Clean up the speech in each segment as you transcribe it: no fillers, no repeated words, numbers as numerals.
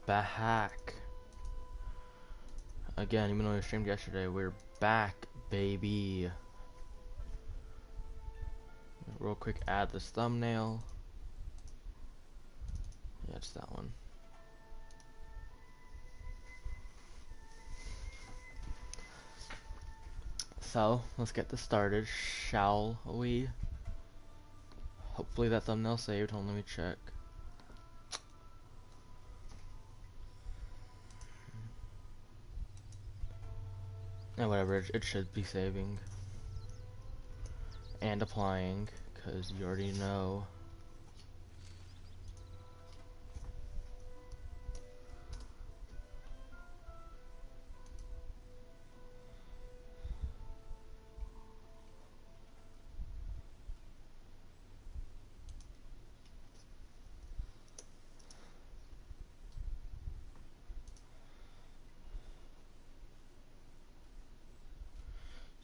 back. Again, even though we streamed yesterday, we're back, baby. Real quick, add this thumbnail. Yeah, it's that one. So, let's get this started, shall we? Hopefully that thumbnail saved. Hold on, let me check. Yeah, whatever, it should be saving. And applying, because you already know.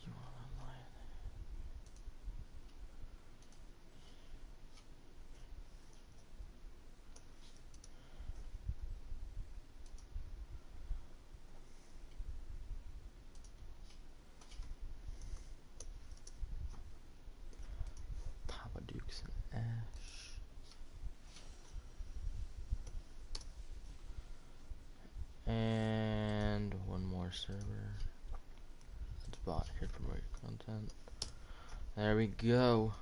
You want online? Papa Dukes and Ash. And one more server. It's bot here for more content. There we go.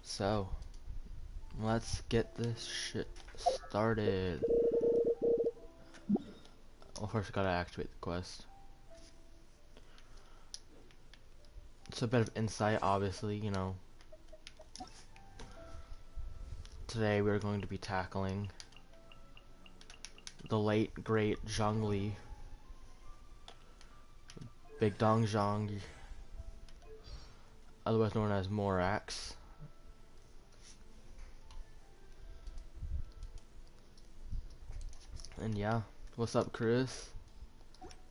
So, let's get this shit started. Well, first I gotta activate the quest. It's a bit of insight, obviously, you know. Today we're going to be tackling the late, great Zhang Li. Big Dong Zhang, otherwise known as Morax. And yeah, what's up, Chris?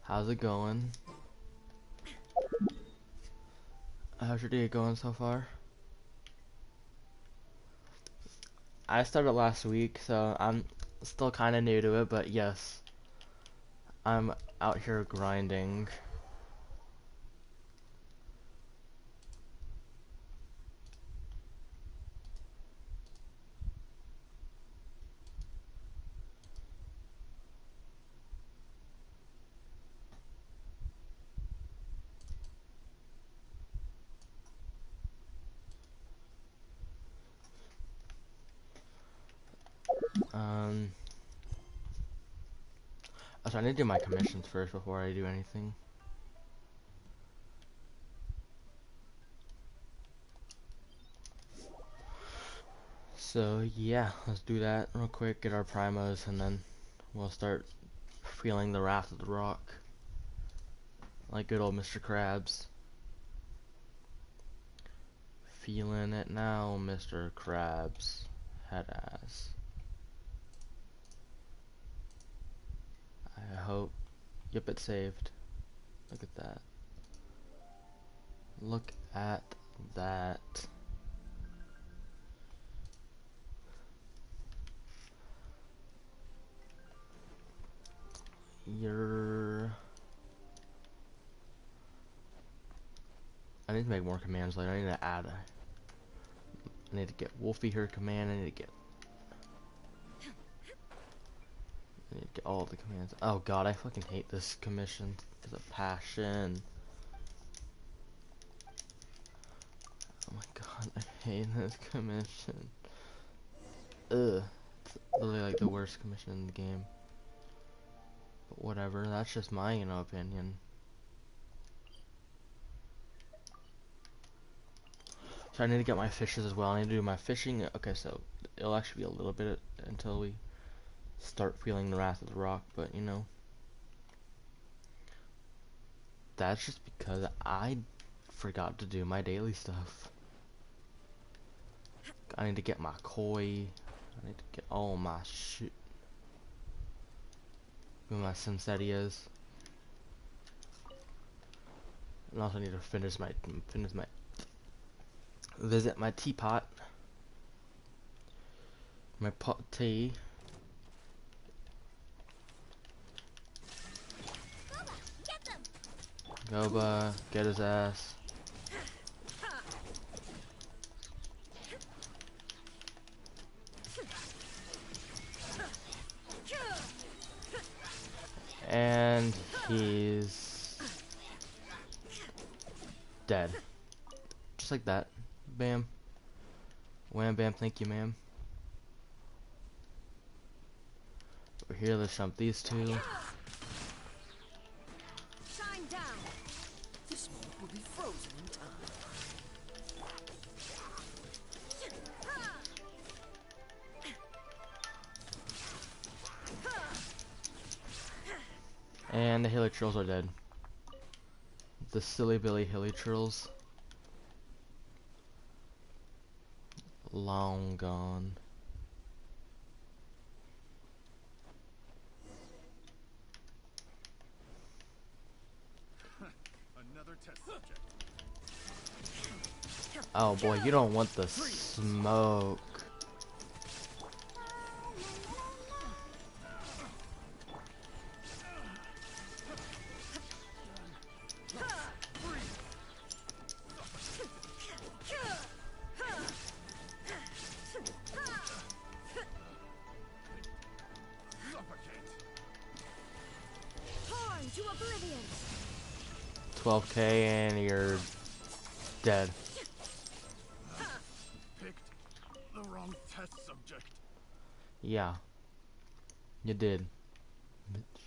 How's it going? How's your day going so far? I started last week, so I'm still kind of new to it, but yes, I'm out here grinding. So I need to do my commissions first before I do anything. So yeah, let's do that real quick, get our primos, and then we'll start feeling the wrath of the rock. Like good old Mr. Krabs. Feeling it now, Mr. Krabs. Head ass. I hope. Yep, it saved. Look at that. Look at that. I need to make more commands later. I need to add I need to get Wolfie her command. I need to get all the commands. Oh god, I fucking hate this commission. It's a passion. Oh my god, I hate this commission. Ugh. It's literally like the worst commission in the game. But whatever, that's just my, opinion. So I need to get my fishes as well. I need to do my fishing. Okay, so it'll actually be a little bit until we start feeling the wrath of the rock, but that's just because I forgot to do my daily stuff. I need to get my koi. I need to get all my shit. My Sensetias. And also need to finish my visit my teapot. My pot tea. Goba, get his ass. And he's dead. Just like that. Bam. Wham bam, thank you, ma'am. Over here, let's jump these two. Shine down. This one will be frozen in time. And the Hilichurls are dead. The silly Billy Hilichurls. Long gone. Another test subject. Oh boy, you don't want the smoke. Suffocate. Torn to oblivion. 12k and you're dead. Picked the wrong test subject. Yeah. You did. Bitch.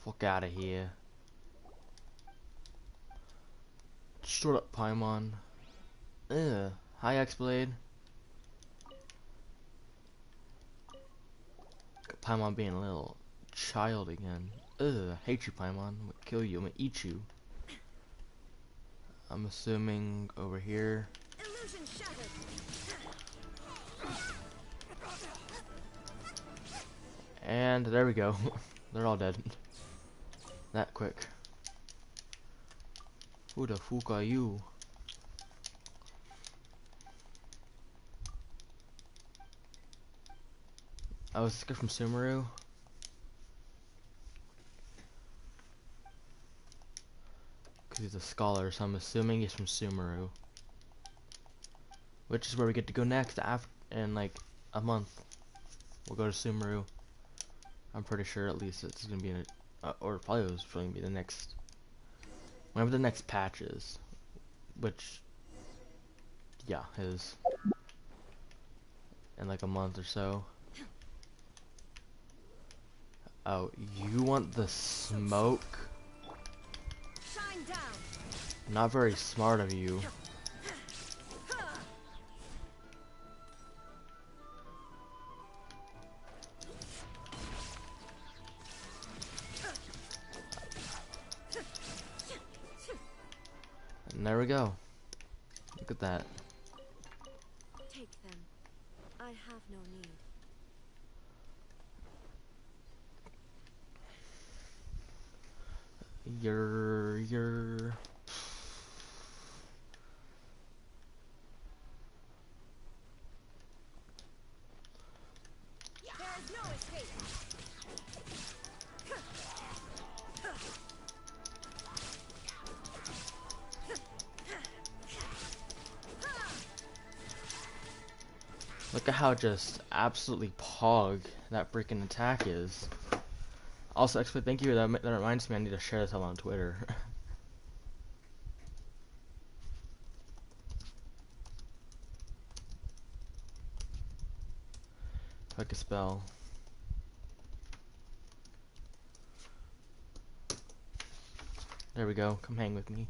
Fuck out of here. Shut up, Paimon. Ugh. Hi, X-Blade. Paimon being a little child again. Ugh. I hate you, Paimon. I'm gonna kill you. I'm gonna eat you. I'm assuming over here. Illusion shattered. And there we go. They're all dead. That quick. Who the fuck are you? Oh, is this guy from Sumeru? Because he's a scholar, so I'm assuming he's from Sumeru. Which is where we get to go next after in like a month. We'll go to Sumeru. I'm pretty sure at least it's gonna be in a, or probably it was going to be the next, whenever the next patch is. Which, yeah, is in like a month or so. Oh, you want the smoke? Shine down. Not very smart of you. And there we go. Look at that. Take them. I have no need. You're There is no escape. look at how just absolutely pog that freaking attack is. Also, actually, thank you. That reminds me, I need to share this out on Twitter. If I could spell. There we go. Come hang with me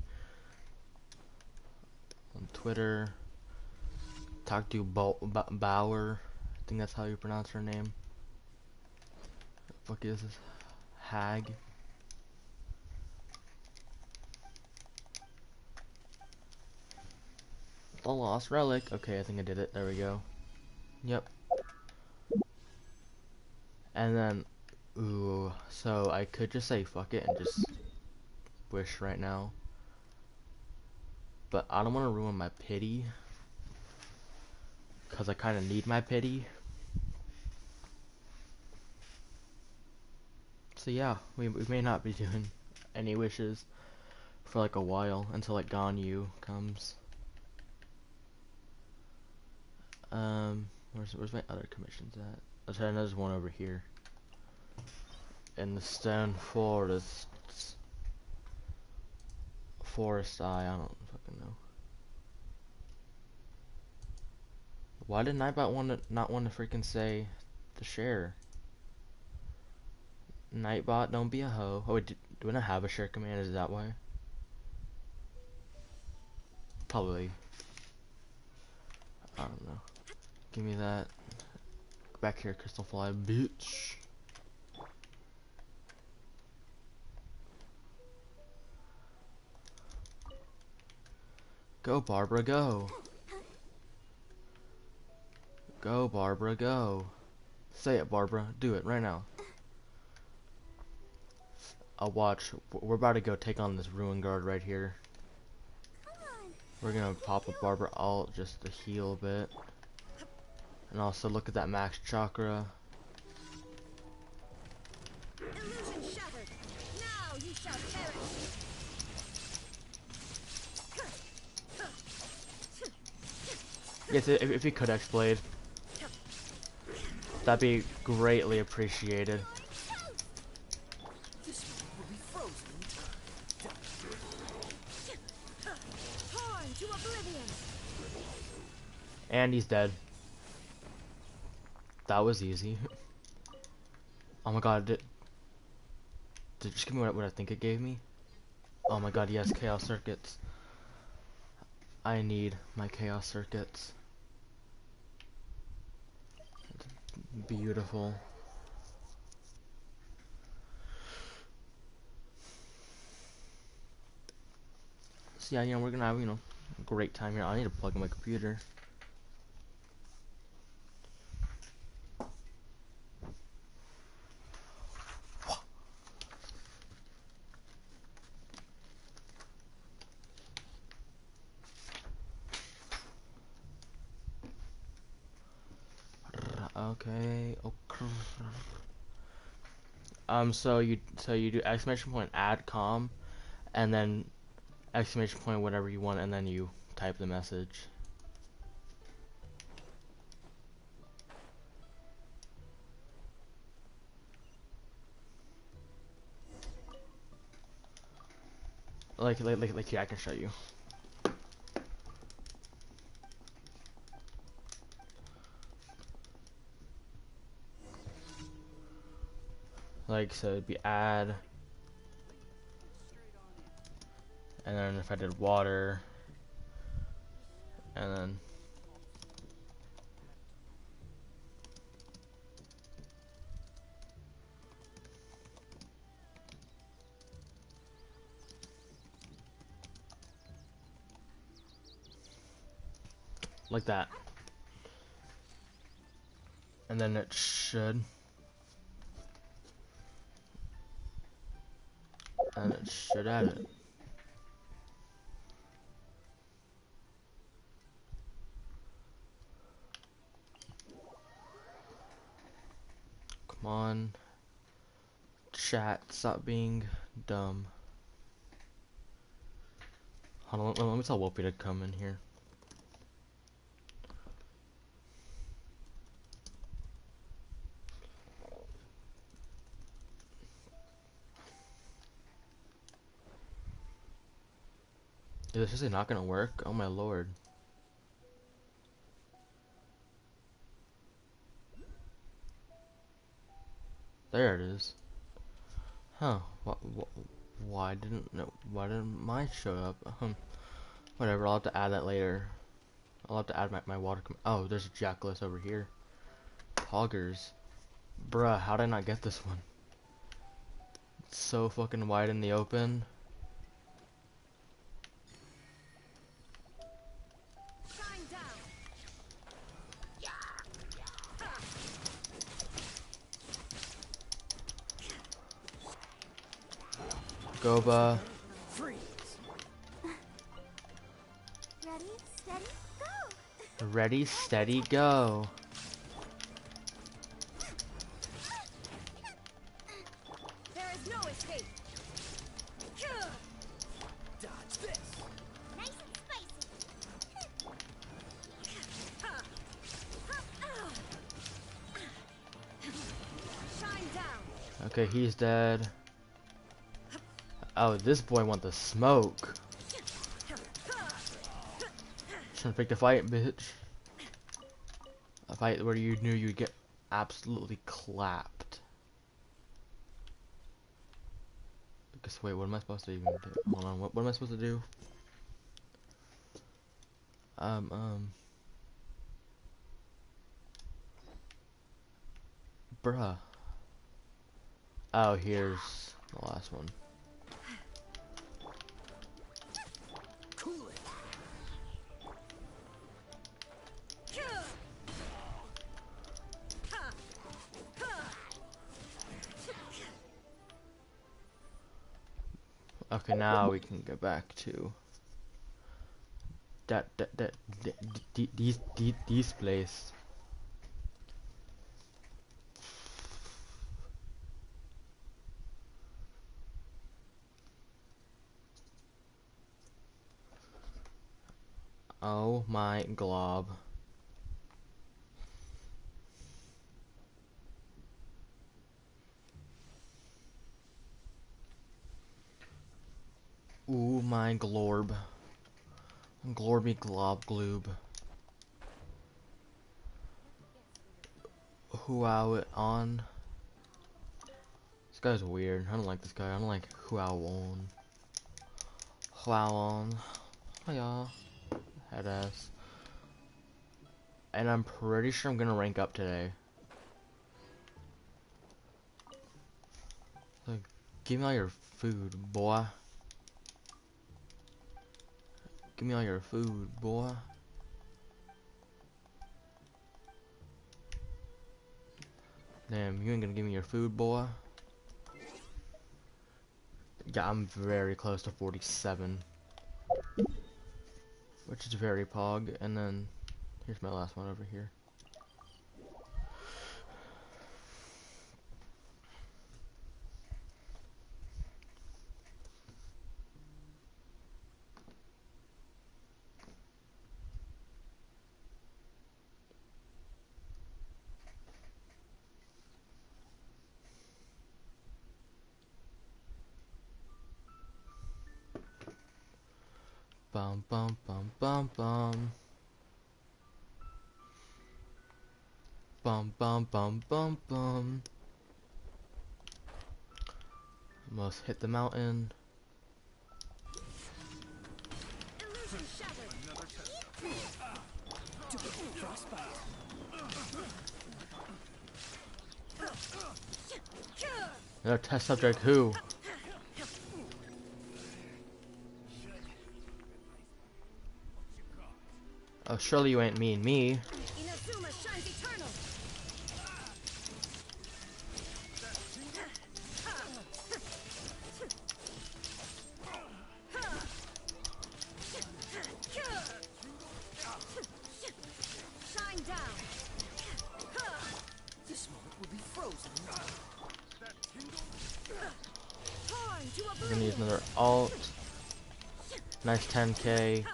on Twitter. Talk to Bauer. I think that's how you pronounce her name. The fuck is this? Hag. The lost relic. Okay, I think I did it. There we go. Yep. And then, ooh, so I could just say fuck it and just wish right now. But I don't want to ruin my pity. Because I kind of need my pity. So yeah, we may not be doing any wishes for like a while until like Ganyu comes. Where's my other commissions at? There's one over here. In the stone forest eye, I don't fucking know. Why did Nightbot not want to freaking say the share? Nightbot, don't be a hoe. Oh wait, do I not have a share command? Is that why? Probably. I don't know. Give me that. Back here, Crystal Fly, bitch. Go, Barbara, go. Go, Barbara, go. Say it, Barbara. Do it right now. I'll watch. We're about to go take on this ruin guard right here. We're gonna pop a Barbara ult just to heal a bit. And also look at that max chakra. Illusion shattered. Now you shall perish. Yes, if you could X-Blade, that'd be greatly appreciated. This will be frozen in time. Torn to oblivion. And he's dead. That was easy. Oh my god, did it just give me what I think it gave me? Oh my god, yes, chaos circuits. I need my chaos circuits. It's beautiful. So yeah, we're gonna have, a great time here. I need to plug in my computer. Okay. So you do exclamation point add com, and then exclamation point whatever you want, and then you type the message. Like yeah, I can show you. Like, so it'd be add, and then if I did water, and then like that, and then it should, add it. Come on, chat, stop being dumb. Hold on, let me tell Whoopi to come in here. Is this just not gonna work? Oh my lord. There it is. Huh? Why didn't mine show up? Whatever. I'll have to add that later. I'll have to add my water. Oh, there's a jackless over here. Hoggers. Bruh, how did I not get this one? It's so fucking wide in the open. Shine down. Goba. Freeze. Ready, steady, go. Ready, steady, go. There is no escape. Dodge this. Nice and spicy. Shine down. Okay, he's dead. Oh, this boy want the smoke. Trying to pick the fight, bitch. A fight where you knew you'd get absolutely clapped. Guess, wait, what am I supposed to even do? Hold on, what am I supposed to do? Bruh. Oh, here's the last one. Cool it. Okay, now we can go back to these place. Oh my glob. Ooh my glorb. Glorby glob gloob. Huao it on. This guy's weird. I don't like this guy. I don't like Huao on. Huao on. Hiya. Head ass. And I'm pretty sure I'm gonna rank up today. Like, give me all your food, boy. Give me all your food, boy. Damn, you ain't gonna give me your food, boy. Yeah, I'm very close to 47. Which is very pog. And then, here's my last one over here. Bum bum bum bum bum. Bum bum bum bum bum. Almost hit the mountain. Illusion shattered. Another test. Frostbite. Another test subject who? Oh, surely you ain't mean me. Inazuma shines eternal. Shine down. This moment will be frozen. Torn to We're gonna use oblivion. another alt. Nice 10k.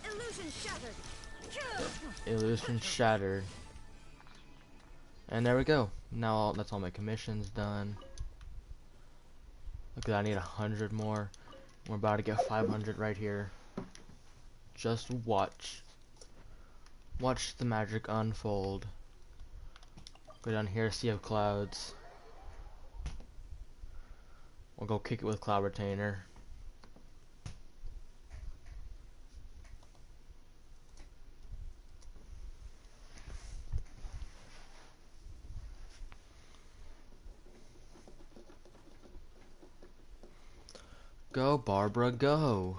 Illusion shattered. Illusion shattered. And there we go. Now that's all my commissions done. Look at that, I need 100 more. We're about to get 500 right here. Just watch. Watch the magic unfold. Go down here, Sea of Clouds. We'll go kick it with Cloud Retainer. Go, Barbara, go.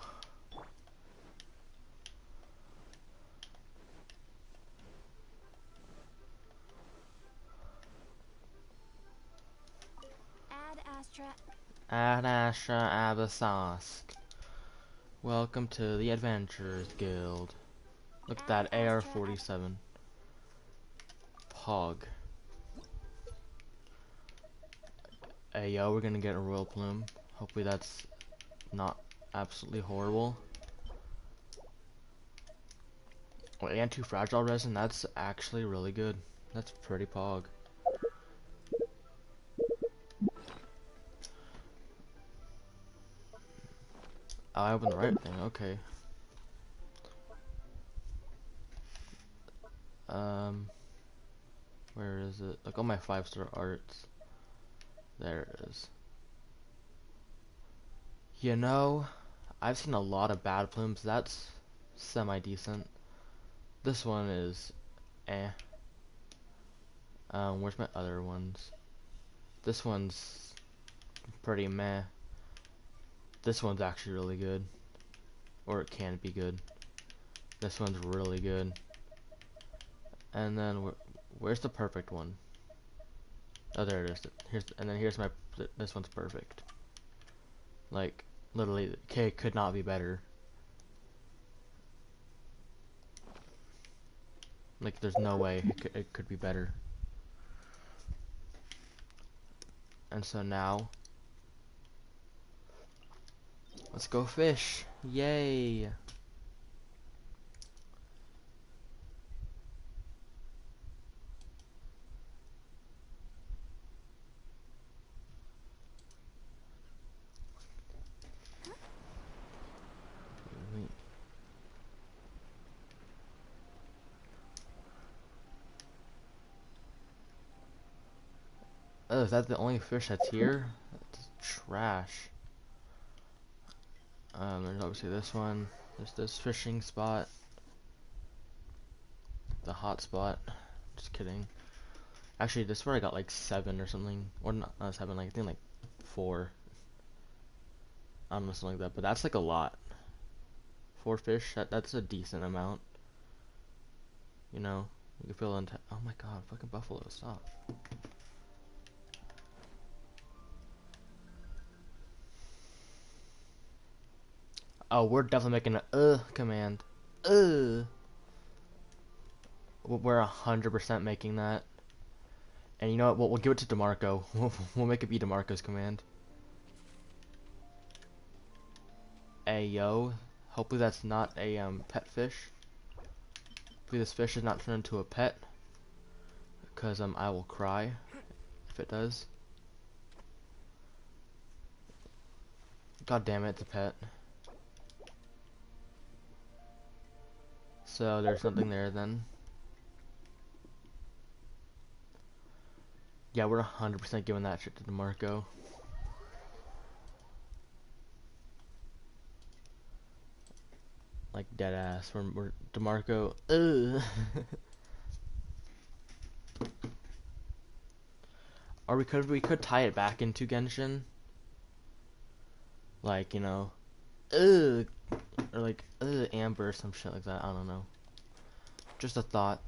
Add Astra. Adasha Abasask. Welcome to the Adventurers Guild. Look at that AR-47. Pog. Hey yo, we're gonna get a royal plume. Hopefully that's not absolutely horrible. Wait, anti-fragile resin, that's actually really good. That's pretty pog. Oh, I opened the right thing, okay. Where is it? Look, all my 5-star arts. There it is. You know, I've seen a lot of bad plumes. That's semi-decent. This one is eh. Where's my other ones? This one's pretty meh. This one's actually really good. Or it can be good. This one's really good. And then where's the perfect one? Oh, there it is. Here's my. This one's perfect. Like literally, K could not be better. Like there's no way it could be better. And so now, let's go fish! Yay! Oh, is that the only fish that's here? That's trash. There's obviously this one. There's this fishing spot. The hot spot. Just kidding. Actually, this is where I got like 7 or something. Or not 7, like, I think like 4. I don't know, something like that. But that's like a lot. 4 fish, that's a decent amount. You know? You can fill in. Oh my god, fucking buffalo, stop. Oh, we're definitely making a command. We're 100% making that. And you know what? We'll give it to DeMarco. We'll make it be DeMarco's command. Ayo. Hopefully that's not a pet fish. Hopefully this fish is not turned into a pet. Because I will cry if it does. God damn it, it's a pet. So there's something there then. Yeah, we're 100% giving that shit to DeMarco. Like dead ass. We're DeMarco. Ugh. Or we could tie it back into Genshin. Like, you know, ugh, or like Amber or some shit like that. I don't know. Just a thought.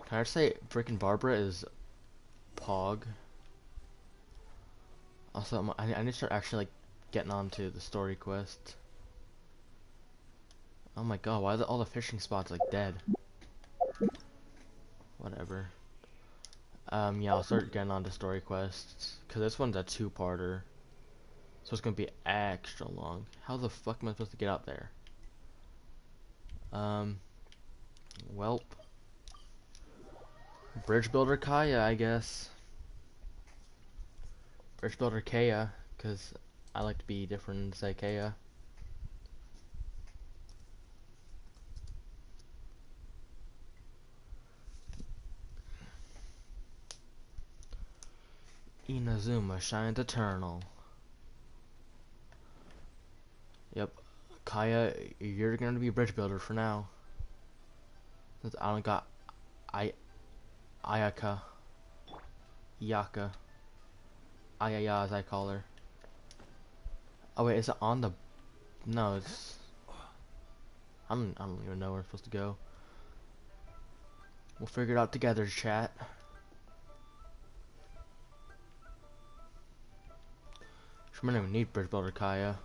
Can I just say freaking Barbara is Pog? Also, I need to start actually like getting onto the story quest. Oh my god, why are all the fishing spots like dead? Whatever. Yeah, I'll start getting onto story quests because this one's a 2-parter, so it's gonna be extra long. How the fuck am I supposed to get out there? Welp. Bridge builder Kaya, I guess. Bridge builder Kaya, because I like to be different and say Kaya. Inazuma shines eternal. Yep. Kaya, you're gonna be a bridge builder for now. Since I don't got Ayaka. Yaka. Ayaya as I call her. Oh wait, is it on the... No, it's... I don't even know where we're supposed to go. We'll figure it out together, chat. We don't even need Bridge Builder Kaya.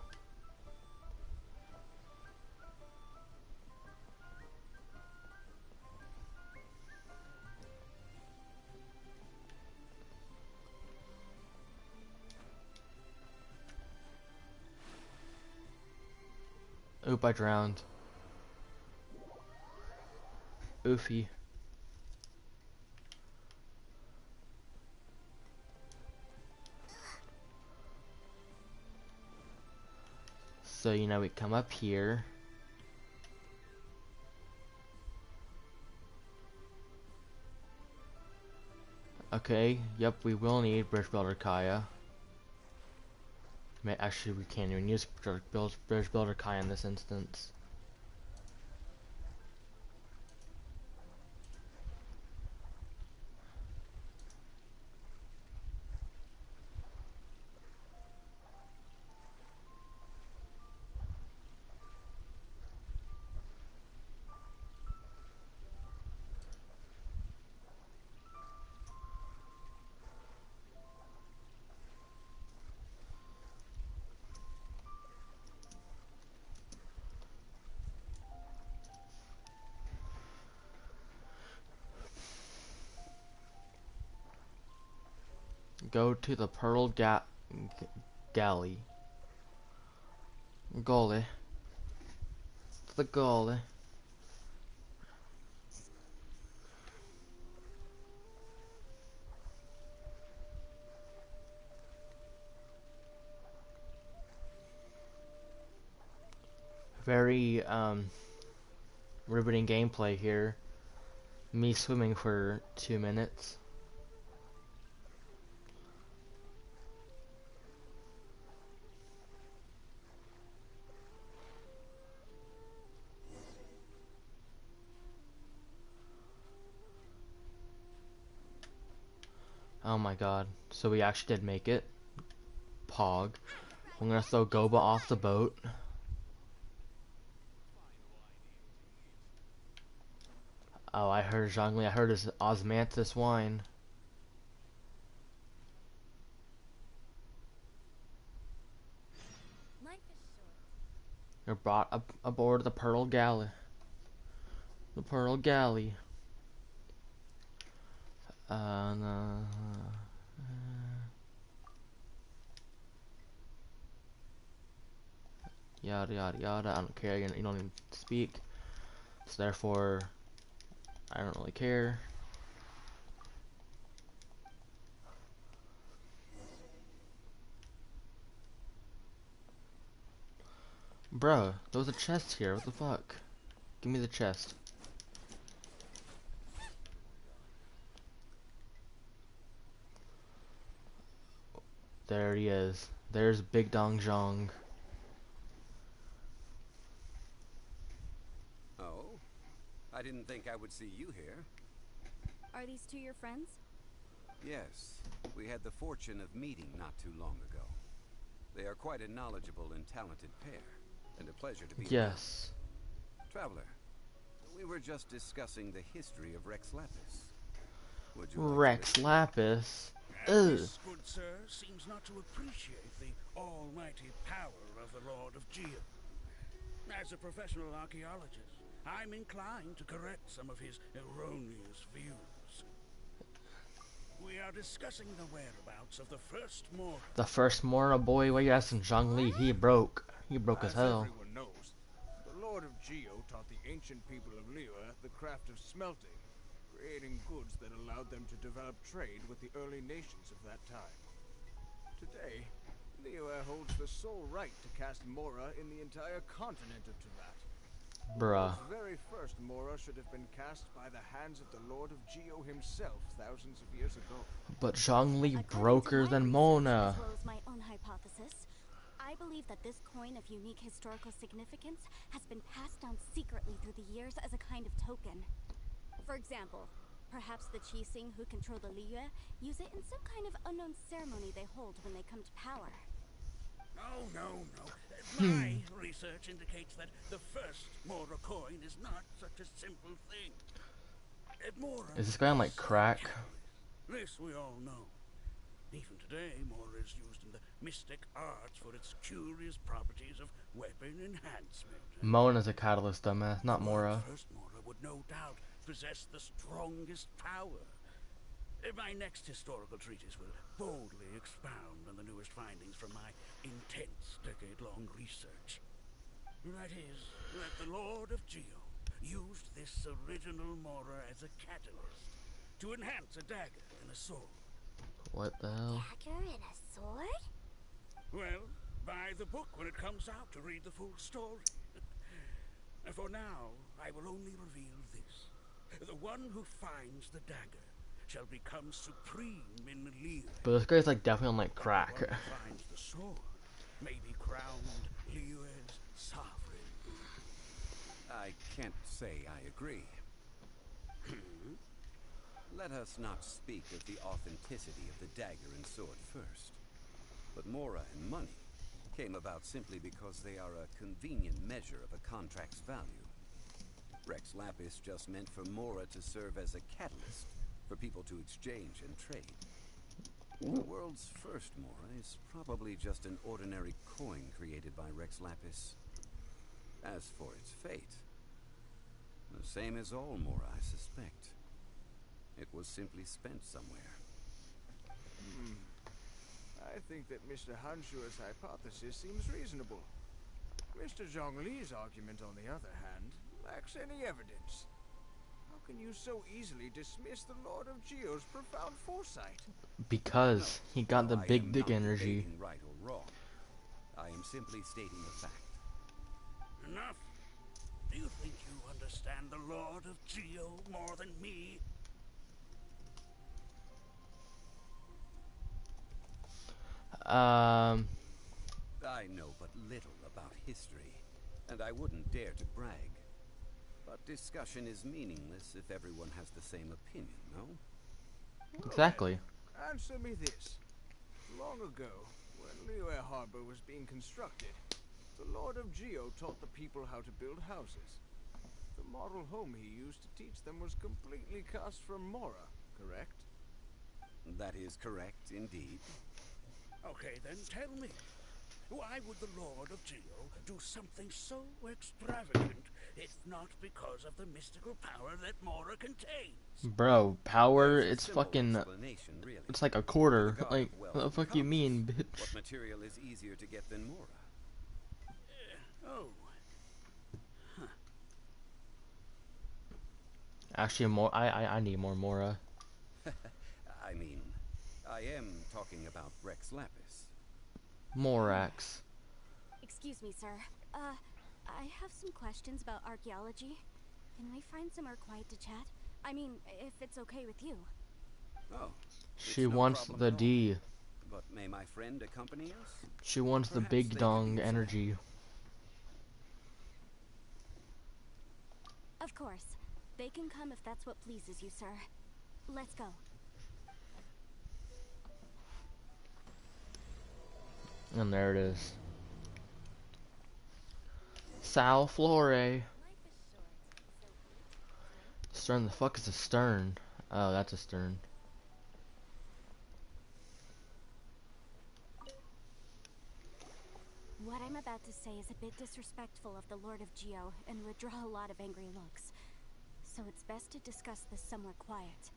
Oop, I drowned. Oofy. So, you know, we come up here. Okay, yep, we will need Bridge Builder Kaya. Actually, we can't even use Bridge Builder Kaya in this instance. Go to the Pearl Galley. Gully. The gully. Very, riveting gameplay here. Me swimming for 2 minutes. Oh my god. So we actually did make it. Pog. I'm gonna throw Goba off the boat. Oh, I heard Zhongli. I heard his osmanthus wine. Life is short. You're brought aboard the Pearl Galley. The Pearl Galley. No. Yada yada yada. I don't care. You don't even speak. So therefore, I don't really care. Bruh, there was a chest here. What the fuck? Give me the chest. There he is. There's Big Dong Zhong. Oh? I didn't think I would see you here. Are these two your friends? Yes, we had the fortune of meeting not too long ago. They are quite a knowledgeable and talented pair, and a pleasure to be Yes. around. Traveler, we were just discussing the history of Rex Lapis. Would you like to Rex listen? Lapis. And Ugh. this good sir seems not to appreciate the almighty power of the Lord of Geo. As a professional archaeologist, I'm inclined to correct some of his erroneous views. We are discussing the whereabouts of the first Mora. The first Mora boy, what you asking Zhongli? He broke as hell. Everyone knows, the Lord of Geo taught the ancient people of Liyue the craft of smelting, creating goods that allowed them to develop trade with the early nations of that time. Today, Liyue holds the sole right to cast Mora in the entire continent of Teyvat. Bruh. The very first Mora should have been cast by the hands of the Lord of Geo himself thousands of years ago. But Zhongli According to broker my than research, Mona. as well as my own hypothesis, I believe that this coin of unique historical significance has been passed down secretly through the years as a kind of token. For example, perhaps the Qixing who control the Liyue use it in some kind of unknown ceremony they hold when they come to power. No. My research indicates that the first Mora coin is not such a simple thing. Mora Is this guy on like crack? This we all know. Even today, Mora is used in the mystic arts for its curious properties of weapon enhancement. Moen is a catalyst, dumbass, not The Mora. world's first Mora would no doubt possess the strongest power. My next historical treatise will boldly expound on the newest findings from my intense decade-long research. That is, that the Lord of Geo used this original Mora as a catalyst to enhance a dagger and a sword. What the hell? Dagger and a sword? Well, buy the book when it comes out to read the full story. And for now, I will only reveal this. The one who finds the dagger shall become supreme in Liyue. But this guy's like definitely on like crack. The one who finds the sword may be crowned Liyue's sovereign. I can't say I agree. Let us not speak of the authenticity of the dagger and sword first. But Mora and money came about simply because they are a convenient measure of a contract's value. Rex Lapis just meant for Mora to serve as a catalyst for people to exchange and trade. The world's first Mora is probably just an ordinary coin created by Rex Lapis. As for its fate, the same as all Mora, I suspect. It was simply spent somewhere. I think that Mr. Hanshua's hypothesis seems reasonable. Mr. Zhongli's argument, on the other hand, lacks any evidence. How can you so easily dismiss the Lord of Geo's profound foresight? Because he got the I big am dick not energy. debating right or wrong. I am simply stating the fact. Enough. Do you think you understand the Lord of Geo more than me? I know but little about history, and I wouldn't dare to brag. But discussion is meaningless if everyone has the same opinion, no? Exactly. Answer me this. Long ago, when Liyue Harbor was being constructed, the Lord of Geo taught the people how to build houses. The model home he used to teach them was completely cast from Mora, correct? That is correct, indeed. Okay, then tell me. Why would the Lord of Geo do something so extravagant if not because of the mystical power that Mora contains? Bro, power, There's a it's simple fucking, explanation, really. it's like a quarter. The god Like, of wealth what the and fuck you mean, commerce. bitch? What material is easier to get than Mora? Oh, Actually, more, I need more Mora. I mean, I am talking about Rex Lapis. Morax. Excuse me, sir. I have some questions about archaeology. Can we find somewhere quiet to chat? I mean, if it's okay with you. Oh. She it's no wants problem the at all. D. But may my friend accompany us? She wants the Perhaps big they could dong use some energy. Of course. They can come if that's what pleases you, sir. Let's go. And there it is. Sal Flore. Stern, the fuck is a stern? Oh, that's a stern. What I'm about to say is a bit disrespectful of the Lord of Geo and would draw a lot of angry looks. So it's best to discuss this somewhere quiet.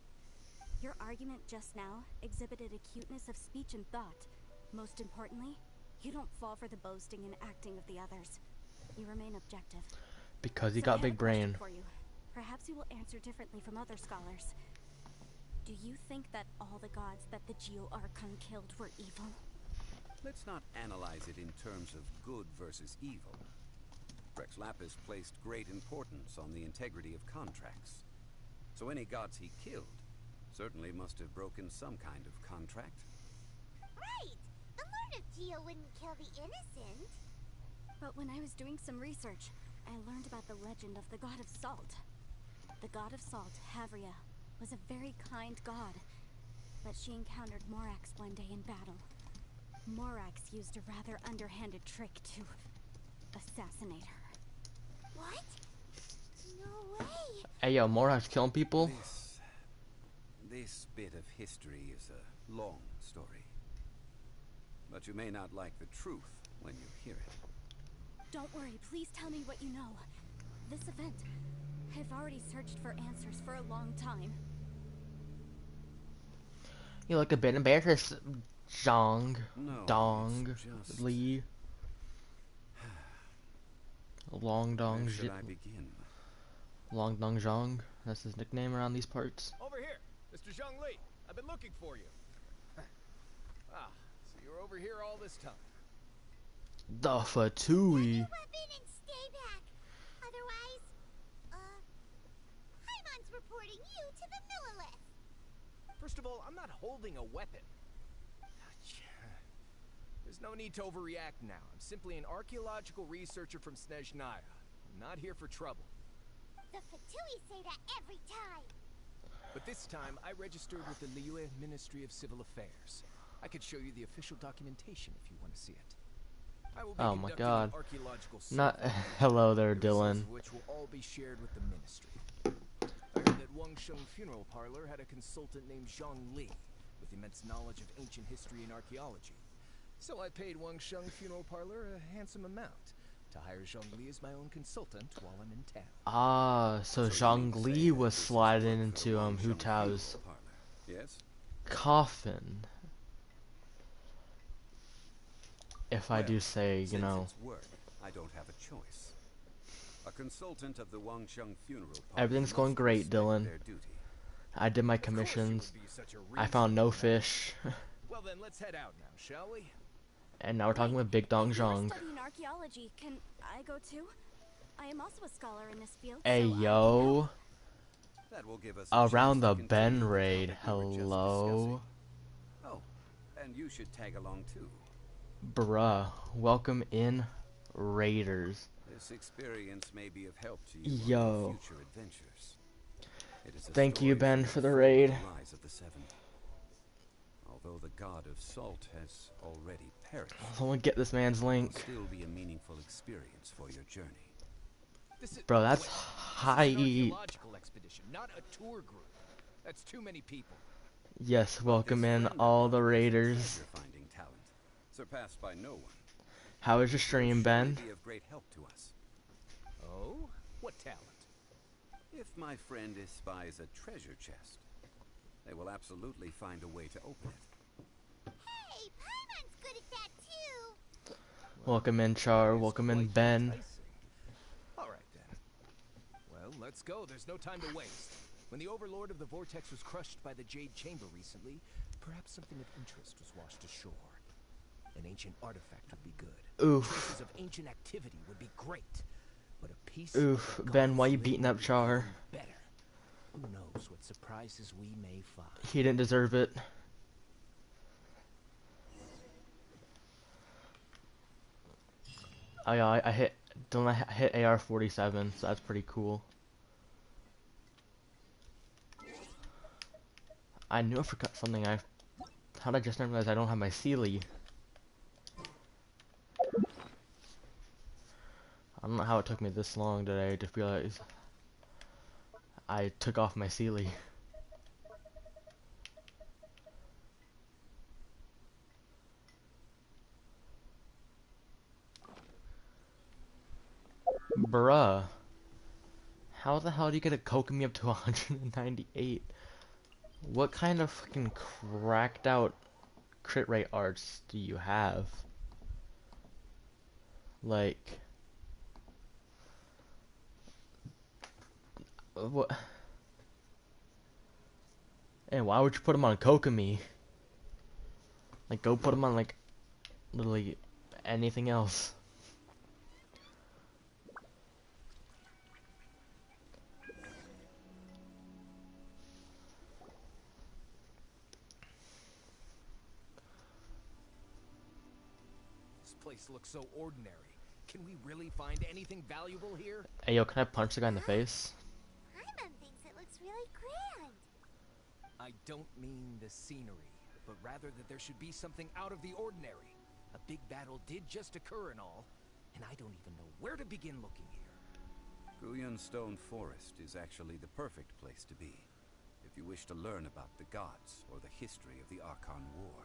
Your argument just now exhibited acuteness of speech and thought. Most importantly, you don't fall for the boasting and acting of the others. You remain objective. Because he So I got have a big question brain. for you. Perhaps you will answer differently from other scholars. Do you think that all the gods that the Geo Archon killed were evil? Let's not analyze it in terms of good versus evil. Rex Lapis placed great importance on the integrity of contracts. So any gods he killed certainly must have broken some kind of contract. Right! The Lord of Geo wouldn't kill the innocent. But when I was doing some research, I learned about the legend of the god of salt. The god of salt, Havria, was a very kind god, but she encountered Morax one day in battle. Morax used a rather underhanded trick to assassinate her. What? No way. Hey, yo, Mora's killing people? This bit of history is a long story. But you may not like the truth when you hear it. Don't worry, please tell me what you know. This event, I've already searched for answers for a long time. You look a bit embarrassed, Zhang. No, Dong. it's just... Lee. Long Dong. Where should I begin? Long Dong Zhang. That's his nickname around these parts. Over here, Mr. Zhang Li. I've been looking for you. Ah, so you're over here all this time. The Fatui. Weapon and stay back. Otherwise, Paimon's reporting you to the Millilith. First of all, I'm not holding a weapon. There's no need to overreact now. I'm simply an archaeological researcher from Snezhnaya. I'm not here for trouble. The Fatui say that every time. But this time, I registered with the Liyue Ministry of Civil Affairs. I could show you the official documentation if you want to see it. I will be Oh my conducting god. an archaeological Not. survey, Hello there, the results Dylan. of which will all be shared with the ministry. I heard that Wangsheng Funeral Parlor had a consultant named Zhang Li, with immense knowledge of ancient history and archaeology. So I paid Wangsheng Funeral Parlor a handsome amount to hire Zhang Li as my own consultant while I'm in town. Ah, so Zhang Li was sliding into Hu Tao's Yes? coffin. If I do say, you Since know. it's work, I don't have a choice. A consultant of the Wangsheng Funeral Parlor Everything's going must great, respect Dylan. their duty. I did my Of course you would commissions. be such a I found no reasonable man. fish. Well then, let's head out now, shall we? And now we're talking with Big Dong If you're Zhang. studying archaeology, can I go too? I am also a scholar in this field. Hey so I can yo. help. That will give us a Around chance the to continue Ben the raid. topic we were just Hello. discussing. Oh, and you should tag along too. Bruh. Welcome in, Raiders. This experience may be of help to you on Yo. your future adventures. It is a Thank you, story Ben, from for the before raid. rise of the Seven. Although the god of salt has already perished, Someone get this man's it will link. still be a meaningful experience for your journey. This is, Bro, that's wait, high. This is an archaeological expedition, not a tour group. That's too many people. Yes, welcome His in friend all the undoubtedly has a Raiders. treasure-finding talent, surpassed by no one. How is your Will stream, surely Ben? be of great help to us. Oh? What talent? If my friend espies a treasure chest, they will absolutely find a way to open it. Hey, Paimon's good at that too. Welcome in, Char. It's Welcome in, quite Ben. enticing. All right then. Well, let's go. There's no time to waste. When the Overlord of the Vortex was crushed by the Jade Chamber recently, perhaps something of interest was washed ashore. An ancient artifact would be good. Oof. Traces of ancient activity would be great. But a piece Oof. of the Ben, gods why you living beating up would be Char? even better. Who knows what surprises we may find. He didn't deserve it. Oh yeah, I hit. Don't I hit AR-47, so that's pretty cool. I knew I forgot something. How did I just realize I don't have my Sealy? I don't know how it took me this long today to realize I took off my Sealy. Bruh. How the hell do you get a Kokomi up to 198? What kind of fucking cracked out crit rate arts do you have? Like... What? And why would you put him on Kokomi? Like, go put him on, like, literally anything else. This place looks so ordinary. Can we really find anything valuable here? Hey, yo, can I punch the guy in the face? Paimon thinks it looks really grand. I don't mean the scenery, but rather that there should be something out of the ordinary. A big battle did just occur and all, and I don't even know where to begin looking here. Guyan Stone Forest is actually the perfect place to be if you wish to learn about the gods or the history of the Archon War.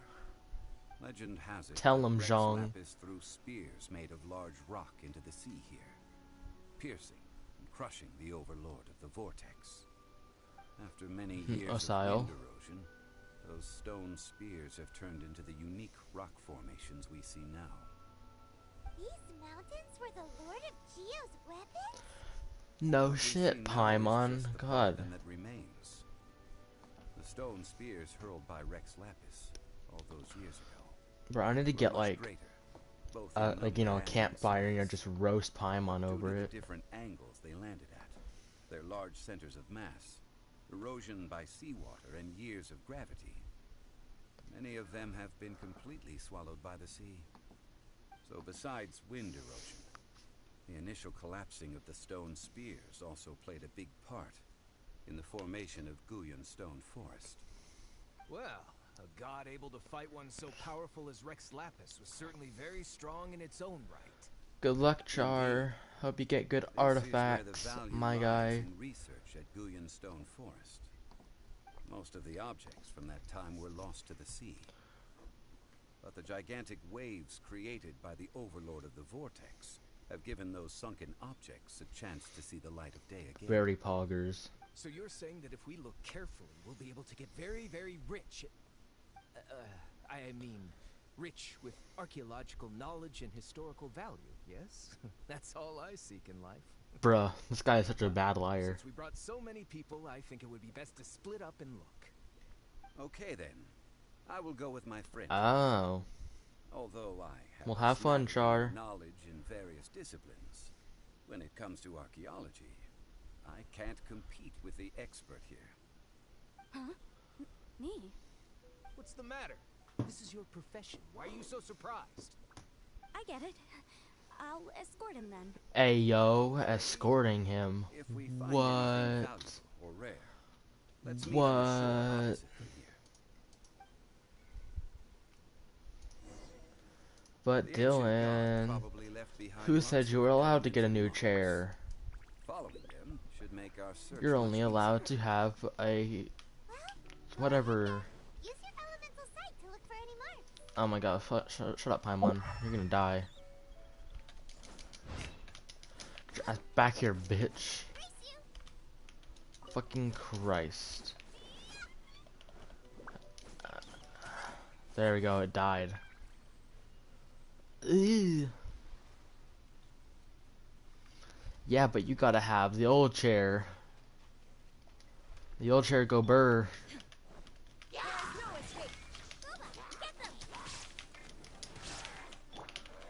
Legend has it Tell that him, Rex Zhong. Lapis threw spears made of large rock into the sea here, piercing and crushing the overlord of the vortex. After many years of Osile. wind erosion, those stone spears have turned into the unique rock formations we see now. These mountains were the Lord of Geo's weapons? No What we see shit, now is Paimon. just the part of God. them that remains. The stone spears hurled by Rex Lapis all those years ago. Bro, I need to were get much like, greater, both in like, you know, a number and in campfire, you know, size. just roast Paimon Due to over the it. different angles they landed at, their large centers of mass, erosion by seawater, and years of gravity, many of them have been completely swallowed by the sea. So besides wind erosion, the initial collapsing of the stone spears also played a big part in the formation of Guyan Stone Forest. Well, a god able to fight one so powerful as Rex Lapis was certainly very strong in its own right. Good luck, Char. Hope you get good artifacts, my guy. In research at Guyan Stone Forest. Most of the objects from that time were lost to the sea. But the gigantic waves created by the overlord of the vortex have given those sunken objects a chance to see the light of day again. Very poggers. So you're saying that if we look carefully, we'll be able to get very, very rich. I mean, rich with archaeological knowledge and historical value, yes? That's all I seek in life. Bruh, this guy is such a bad liar. Since we brought so many people, I think it would be best to split up and look. Okay then. I will go with my friend. Oh. Although I have Well, a have fun, smattering Char. of knowledge in various disciplines, when it comes to archaeology, I can't compete with the expert here. Huh? Me? What's the matter? This is your profession. Why are you so surprised? I get it. I'll escort him then. Hey, yo, escorting him. If we find What? anything valuable or rare, let's meet on the shore What? opposite from here. But The ancient god Dylan, probably left behind who marks said you of were allowed to enemies get a and new monks. chair? Following them should make our search You're much only easier. allowed to have a whatever. Use your elemental sight to look for any marks. Oh my god, shut up, Paimon. You're gonna die. Get your ass back here, bitch. Brace you. Fucking Christ. There we go, it died. Ew. Yeah, but you gotta have the old chair. The old chair go burr. There's no escape. Boba, get them.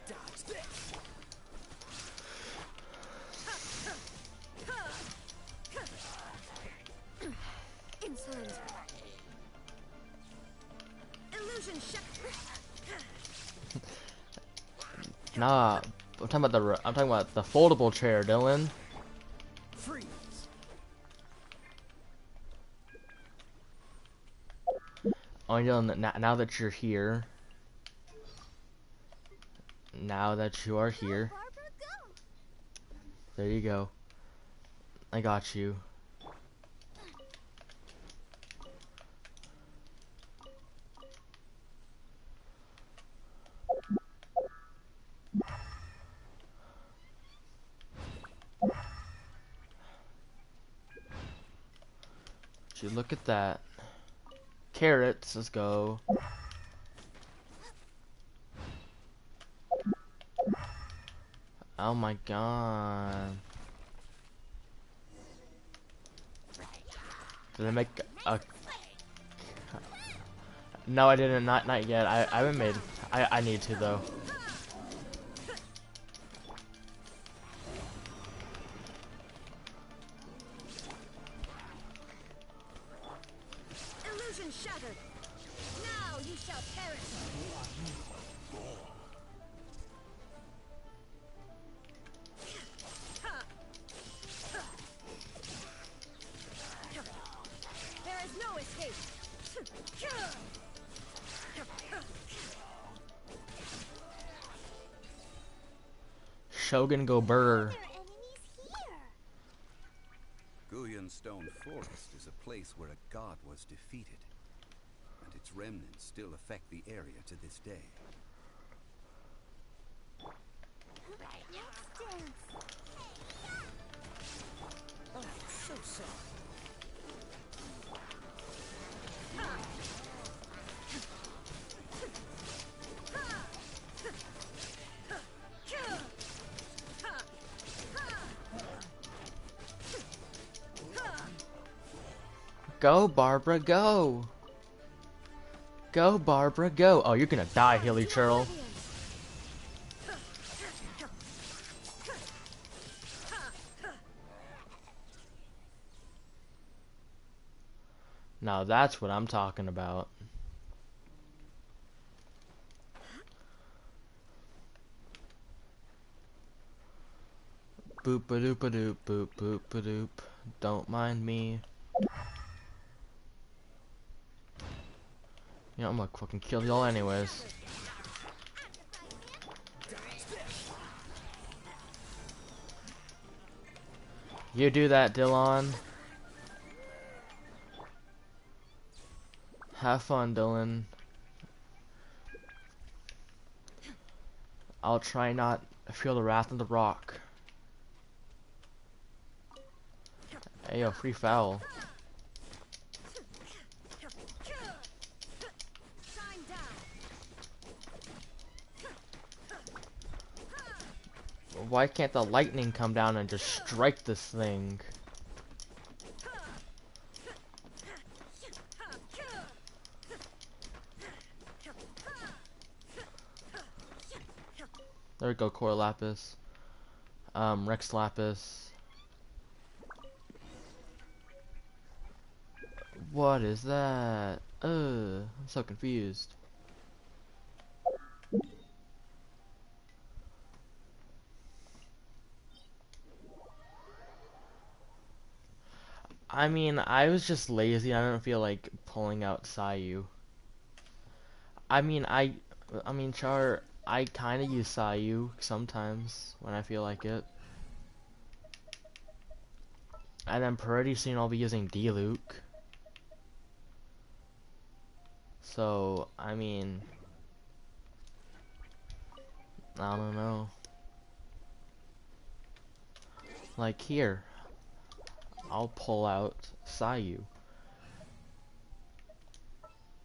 Dodge this. Insolent. Illusion shut. Nah, I'm talking about the foldable chair, Dylan. Freeze. Oh, Dylan, now that you're here, now that you are here, Barbara, go. there you go. I got you. Would you look at that. Carrots, let's go. Oh my god. Did I make a... No, I didn't. Not yet. I haven't made... I need to, though. Illusion shattered. Now you shall perish. There is no escape. Shogun go burr. There are enemies here. Dragonstone Forest is a place where a god was defeated, and its remnants still affect the area to this day. Let's dance. Oh, so sorry. Go, Barbara, go! Go, Barbara, go! Oh, you're gonna die, Hilly Churl. Now that's what I'm talking about. Boop a doop a doop boop boop a doop. Don't mind me. You know, I'm gonna fucking kill y'all anyways. You do that, Dylan. Have fun, Dylan. I'll try not feel the wrath of the rock. Hey, yo, free foul. Why can't the lightning come down and just strike this thing? There we go, Core Lapis. Rex Lapis. What is that? I'm so confused. I mean, I was just lazy. I don't feel like pulling out Sayu. I mean, Char, I kind of use Sayu sometimes when I feel like it. And then pretty soon I'll be using D-Luke. So, I mean, I don't know. Like here, I'll pull out Sayu.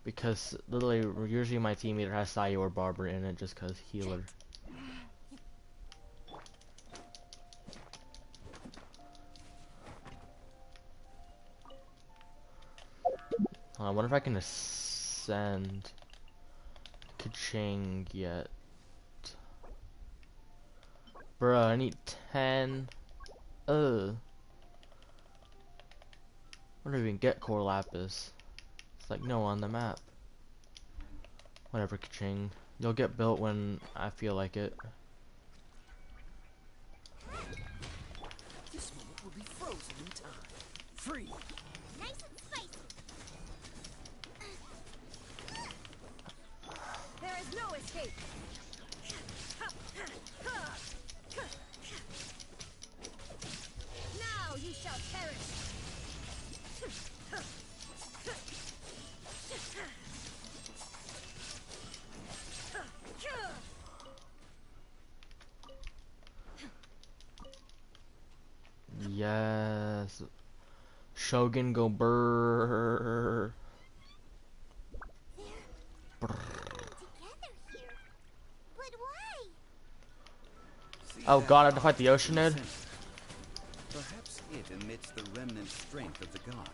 Because literally, usually my team either has Sayu or Barber in it just because healer. I wonder if I can ascend Kaching yet. Bruh, I need 10. Where do I even get Core Lapis? It's like no on the map. Whatever, Kaching. You'll get built when I feel like it. This moment will be frozen in time. Free. Nice and spicy. There is no escape. Now you shall perish. Yes. Shogun go brrrr. Together here. But why? See Oh that god, I have to fight arc the in Oceanid? center? Perhaps it emits the remnant strength of the god.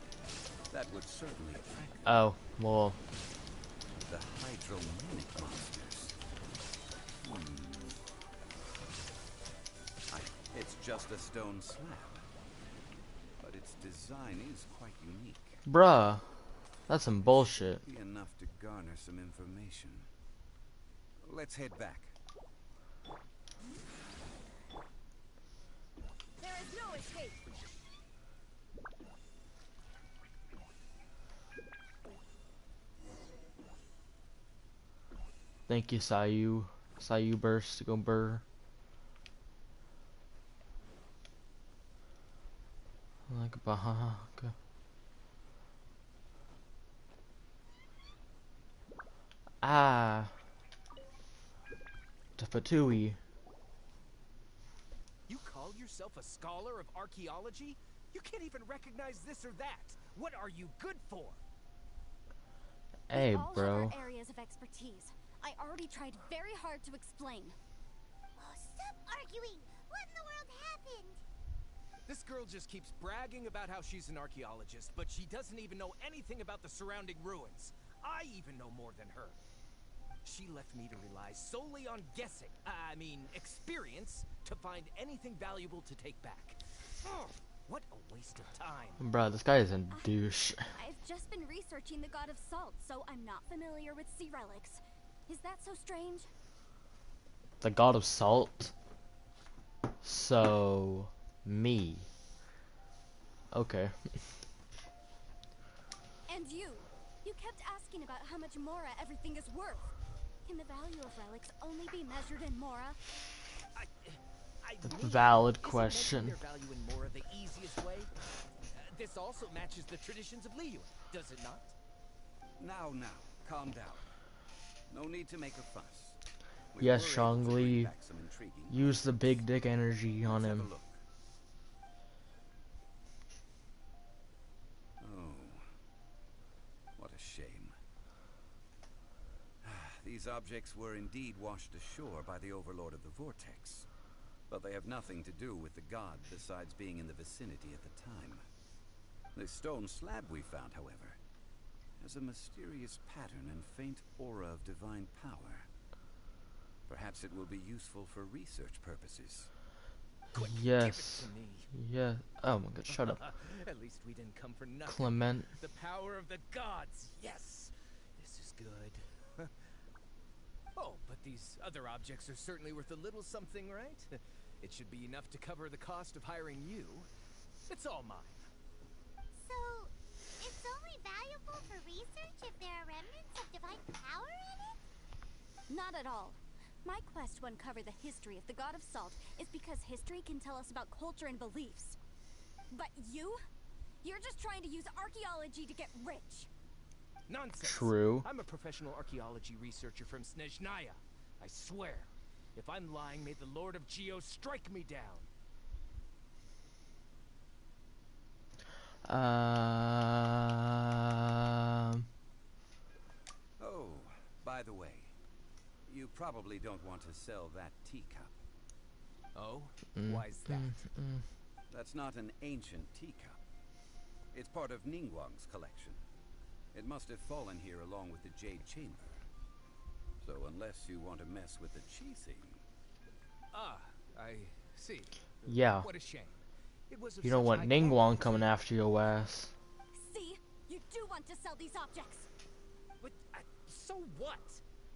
That would certainly attract Oh, well, the hydromanic monsters. It's just a stone slab, but its design is quite unique. bruh. That's some bullshit. Be enough to garner some information. Let's head back. There is no escape. Thank you, Sayu. Sayu burst, go burr. Like Bahaka. Ah, Tapatui. You call yourself a scholar of archaeology? You can't even recognize this or that. What are you good for? Hey, We all have our bro. areas of expertise. I already tried very hard to explain. Oh, stop arguing! What in the world happened? This girl just keeps bragging about how she's an archaeologist, but she doesn't even know anything about the surrounding ruins. I even know more than her. She left me to rely solely on guessing, experience, to find anything valuable to take back. Ugh, what a waste of time. Bro, this guy is a douche. I've just been researching the god of salt, so I'm not familiar with sea relics. Is that so strange? The god of salt. So, me. Okay. And you kept asking about how much Mora everything is worth. Can the value of relics only be measured in Mora? Valid Isn't question. measuring their value in Mora the easiest way? This also matches the traditions of Liyue, does it not? Now, calm down. No need to make a fuss. We Yes, were able to bring Shangli. back some intriguing Use the evidence. big dick energy on Let's have a him. look. Oh, what a shame. These objects were indeed washed ashore by the Overlord of the Vortex, but they have nothing to do with the god besides being in the vicinity at the time. The stone slab we found, however, has a mysterious pattern and faint aura of divine power. Perhaps it will be useful for research purposes. Quick, Yes. give it to me. Yeah. Oh my god, shut up. At least we didn't come for nothing. Clement. The power of the gods. Yes. This is good. Oh, but these other objects are certainly worth a little something, right? It should be enough to cover the cost of hiring you. It's all mine. So, it's only valuable for research if there are remnants of divine power in it? Not at all. My quest to uncover the history of the god of salt is because history can tell us about culture and beliefs. But you're just trying to use archaeology to get rich. Nonsense. True. I'm a professional archaeology researcher from Snezhnaya. I swear. If I'm lying, may the Lord of Geo strike me down. Oh, by the way, you probably don't want to sell that teacup. Oh? Why's that? That's not an ancient teacup. It's part of Ningguang's collection. It must have fallen here along with the Jade Chamber. So unless you want to mess with the chi thing... Ah, I see. Yeah. What a shame. It was of You don't such want high Ningguang quality. coming after your ass. See? You do want to sell these objects. But so what?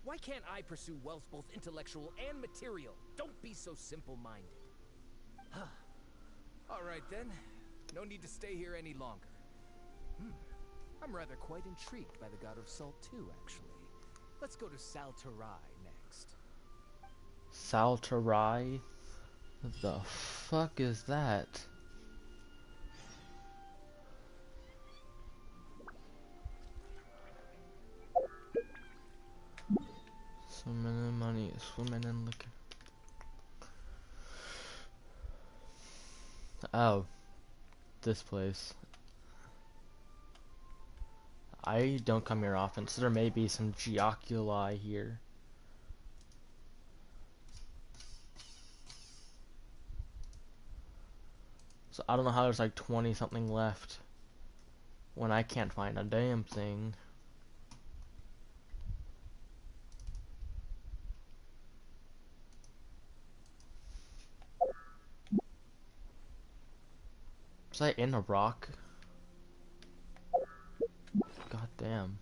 Why can't I pursue wealth both intellectual and material? Don't be so simple-minded. All right then. No need to stay here any longer. I'm rather quite intrigued by the God of Salt too, actually. Let's go to Saltarai next. Saltarai? What the fuck is that? Swimming in money, swimming in liquor. Oh, this place. I don't come here often, so there may be some geoculi here. So I don't know how there's like 20 something left when I can't find a damn thing. Was I in a rock? God damn.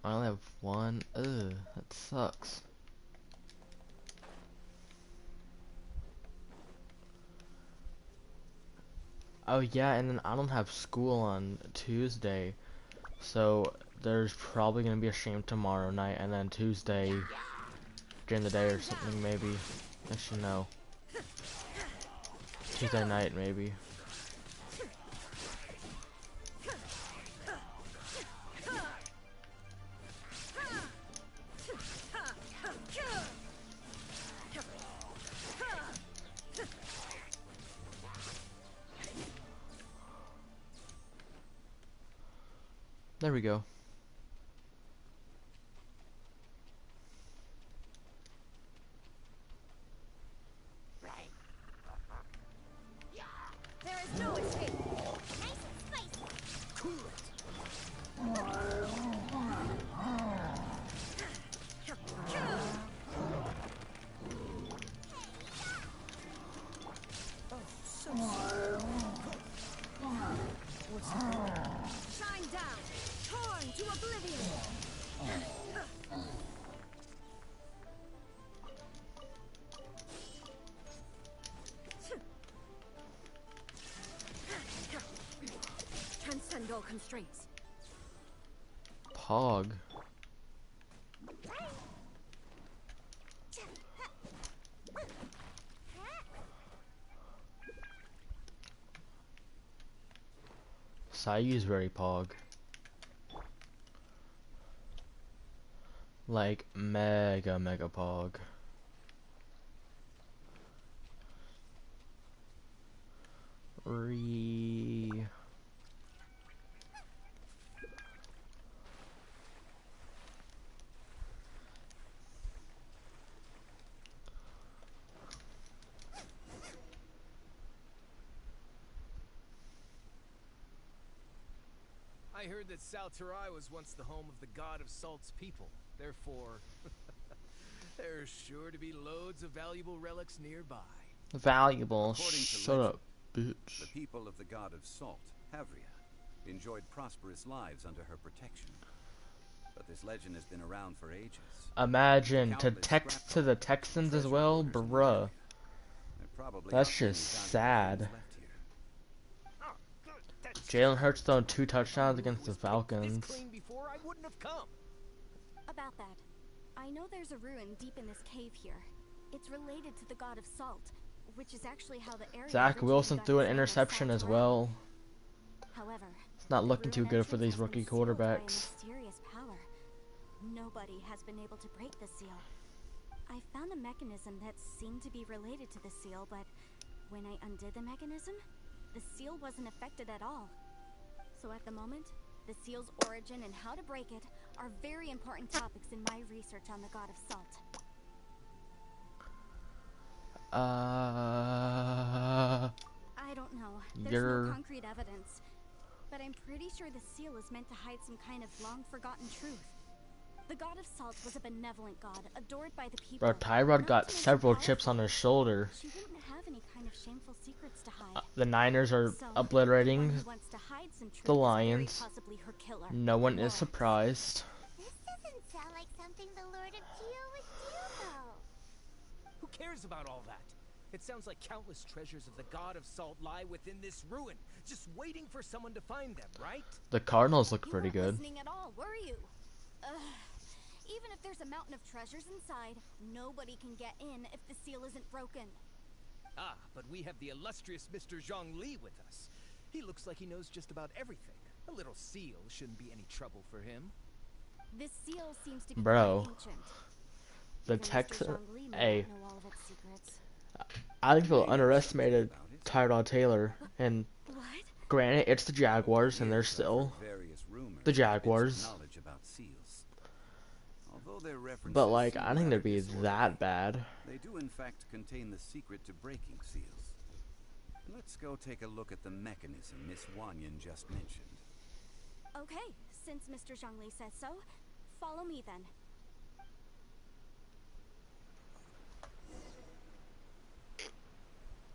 I only have one. Ugh, that sucks. Oh yeah, and then I don't have school on Tuesday, so there's probably gonna be a stream tomorrow night, and then Tuesday during the day or something, maybe. I should know. Tuesday night, maybe. There we go. There is no escape. Nice and spicy. Cool it. Shine down. Torn to oblivion. Transcend all constraints. Pog. Sayu's very pog. Like mega pog. Re. I heard that Salterai was once the home of the god of Salt's people. Therefore, there's sure to be loads of valuable relics nearby. Valuable. According to Shut legend, up, bitch. The people of the god of salt, Havria, enjoyed prosperous lives under her protection. But this legend has been around for ages. Imagine to Countless text to the Texans as treasure well, hoarders in the bruh. area. There probably That's aren't many just valuable sad. things left here. Jalen Hurts throwing 2 touchdowns against the This Falcons. clean before I wouldn't have come. About that, I know there's a ruin deep in this cave here. It's related to the god of salt, which is actually how the area Zach originally Wilson got threw its an name interception as Salterai. well. However, It's not the looking too ruin good for entrance these has been rookie sealed by a quarterbacks. mysterious power. Nobody has been able to break the seal. I found a mechanism that seemed to be related to the seal, but when I undid the mechanism, the seal wasn't affected at all. So at the moment, the seal's origin and how to break it are very important topics in my research on the god of salt. I don't know. There's You're no concrete evidence. But I'm pretty sure the seal is meant to hide some kind of long-forgotten truth. The god of salt was a benevolent god, adored by the people. Bro, Tyrod Not got to mention several chips powerful. on his shoulder. She wouldn't have any kind of shameful secrets to hide. The Niners are So, the one obliterating who wants to hide some truth the is very Lions. possibly her killer. No one is Morax. surprised. This doesn't sound like something the Lord of Geo would do, though. Who cares about all that? It sounds like countless treasures of the god of salt lie within this ruin, just waiting for someone to find them, right? The Cardinals look You pretty weren't good. listening at all, were you? Even if there's a mountain of treasures inside, nobody can get in if the seal isn't broken. Ah, but we have the illustrious Mr. Zhongli with us. He looks like he knows just about everything. A little seal shouldn't be any trouble for him. This seal seems to be Bro. quite ancient. The Even Mr. Texans. Zhongli may Hey, not know all of its secrets. I think people underestimated Tyrod Taylor. And What? granted, it's the Jaguars, and they're still the Jaguars. Knowledge about seals. Although their references But like, seem I think rather they'd be disorderly, that bad. They do in fact contain the secret to breaking seals. Let's go take a look at the mechanism Miss Wanyan just mentioned. Okay, since Mr. Zhongli says so, follow me then.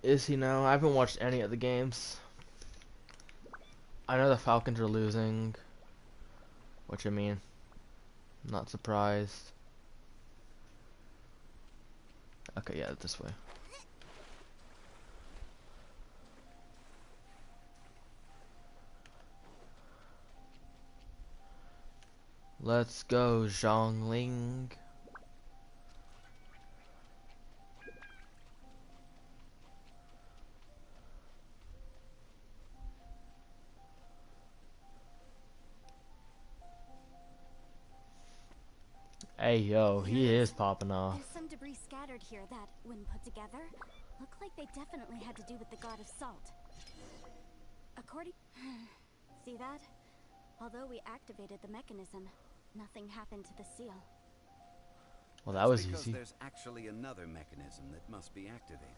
Is he now? I haven't watched any of the games. I know the Falcons are losing. Which I mean, I'm not surprised. Okay, yeah, this way. Let's go, Zhongling. Hey yo, Here he it is popping off. There's some debris scattered here that, when put together, look like they definitely had to do with the god of salt. According... See that? Although we activated the mechanism, nothing happened to the seal. Well, that was because easy. there's actually another mechanism that must be activated.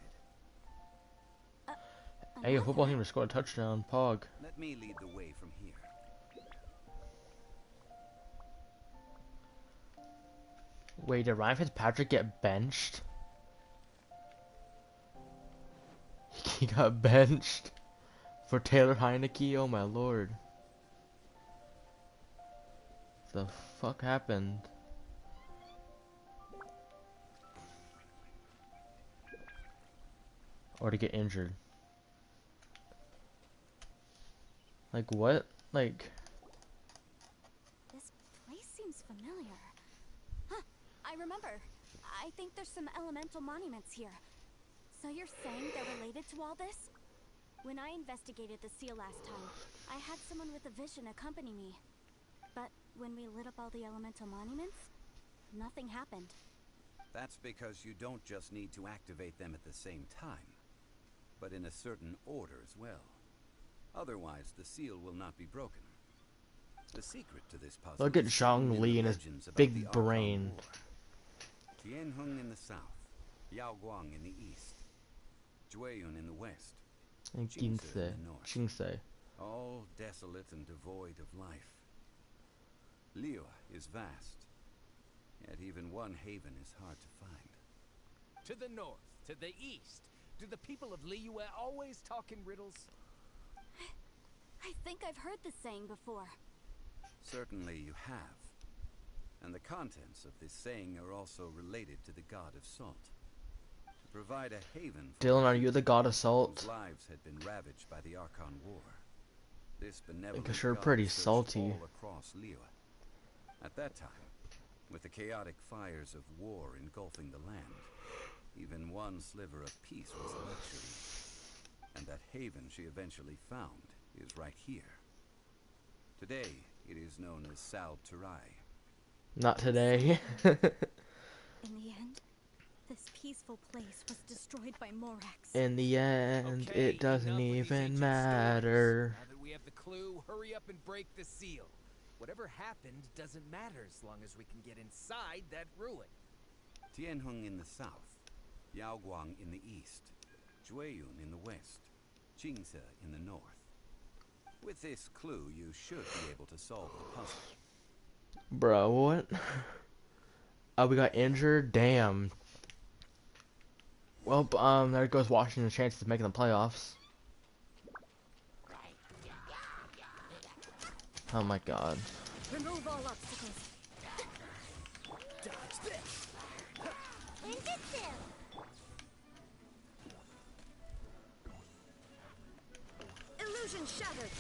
Hey, a football Another? team to score a touchdown. Pog. Let me lead the way from here. Wait, did Ryan Fitzpatrick get benched? He got benched for Taylor Heineke? Oh my lord. The fuck happened? Or to get injured. Like what? Like... This place seems familiar. Huh, I remember. I think there's some elemental monuments here. So you're saying they're related to all this? When I investigated the seal last time, I had someone with a vision accompany me. But when we lit up all the elemental monuments, nothing happened. That's because you don't just need to activate them at the same time, but in a certain order as well. Otherwise, the seal will not be broken. The secret to this puzzle Look at is Zhang hidden in Li the and his legends about big the Archon brain. War. Tianheng in the south, Yaoguang in the east, Jueyun in the west, And Jingse in Ginse. the north. Jingse. All desolate and devoid of life. Liyue is vast, yet even one haven is hard to find. To the north, to the east. Do the people of Liyue always talk in riddles? I think I've heard this saying before. Certainly you have. And the contents of this saying are also related to the god of salt. To provide a haven for Dylan, are you the god of whose salt? lives had been ravaged by the Archon War. This benevolent Because you're god pretty searched salty. all across Liyue. At that time, with the chaotic fires of war engulfing the land, even one sliver of peace was a luxury. And that haven she eventually found is right here. Today, it is known as Sal Turai. Not today. In the end, this peaceful place was destroyed by Morax. In the end, Okay, it doesn't enough with these even ancient matter. stories. Now that we have the clue, hurry up and break the seal. Whatever happened doesn't matter as long as we can get inside that ruin. Tianheng in the south, Yaoguang in the east, Jueyun in the west, Jingse in the north. With this clue, you should be able to solve the puzzle. Bro, what? Oh, we got injured? Damn. Well, there goes Washington's chances of making the playoffs. Oh my god. Remove all obstacles. Dodge this! Injective! Illusion shattered.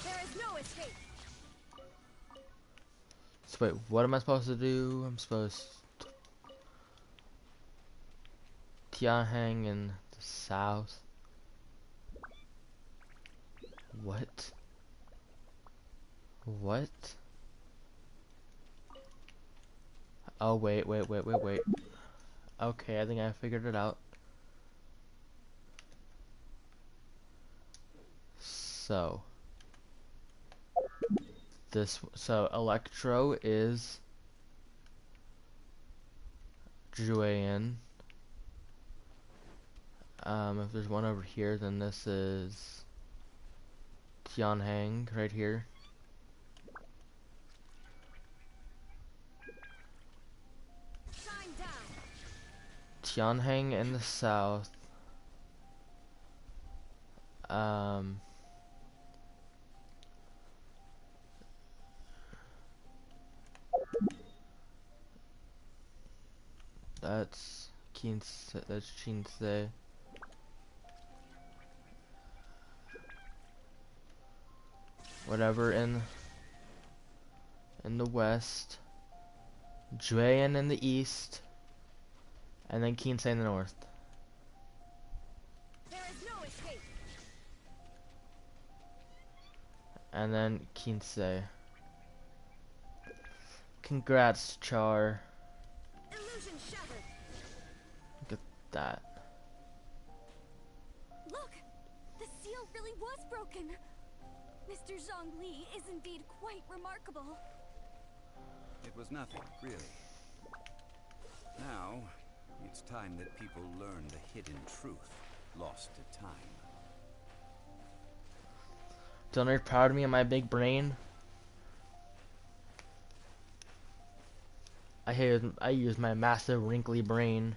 There is no escape. So wait, what am I supposed to do? I'm supposed to... Tianheng in the south. What? What? Oh, wait. Okay, I think I figured it out. So. So Electro is Jueyan. If there's one over here, then this is Tianheng right here. Shine down. Tianheng in the south. That's That's Shinsei. Whatever in the west, Jueyan in the east, and then Kinsei in the north. There is no escape. And then Kinsei. Congrats, Char. Illusion shattered. Look at that. Look! The seal really was broken. Mr. Zhongli is indeed quite remarkable. It was nothing, really. Now, it's time that people learn the hidden truth lost to time. Don't are you proud of me and my big brain? I use my massive wrinkly brain.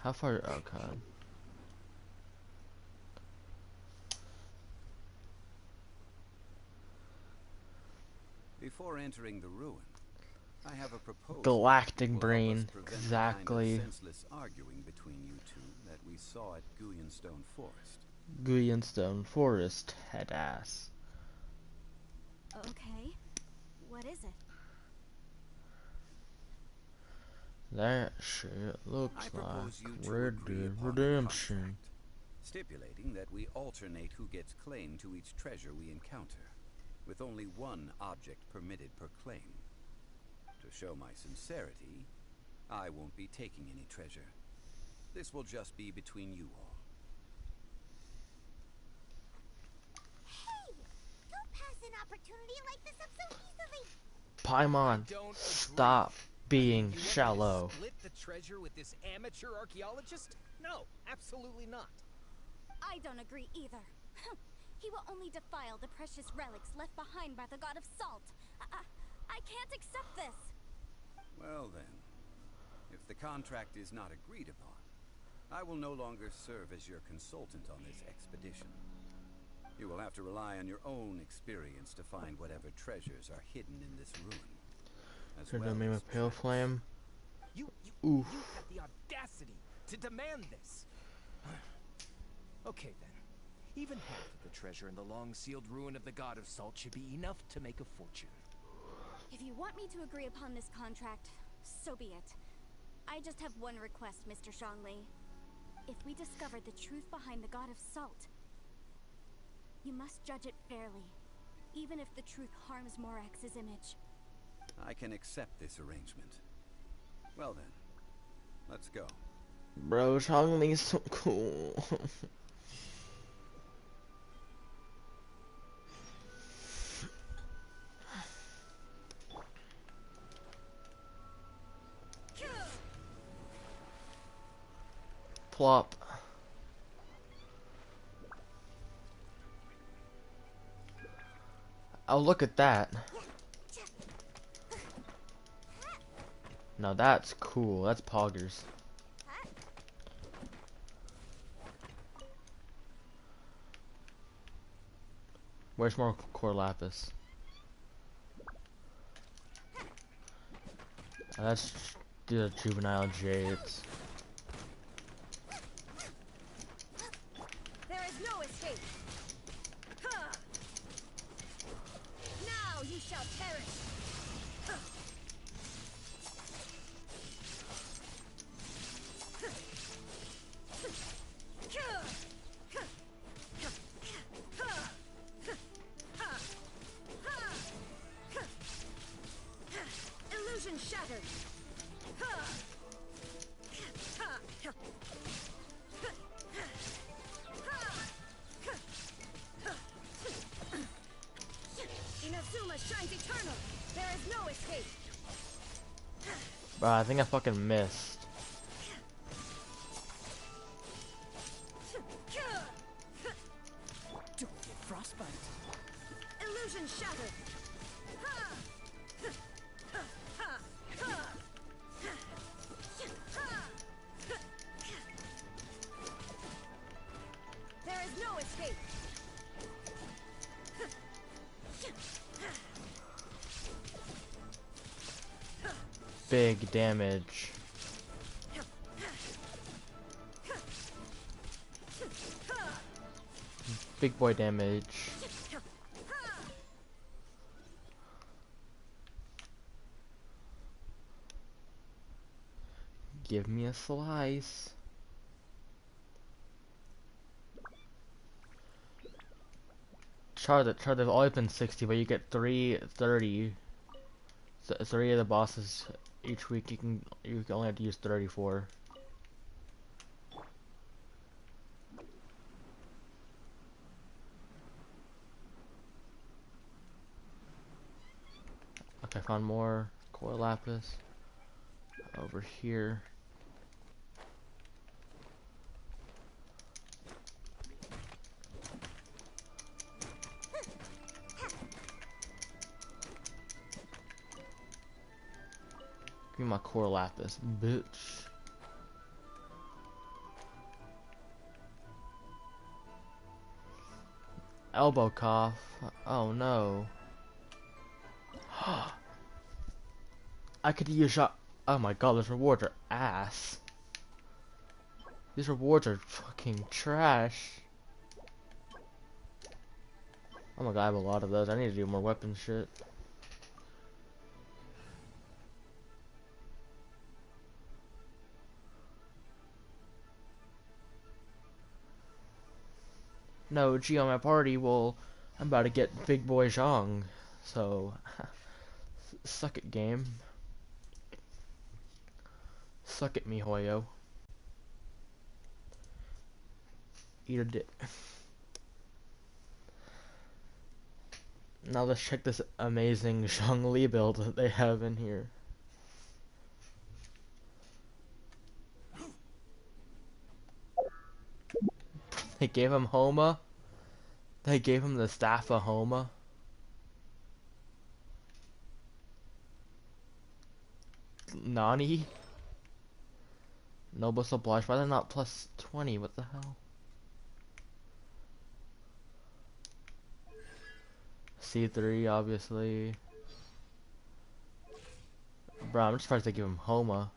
How far? Oh god. Before entering the ruin, I have a proposal. Galactic that will help us brain. prevent the Exactly. kind of senseless arguing between you two that we saw at Guyonstone Forest. Guyonstone Forest, head ass. Okay. What is it? That shit looks I propose like you to Red agree Dead upon a Redemption. contract, stipulating that we alternate who gets claim to each treasure we encounter, with only one object permitted per claim. To show my sincerity, I won't be taking any treasure. This will just be between you all. Hey! Don't pass an opportunity like this up so easily! Paimon, Don't agree. stop being You want me to shallow. split the treasure with this amateur archaeologist? No, absolutely not. I don't agree either. He will only defile the precious relics left behind by the god of salt. I can't accept this. Well then, if the contract is not agreed upon, I will no longer serve as your consultant on this expedition. You will have to rely on your own experience to find whatever treasures are hidden in this ruin. As Could well have made a as pale treasures. flame. You Oof. had the audacity to demand this. Okay then. Even half of the treasure in the long-sealed ruin of the God of Salt should be enough to make a fortune. If you want me to agree upon this contract, so be it. I just have one request, Mr. Zhongli. If we discover the truth behind the god of salt, you must judge it fairly, even if the truth harms Morax's image. I can accept this arrangement. Well then, let's go. Bro, Chongming's so cool. Plop. Oh, look at that. Now that's cool. That's poggers. Where's more core lapis? Oh, that's the juvenile jades. There is no escape. Now you shall perish. Illusion shattered. Inazuma shines eternal. There is no escape. Bro, I think I fucking missed. Don't get frostbite. Illusion shattered. There is no escape. big damage. Big boy damage. Give me a slice. Char, they've always been 60, but you get 330. So 3 of the bosses each week. You can only have to use 34. Okay, found more core lapis over here. Give me my core lapis, bitch. Elbow cough. Oh no. I could use shot. Oh my god, those rewards are ass. These rewards are fucking trash. Oh my god, I have a lot of those. I need to do more weapon shit. No, G on my party. Well, I'm about to get Big Boy Zhang. So, suck it, game. Suck it, MiHoYo. Eat a dick. Now let's check this amazing Zhongli build that they have in here. They gave him Homa. They gave him the staff of Homa. Nani? Noble Oblige. Why they're not plus 20? What the hell? C3, obviously. Bro, I'm surprised they give him Homa.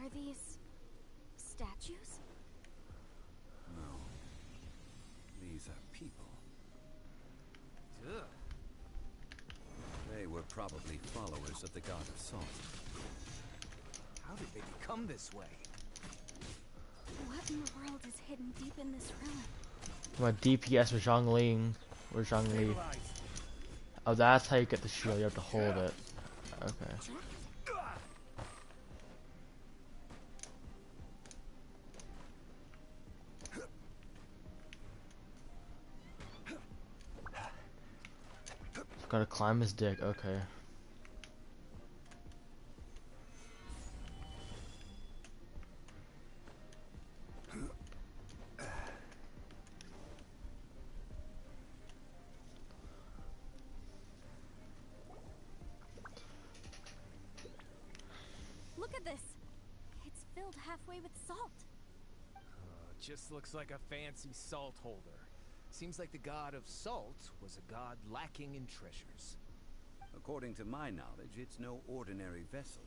Are these statues? No. These are people. Ugh. They were probably followers of the god of salt. How did they become this way? What in the world is hidden deep in this ruin? My DPS with Zhongling. Or Zhongli. Oh, that's how you get the shield. You have to hold it. Okay. Gotta climb his dick. Okay. Look at this. It's filled halfway with salt. Just looks like a fancy salt holder. Seems like the god of salt was a god lacking in treasures. According to my knowledge, it's no ordinary vessel.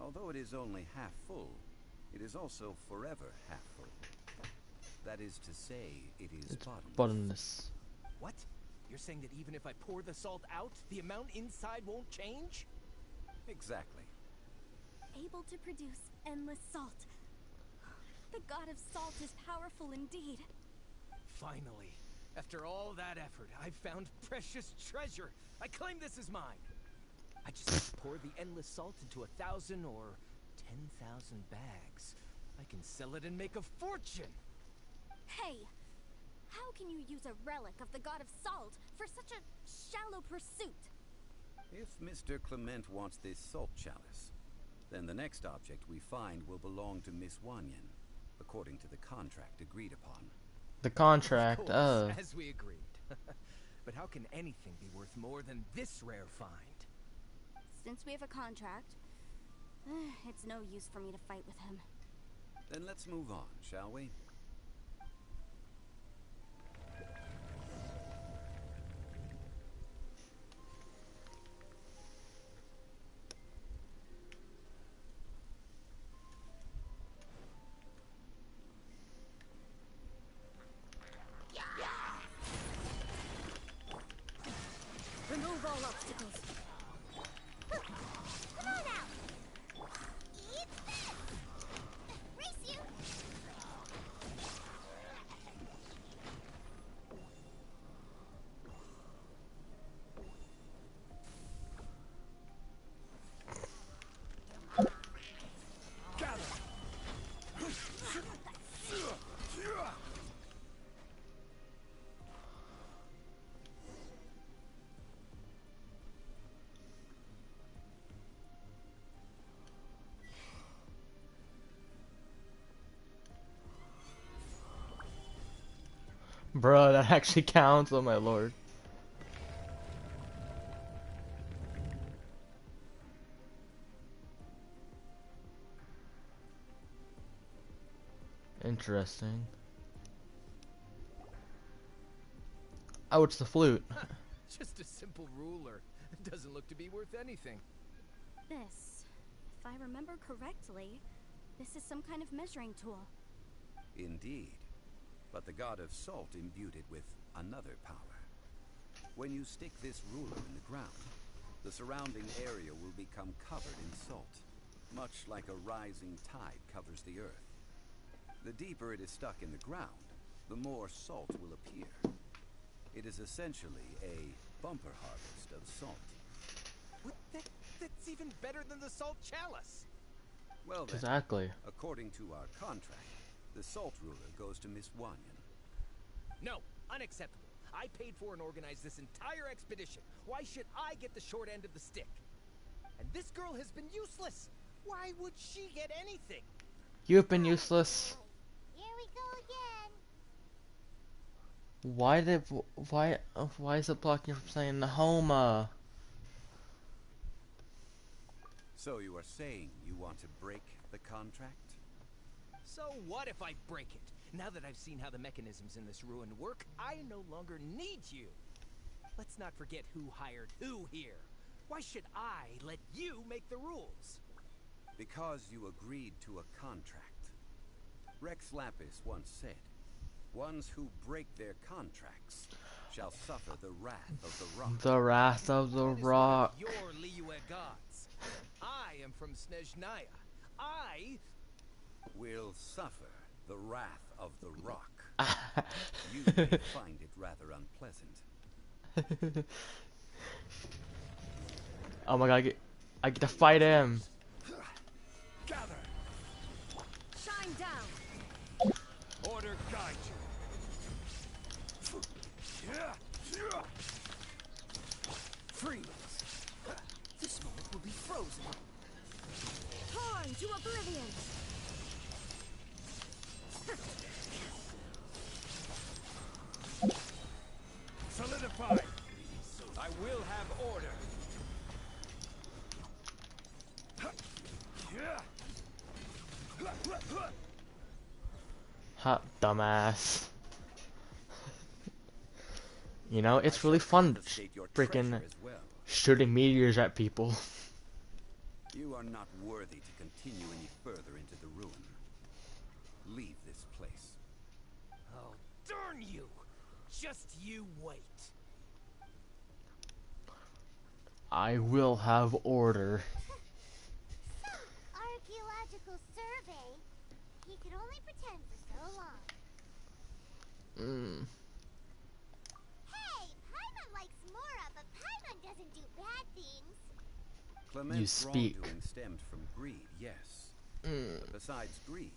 Although it is only half full, it is also forever half full. That is to say, it is It's bottomless. bottomless. What? You're saying that even if I pour the salt out, the amount inside won't change? Exactly. Able to produce endless salt. The god of salt is powerful indeed. Finally, after all that effort, I've found precious treasure. I claim this as mine. I just have to pour the endless salt into 1,000 or 10,000 bags. I can sell it and make a fortune. Hey, how can you use a relic of the god of salt for such a shallow pursuit? If Mr. Clement wants this salt chalice, then the next object we find will belong to Miss Wanyan, according to the contract agreed upon. The contract. Of course, as we agreed. But how can anything be worth more than this rare find? Since we have a contract, it's no use for me to fight with him. Then let's move on, shall we? Bruh, that actually counts, oh my lord. Interesting. Oh, it's the flute. Just a simple ruler. Doesn't look to be worth anything. This, if I remember correctly, this is some kind of measuring tool. Indeed. But the god of salt imbued it with another power. When you stick this ruler in the ground, the surrounding area will become covered in salt, much like a rising tide covers the earth. The deeper it is stuck in the ground, the more salt will appear. It is essentially a bumper harvest of salt. What? That's even better than the salt chalice. Well then, Exactly. according to our contract, the salt ruler goes to Miss Wanyan. No, unacceptable. I paid for and organized this entire expedition. Why should I get the short end of the stick? And this girl has been useless. Why would she get anything? You've been useless. Here we go again. Why is it blocking you from saying Nahoma? So you are saying you want to break the contract? So what if I break it? Now that I've seen how the mechanisms in this ruin work, I no longer need you. Let's not forget who hired who here. Why should I let you make the rules? Because you agreed to a contract. Rex Lapis once said, ones who break their contracts shall suffer the wrath of the rock. The wrath of the That is one of rock. your Liyue gods. I am from Snezhnaya. I Will suffer the wrath of the rock. You may find it rather unpleasant. Oh my god, I get to fight him. Gather! Shine down! Order guide you! freeze. This moment will be frozen. Torn to oblivion! Solidify! I will have order. Ha, dumbass. You know, it's really fun Confiscate your freaking treasure as well. shooting meteors at people. You are not worthy to continue any further into the ruin. Leave this place. Oh, darn you! Just you wait. I will have order. Archaeological survey. He could only pretend for so long. Mm. Hey, Paimon likes Mora, but Paimon doesn't do bad things. Clement's speak. wrongdoing stemmed from greed, yes. Mm. But besides greed,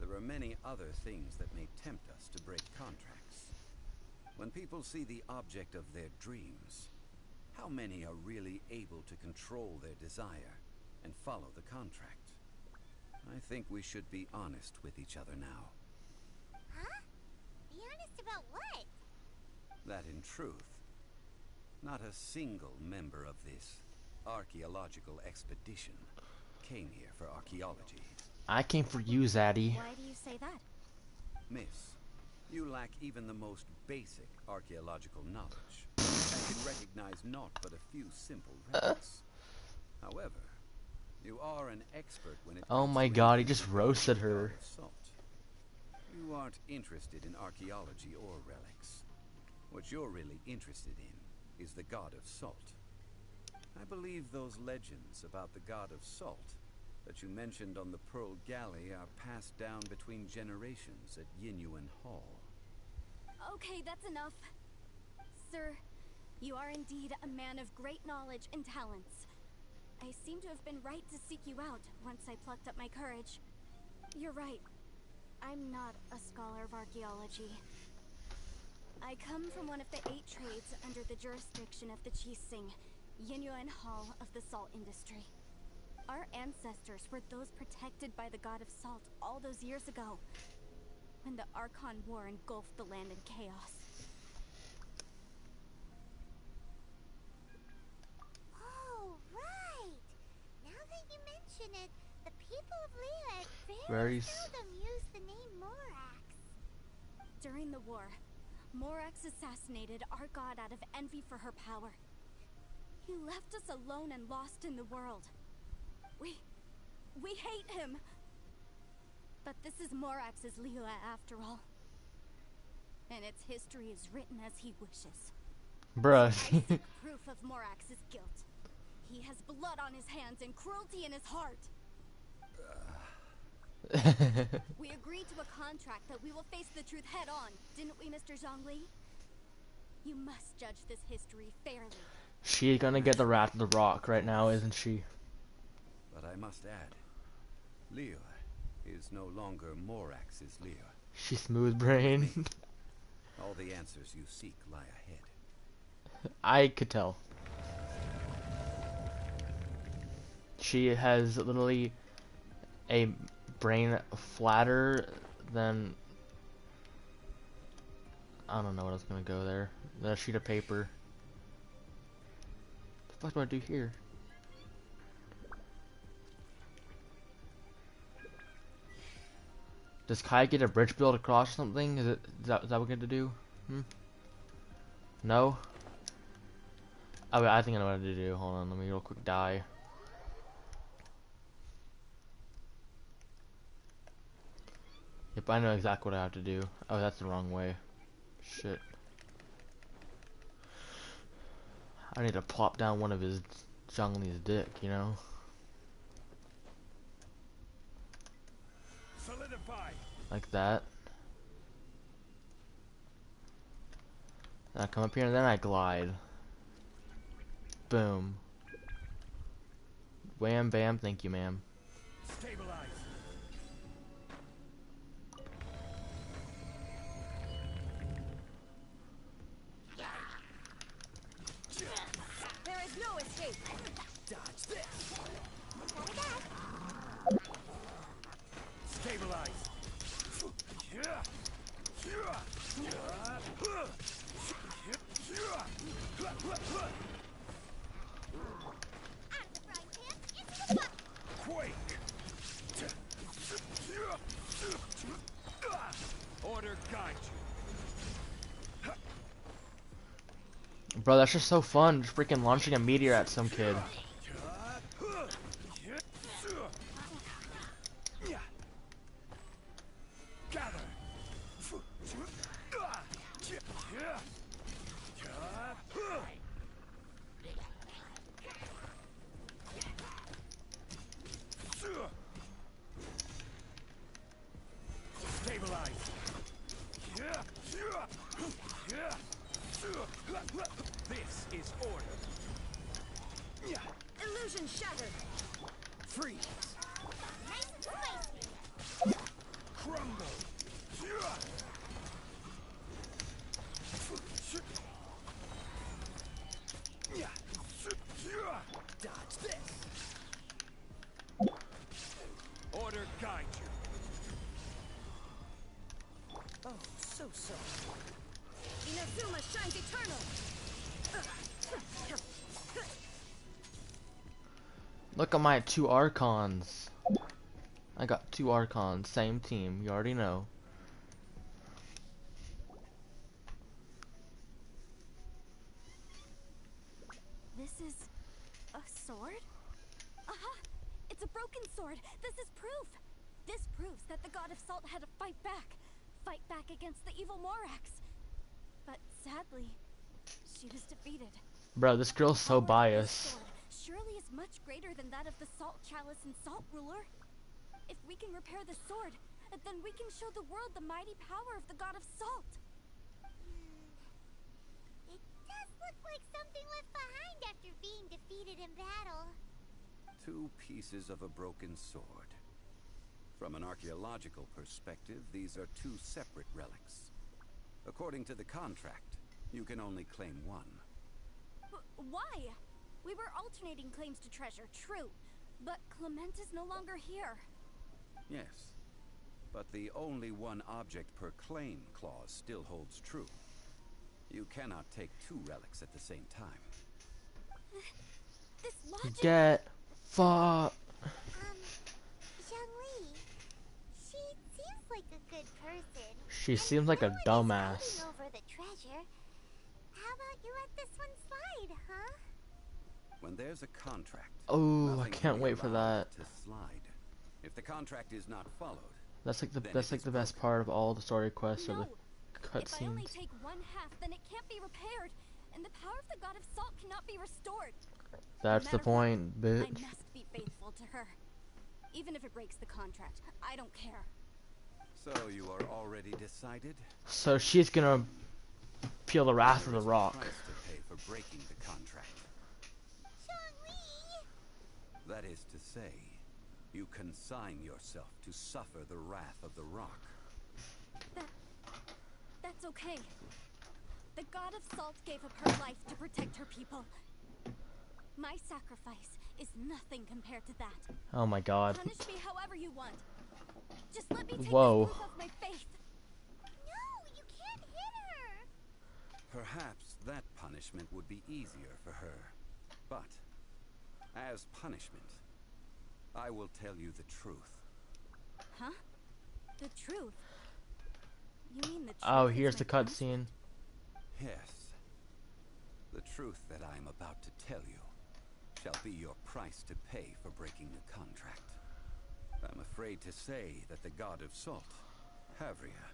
there are many other things that may tempt us to break contracts. When people see the object of their dreams, how many are really able to control their desire and follow the contract? I think we should be honest with each other now. Huh? Be honest about what? That in truth, not a single member of this archaeological expedition came here for archaeology. I came for you, Zaddy. Why do you say that? Miss, you lack even the most basic archaeological knowledge, and can recognize naught but a few simple relics. However, you are an expert when it Oh comes my to god, he anything just regarding roasted the her. god of salt. You aren't interested in archaeology or relics. What you're really interested in is the god of salt. I believe those legends about the god of salt that you mentioned on the Pearl Galley are passed down between generations at Yinyuan Hall. Okay, that's enough. Sir, you are indeed a man of great knowledge and talents. I seem to have been right to seek you out once I plucked up my courage. You're right. I'm not a scholar of archaeology. I come from one of the 8 trades under the jurisdiction of the Chising, Yinyuan Hall of the salt industry. Our ancestors were those protected by the god of salt all those years ago. when the Archon War engulfed the land in chaos. Oh, right. Now that you mention it, the people of Leah very Very seldom use the name Morax. During the war, Morax assassinated our god out of envy for her power. He left us alone and lost in the world. We hate him. But this is Morax's Leela after all. And its history is written as he wishes. Bruh. I seek proof of Morax's guilt. He has blood on his hands and cruelty in his heart. We agreed to a contract that we will face the truth head on, didn't we, Mr. Zhongli? You must judge this history fairly. She's gonna get the Wrath of the Rock right now, isn't she? But I must add, Leo is no longer Morax's Leo. She's smooth brain. All the answers you seek lie ahead. I could tell. She has literally a brain flatter than, I don't know what I was gonna go there. That sheet of paper. What the fuck do I do here? Does Kai get a bridge built across or something? Is that what we're gonna do? No? Oh, wait, I think I know what to do. Hold on, let me real quick die. Yep, I know exactly what I have to do. Oh, that's the wrong way. Shit. I need to plop down one of his Zhongli's dick, you know? Solidify. Like that. Then I come up here and then I glide. Boom. Wham bam, thank you, ma'am. Stabilize. There is no escape. Dodge this. Stabilize. Quake. Order guide you. Bro, that's just so fun, just freaking launching a meteor at some kid. Gather. Stabilize. This is order. Illusion shattered. Freeze. Nice and spicy. Crumble. Dodge this. Order guide you. Oh, so soft. Inazuma shines eternal. Look at my 2 Archons. I got 2 Archons, same team, you already know. This is a sword? Aha! It's a broken sword. This is proof. This proves that the god of salt had to fight back against the evil Morax. But sadly, she was defeated. Bro, this girl's so Power of this biased. sword surely is much greater than that of the Salt Chalice and Salt Ruler. If we can repair the sword, then we can show the world the mighty power of the god of salt. It does look like something left behind after being defeated in battle. 2 pieces of a broken sword. From an archaeological perspective, these are 2 separate relics. According to the contract, you can only claim one. Why? We were alternating claims to treasure, true. But Clement is no longer here. Yes. But the only one object per claim clause still holds true. You cannot take two relics at the same time. This logic... Get fucked. Zhongli, she seems like a good person. She and seems like no a one is dumbass. fighting over the treasure. How about you let this one slide, huh? When there's a contract, Oh, I nothing can't can be wait for allowed that. to slide. If the contract is not followed, That's like the then that's it like is the best broken. part of all the story quests or No. the If I only cutscenes. take one half, then it can't be repaired, and the power of the god of salt cannot be restored. That's No the matter what, point, I bitch. must be faithful to her. Even if it breaks the contract, I don't care. So you are already decided? So she's gonna feel the wrath of There the is a rock. price to pay for breaking the contract. Zhongli! That is to say, you consign yourself to suffer the wrath of the rock. That's okay. The god of salt gave up her life to protect her people. My sacrifice is nothing compared to that. Oh my god. Punish me however you want. Just let me take Whoa. this proof of my faith. No, you can't hit her! Perhaps that punishment would be easier for her. But, as punishment, I will tell you the truth. Huh? The truth? You mean the truth? Oh, is here's my the Yes. cutscene. The truth that I am about to tell you shall be your price to pay for breaking the contract. I'm afraid to say that the god of salt, Havria,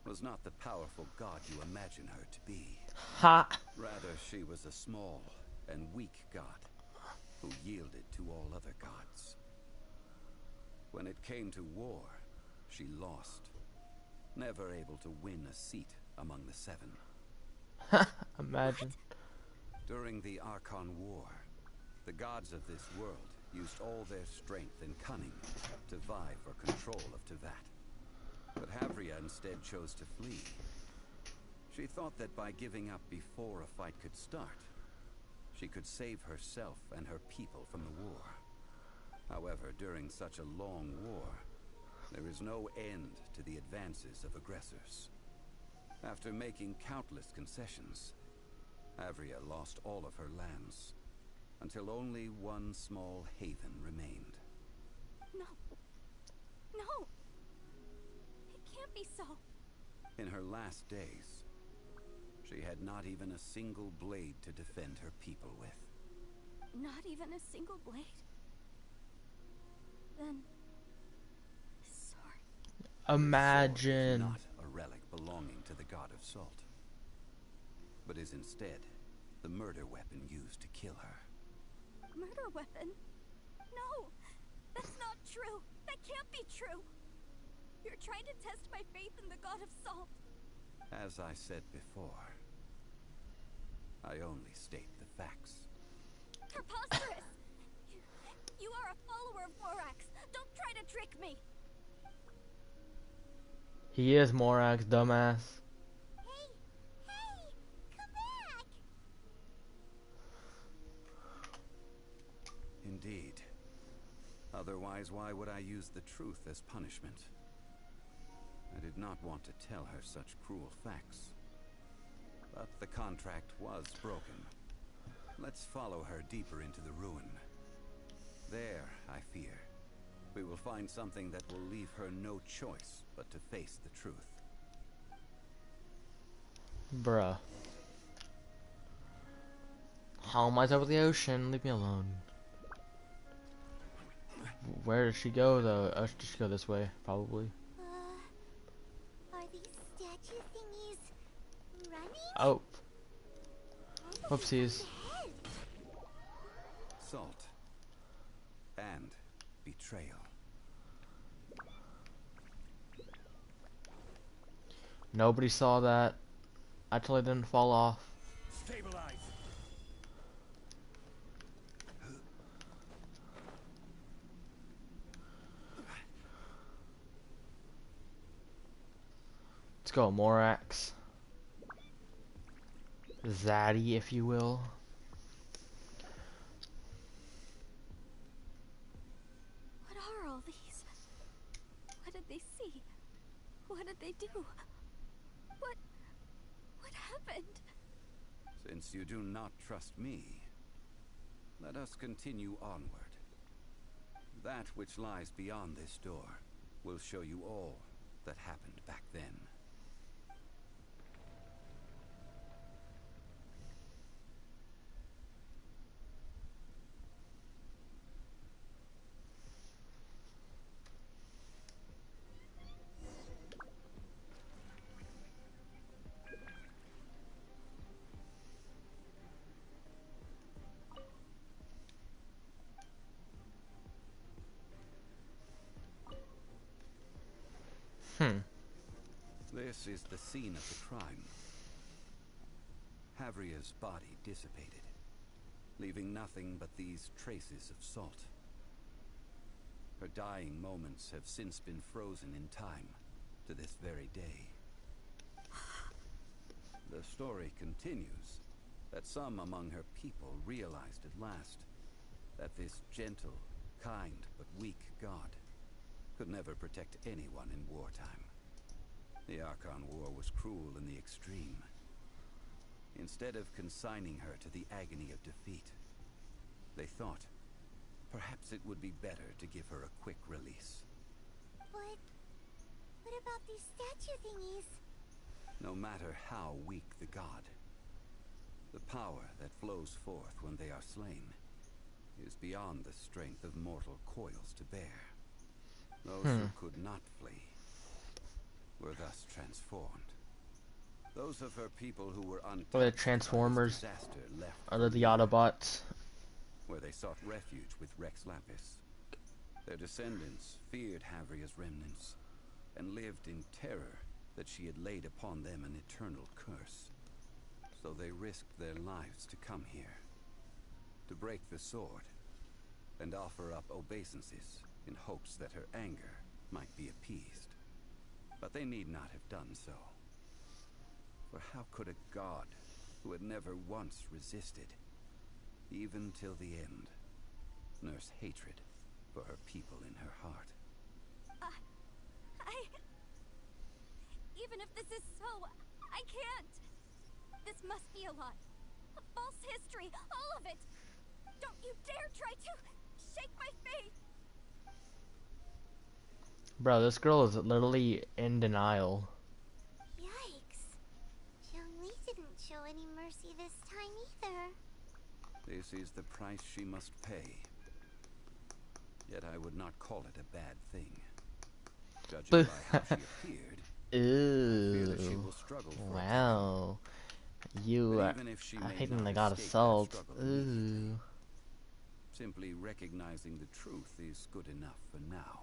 was not the powerful god you imagine her to be. Ha! Rather, she was a small and weak god who yielded to all other gods. When it came to war, she lost, never able to win a seat among the seven. Imagine. During the Archon War, the gods of this world used all their strength and cunning to vie for control of Tevat. But Havria instead chose to flee. She thought that by giving up before a fight could start, she could save herself and her people from the war. However, during such a long war, there is no end to the advances of aggressors. After making countless concessions, Havria lost all of her lands, until only one small haven remained. No. No. It can't be so. In her last days, she had not even a single blade to defend her people with. Not even a single blade? Then... this sword... Imagine. Not a relic belonging to the god of salt, but is instead the murder weapon used to kill her. Murder weapon? No! That's not true! That can't be true! You're trying to test my faith in the god of salt. As I said before, I only state the facts. Preposterous! You are a follower of Morax. Don't try to trick me! He is Morax, dumbass. Hey! Hey! Come back! Indeed. Otherwise, why would I use the truth as punishment? I did not want to tell her such cruel facts. But the contract was broken. Let's follow her deeper into the ruin. There, I fear, we will find something that will leave her no choice but to face the truth. Bruh. How am I over the ocean? Leave me alone. Where does she go, though? Oh, she should go this way, probably. Are these statue thingies running? Oh. Whoopsies. Ahead. Salt. And betrayal. Nobody saw that. I totally didn't fall off. Stabilize. Let's go, Morax. Zaddy, if you will. What are all these? What did they see? What did they do? What... what happened? Since you do not trust me, let us continue onward. That which lies beyond this door will show you all that happened back then. This is the scene of the crime. Havria's body dissipated, leaving nothing but these traces of salt. Her dying moments have since been frozen in time to this very day. The story continues that some among her people realized at last that this gentle, kind, but weak god could never protect anyone in wartime. The Archon War was cruel in the extreme. Instead of consigning her to the agony of defeat, they thought perhaps it would be better to give her a quick release. But what about these statue thingies? No matter how weak the god, the power that flows forth when they are slain is beyond the strength of mortal coils to bear. Those who could not flee were thus transformed. Those of her people who were untouched Or the by this Transformers, disaster left or for the Lyra, Autobots. where they sought refuge with Rex Lapis. Their descendants feared Havria's remnants and lived in terror that she had laid upon them an eternal curse. So they risked their lives to come here, to break the sword and offer up obeisances in hopes that her anger might be appeased. But they need not have done so. For how could a god who had never once resisted, even till the end, nurse hatred for her people in her heart? Even if this is so, I can't. This must be a lie. A false history, all of it. Don't you dare try to shake my faith. Bro, this girl is literally in denial. Yikes. Zhongli didn't show any mercy this time either. This is the price she must pay. Yet I would not call it a bad thing. Judging by how she appeared, I fear that she Ooh. will struggle for a Wow. You But are even if she may hating not the god of escape that salt. struggle immediately, Ooh. simply recognizing the truth is good enough for now.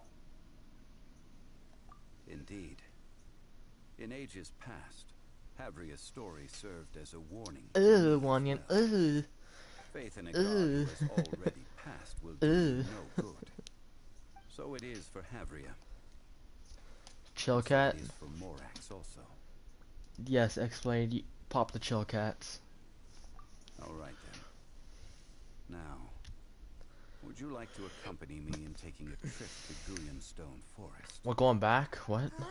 Indeed, in ages past, Havria's story served as a warning to Ooh, me as Wanyan. well. Ooh. Faith in a god who has already passed will do you no good. So it is for Havria. Chill And so cat. it is for Morax also. Yes, explain. Pop the chill cats. All right then. Now, would you like to accompany me in taking a trip to Guyanstone Forest? We're going back? What? Huh?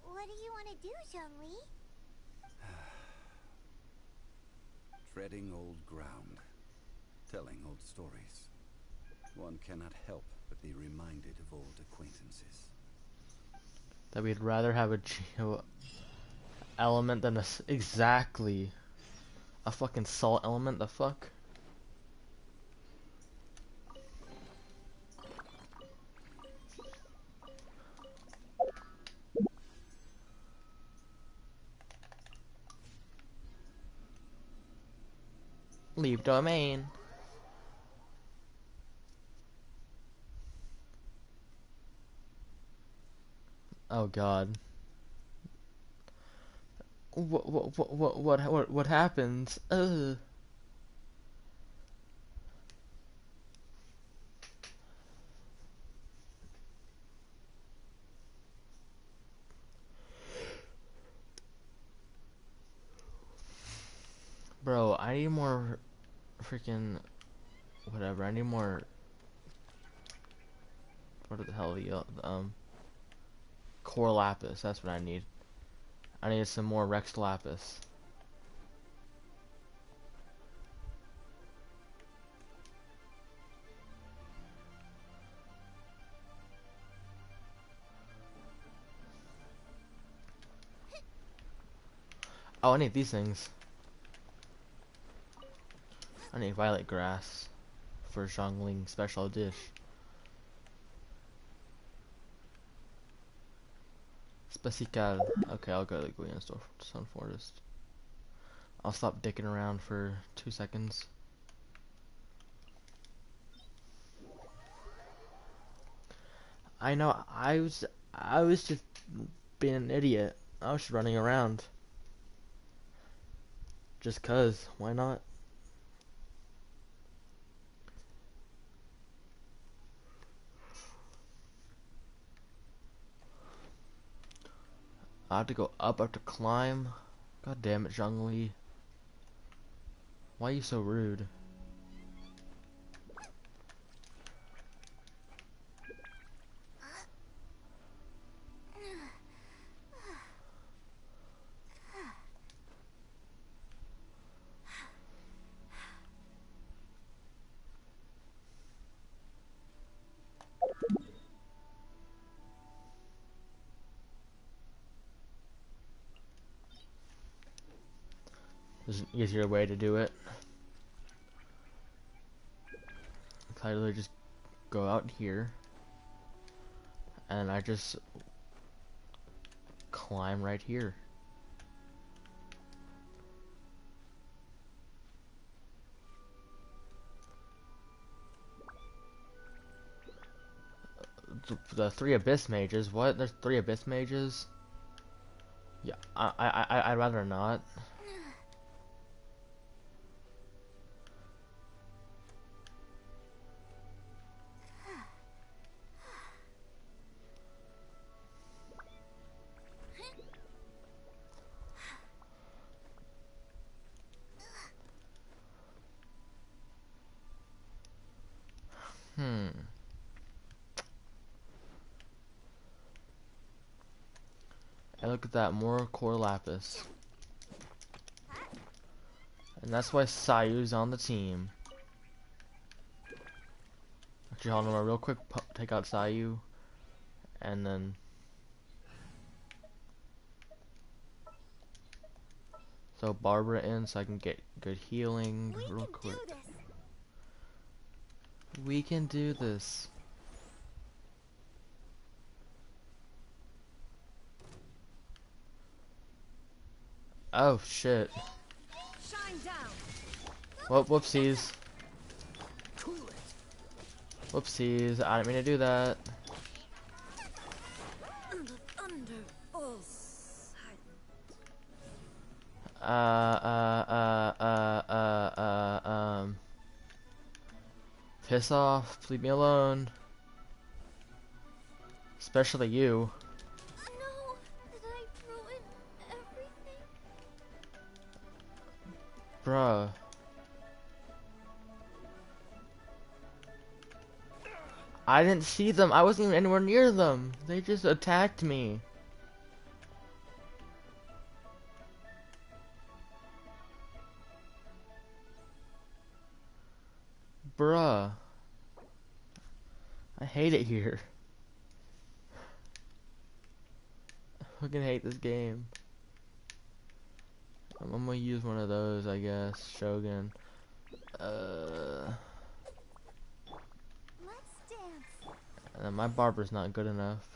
What do you want to do, Zhongli? Treading old ground, telling old stories. One cannot help but be reminded of old acquaintances. That we'd rather have a geo element than exactly a fucking salt element. The fuck? Leave domain. Oh god. What happens? Bro, I need more freaking whatever. I need more. What the hell? The core lapis. That's what I need. I need some more Rex lapis. Oh, I need these things. I need violet grass for Zhongling special dish. Specical. Okay, I'll go to the Guian Stone Forest. I'll stop dicking around for 2 seconds. I know, I was just being an idiot. I was just running around. Just cause, why not? I have to go up to climb. God damn it, Zhongli. Why are you so rude? There's an easier way to do it. I literally just go out here and I just climb right here. The 3 abyss mages. What? There's 3 abyss mages? Yeah, I'd rather not. And look at that, more core lapis. And that's why Sayu's on the team. Actually, hold on real quick, take out Sayu. And then... So Barbara in so I can get good healing real quick. We can do this. Oh shit. Whoopsies. Whoopsies. I didn't mean to do that. Piss off. Leave me alone. Especially you. No, did I ruin everything? Bruh. I didn't see them. I wasn't even anywhere near them. They just attacked me. Bruh. I hate it here. I fucking hate this game. I'm gonna use one of those, I guess. Shogun. Let's dance. And then my barber's not good enough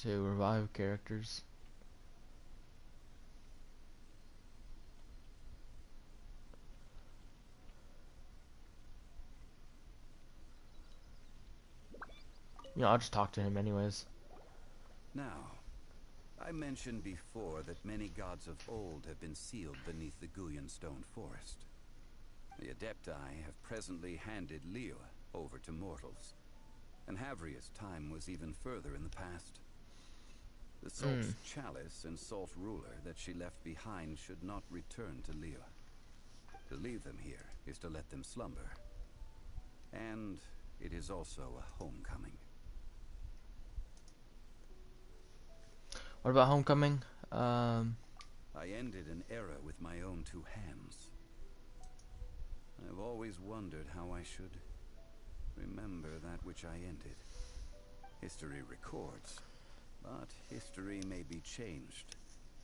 to revive characters. You know, I'll just talk to him anyways. Now, I mentioned before that many gods of old have been sealed beneath the Guian Stone Forest. The Adepti have presently handed Liyue over to mortals, and Havria's time was even further in the past. The Salt's chalice and Salt ruler that she left behind should not return to Liyue. To leave them here is to let them slumber. And it is also a homecoming. What about Homecoming? I ended an era with my own two hands. I've always wondered how I should remember that which I ended. History records, but history may be changed.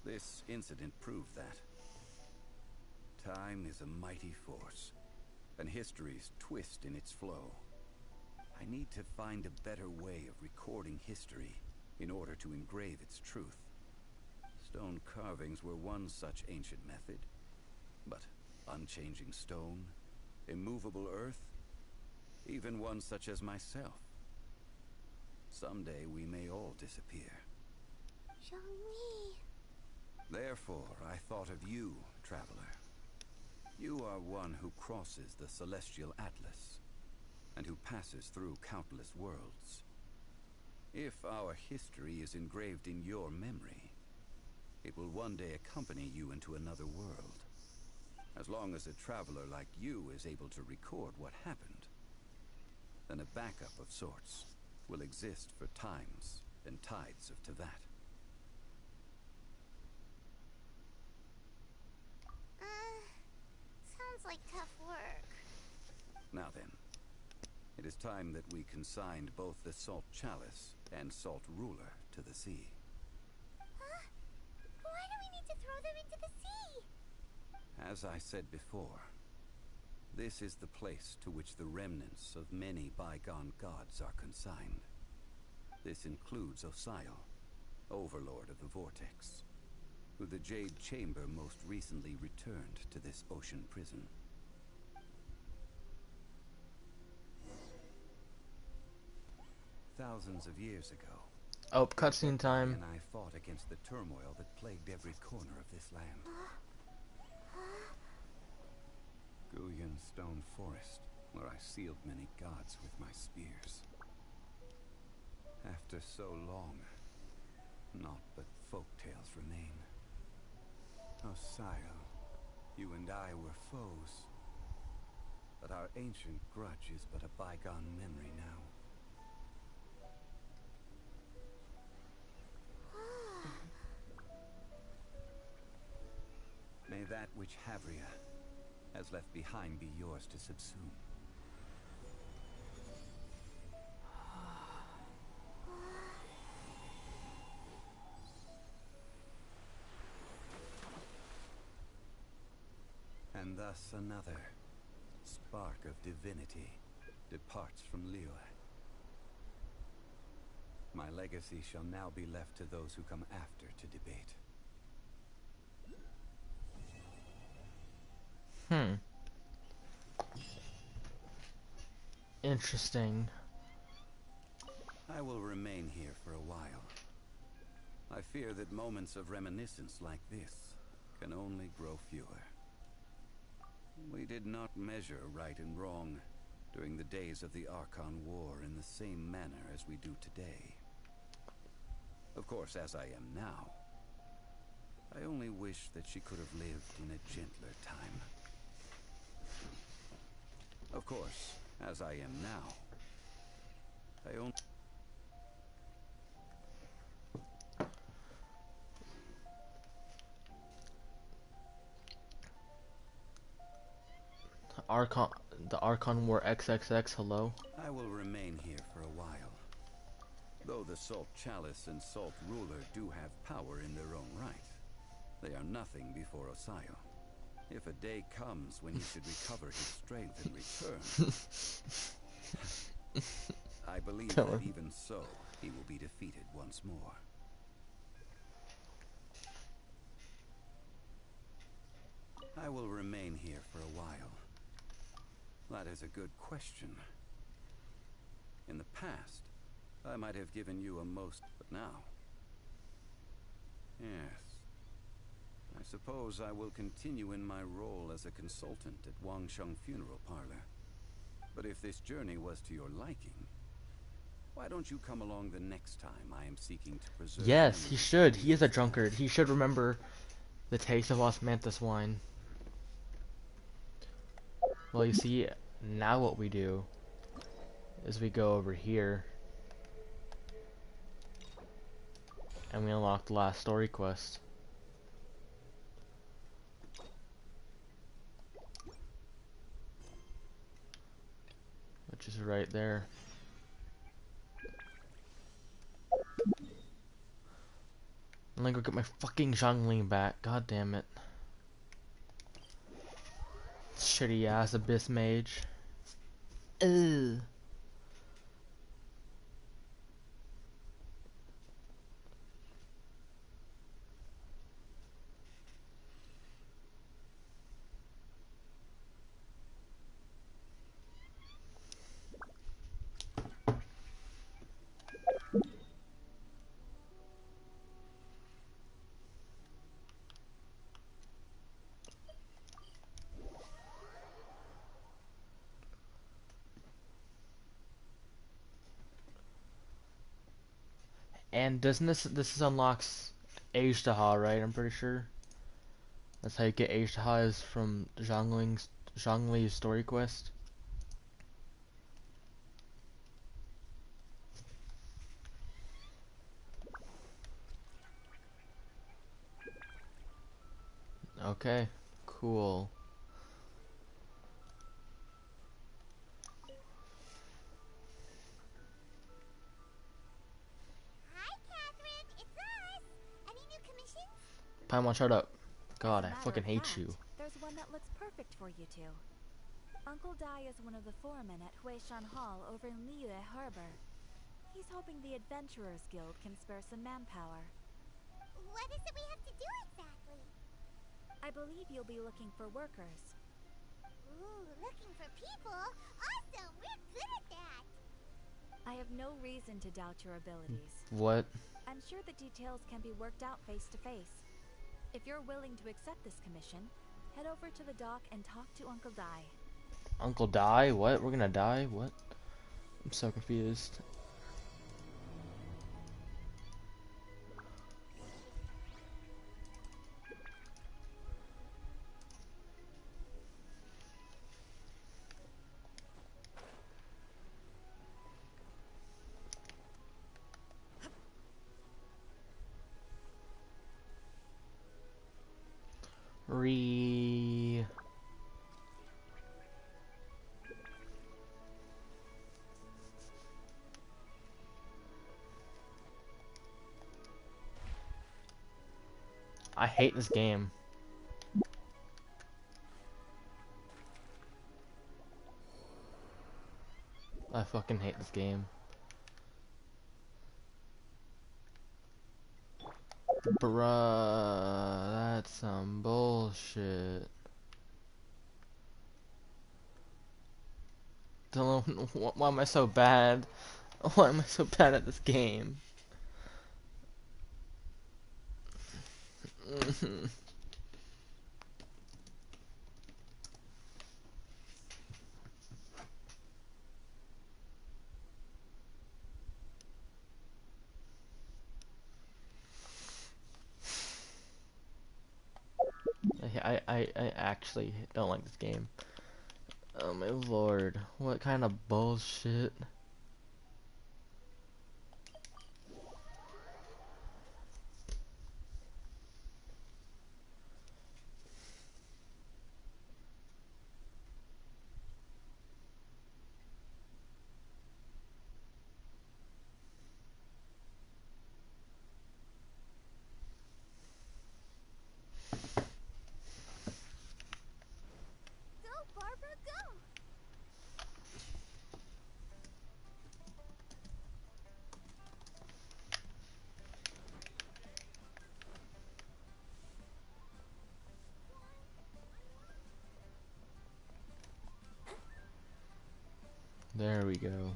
This incident proved that. Time is a mighty force, and history's twist in its flow. I need to find a better way of recording history in order to engrave its truth. Stone carvings were one such ancient method, but unchanging stone, immovable earth, even one such as myself. Someday we may all disappear. Zhongli. Therefore, I thought of you, traveler. You are one who crosses the celestial atlas, and who passes through countless worlds. If our history is engraved in your memory, it will one day accompany you into another world. As long as a traveler like you is able to record what happened, then a backup of sorts will exist for times and tides of Teyvat. Sounds like tough work. Now then, it is time that we consigned both the Salt Chalice and Salt Ruler to the sea. Huh? Why do we need to throw them into the sea? As I said before, this is the place to which the remnants of many bygone gods are consigned. This includes Osial, Overlord of the Vortex, who the Jade Chamber most recently returned to this ocean prison. Thousands of years ago, Oh, cutscene time. and I fought against the turmoil that plagued every corner of this land. Guyan Stone Forest, where I sealed many gods with my spears. After so long, naught but folk tales remain. Osial, you and I were foes, but our ancient grudge is but a bygone memory now. May that which Havria has left behind be yours to subsume. And thus another spark of divinity departs from Liyue. My legacy shall now be left to those who come after to debate. Interesting. I will remain here for a while. I fear that moments of reminiscence like this can only grow fewer. We did not measure right and wrong during the days of the Archon War in the same manner as we do today. Of course, as I am now, I only wish that she could have lived in a gentler time. Of course, as I am now, I only... Archon, the Archon War XXX, hello? I will remain here for a while. Though the Salt Chalice and Salt Ruler do have power in their own right, they are nothing before Osial. If a day comes when he should recover his strength and return, I believe that even so, he will be defeated once more. I will remain here for a while. That is a good question. In the past, I might have given you a most... But now... Yes. I suppose I will continue in my role as a consultant at Wangsheng Funeral Parlor. But if this journey was to your liking, why don't you come along the next time I am seeking to preserve... Yes, he should. He is a drunkard. He should remember the taste of osmanthus wine. Well, you see, now what we do is we go over here And we unlocked the last story quest. Which is right there. I'm gonna go get my fucking Zhongli back. God damn it. Shitty ass abyss mage. Ugh. And doesn't this unlocks Ajdaha, right? I'm pretty sure. That's how you get Ajdaha is from Zhongli's story quest. Okay, cool. Hi, Catherine. It's us. Any new commissions? Paimon, shut up. God, As a I matter fucking of hate fact, you. There's one that looks perfect for you two. Uncle Dai is one of the foremen at Huishan Hall over in Liyue Harbor. He's hoping the Adventurers Guild can spare some manpower. What is it we have to do exactly? I believe you'll be looking for workers. Ooh, looking for people? Awesome! We're good at that! I have no reason to doubt your abilities. What? I'm sure the details can be worked out face to face. If you're willing to accept this commission, head over to the dock and talk to Uncle Dai. Uncle die? What? We're gonna die? What? I'm so confused. Re. I hate this game. I fucking hate this game. Bruh, that's some bullshit. Don't know why am I so bad? Why am I so bad at this game? I actually don't like this game. Oh my lord, what kind of bullshit? Go, Barbara, go! There we go.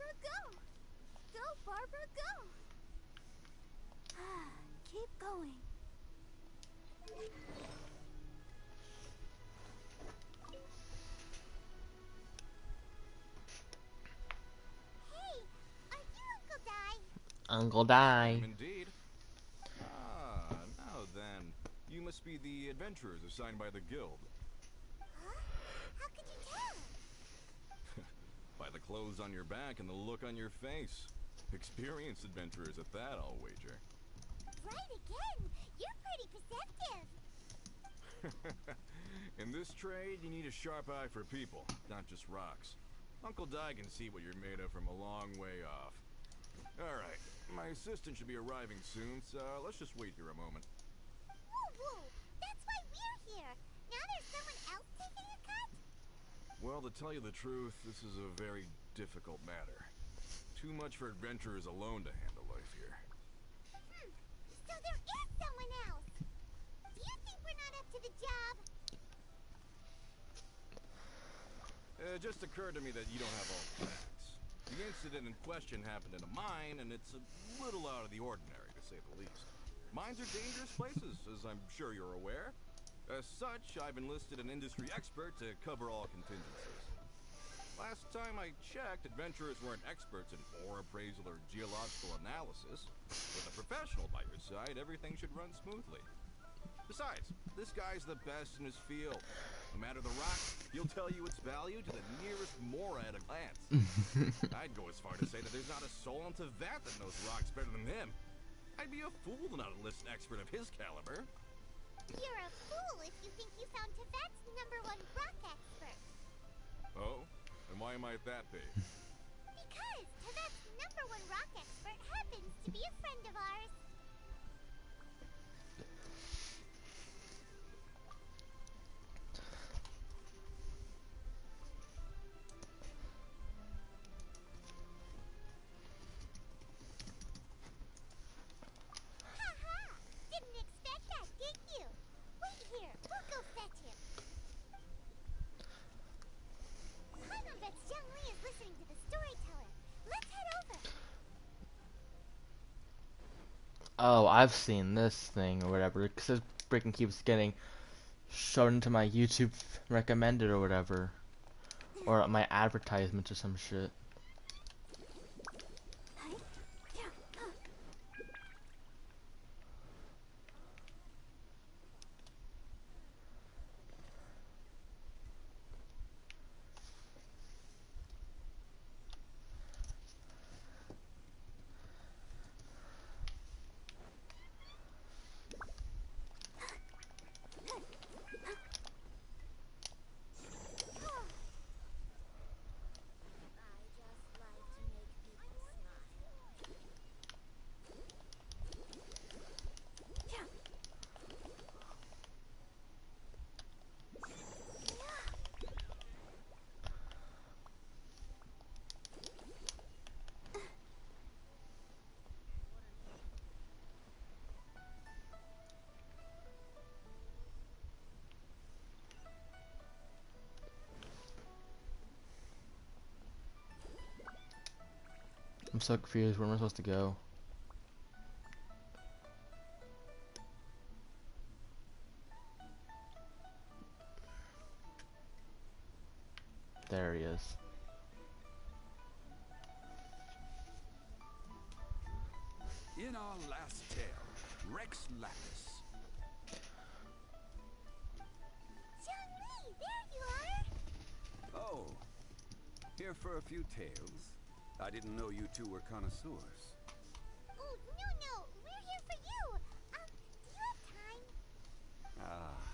Barbara, go! Go, Barbara, go! Keep going. Hey, are you Uncle Di? Uncle I Die. am indeed. Ah, now then. You must be the adventurers assigned by the guild. Huh? How could you tell? By the clothes on your back and the look on your face. Experienced adventurers at that, I'll wager. Right again. You're pretty perceptive. In this trade, you need a sharp eye for people, not just rocks. Uncle Di can see what you're made of from a long way off. Alright, my assistant should be arriving soon, so let's just wait here a moment. Woo woo. That's why we're here. Now there's someone else taking a cut? Well, to tell you the truth, this is a very difficult matter. Too much for adventurers alone to handle life here. So there is someone else. Do you think we're not up to the job? It just occurred to me that you don't have all the facts. The incident in question happened in a mine, and it's a little out of the ordinary, to say the least. Mines are dangerous places, as I'm sure you're aware. As such, I've enlisted an industry expert to cover all contingencies. Last time I checked, adventurers weren't experts in ore appraisal or geological analysis. With a professional by your side, everything should run smoothly. Besides, this guy's the best in his field. No matter the rock, he'll tell you its value to the nearest mora at a glance. I'd go as far to say that there's not a soul on Teyvat that knows rocks better than him. I'd be a fool to not enlist an expert of his caliber. You're a fool if you think you found Teyvat's #1 rock expert. Oh? And why might that be? Because Teyvat's #1 rock expert happens to be a friend of ours. Ha! Didn't expect that, did you? Wait here. We'll go fetch him. Paimon Jiang Li is listening to the storyteller. Let's head over. Oh, I've seen this thing or whatever. Because this freaking keeps getting shown into my YouTube recommended or whatever. Or my advertisements or some shit. I just like to make people smile. I'm so confused. Where am I supposed to go? There he is. In our last tale, Rex Lapis. Jiang Li, there you are. Oh, here for a few tales. I didn't know you two were connoisseurs. Oh, no. We're here for you. Do you have time? Ah,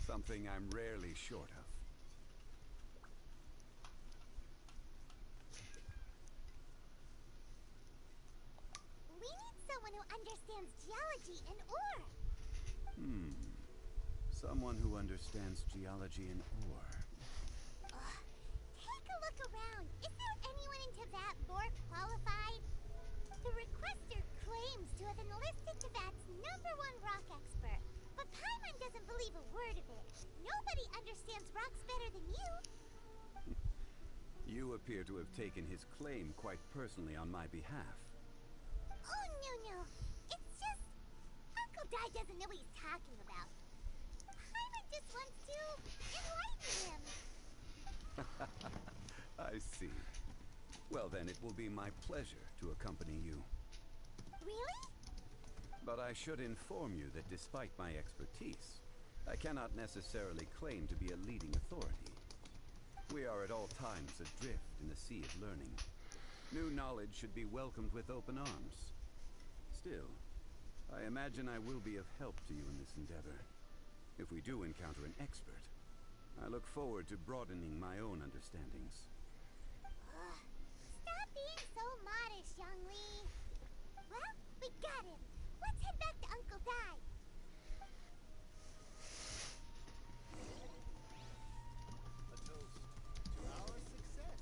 something I'm rarely short of. We need someone who understands geology and ore. Someone who understands geology and ore. Take a look around. Is there anyone in Teyvat more qualified? The requester claims to have enlisted Teyvat's #1 rock expert, but Paimon doesn't believe a word of it. Nobody understands rocks better than you. You appear to have taken his claim quite personally on my behalf. Oh, no. It's just... Uncle Dai doesn't know what he's talking about. Paimon just wants to enlighten him. I see. Well then, it will be my pleasure to accompany you. Really? But I should inform you that despite my expertise, I cannot necessarily claim to be a leading authority. We are at all times adrift in the sea of learning. New knowledge should be welcomed with open arms. Still, I imagine I will be of help to you in this endeavor. If we do encounter an expert, I look forward to broadening my own understandings. Stop being so modest, Zhongli. Well, we got him. Let's head back to Uncle Dai. A toast to our success.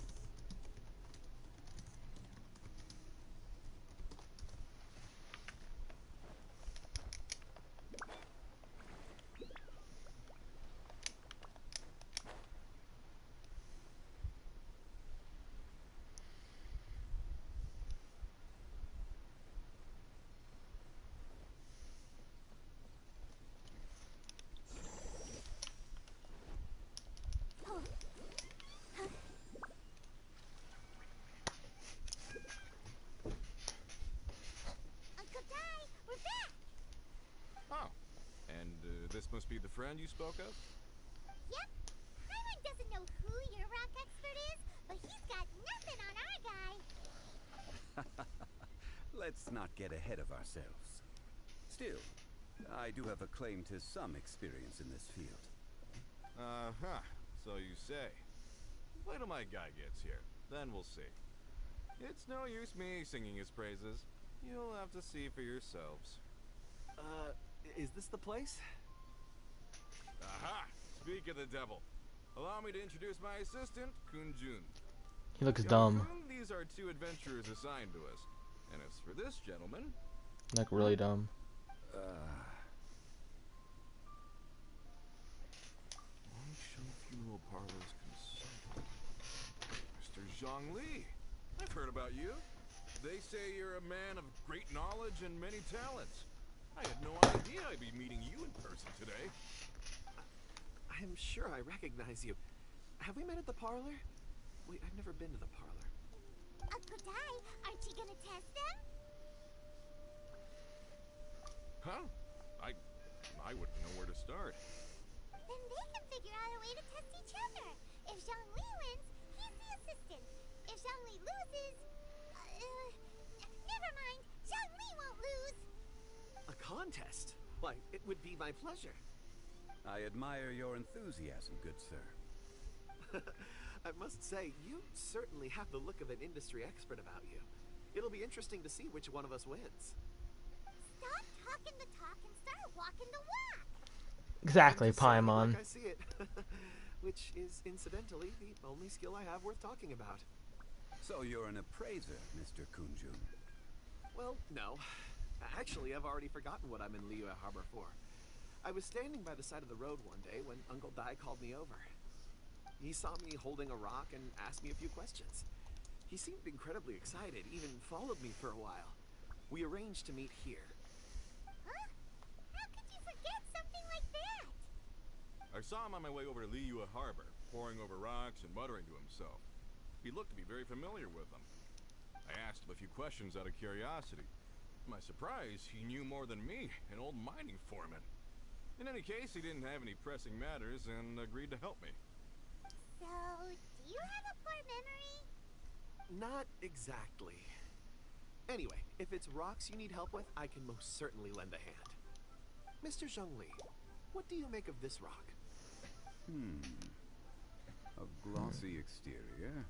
Uncle Dai, we're back. Oh. And this must be the friend you spoke of? Yep. Paimon doesn't know who your rock expert is, but he's got nothing on our guy. Let's not get ahead of ourselves. Still, I do have a claim to some experience in this field. Uh-huh. So you say. Wait till my guy gets here. Then we'll see. It's no use me singing his praises. You'll have to see for yourselves. Is this the place? Aha! Speak of the devil. Allow me to introduce my assistant, Kunjun. He looks Young dumb. Kun, these are 2 adventurers assigned to us. And as for this gentleman... Like really dumb. Longshan Funeral Parlor's consultant. Mr. Zhongli. I've heard about you. They say you're a man of great knowledge and many talents. I had no idea I'd be meeting you in person today. I'm sure I recognize you. Have we met at the parlor? Wait, I've never been to the parlor. Uncle Dai, aren't you gonna test them? Huh? I wouldn't know where to start. Then they can figure out a way to test each other. If Zhongli wins, he's the assistant. If Zhongli loses... never mind. Zhongli won't lose. A contest? Why, it would be my pleasure. I admire your enthusiasm, good sir. I must say, you certainly have the look of an industry expert about you. It'll be interesting to see which one of us wins. Stop talking the talk and start walking the walk. Exactly, I'm just saying it Paimon. like I see it. Which is, incidentally, the only skill I have worth talking about. So you're an appraiser, Mr. Kunjun. Well, no. Actually, I've already forgotten what I'm in Liyue Harbor for. I was standing by the side of the road one day when Uncle Dai called me over. He saw me holding a rock and asked me a few questions. He seemed incredibly excited, even followed me for a while. We arranged to meet here. Huh? How could you forget something like that? I saw him on my way over to Liyue Harbor, poring over rocks and muttering to himself. He looked to be very familiar with them. I asked him a few questions out of curiosity. To my surprise, he knew more than me, an old mining foreman. In any case, he didn't have any pressing matters and agreed to help me. So, do you have a poor memory? Not exactly. Anyway, if it's rocks you need help with, I can most certainly lend a hand. Mr. Zhongli, what do you make of this rock? A glossy exterior,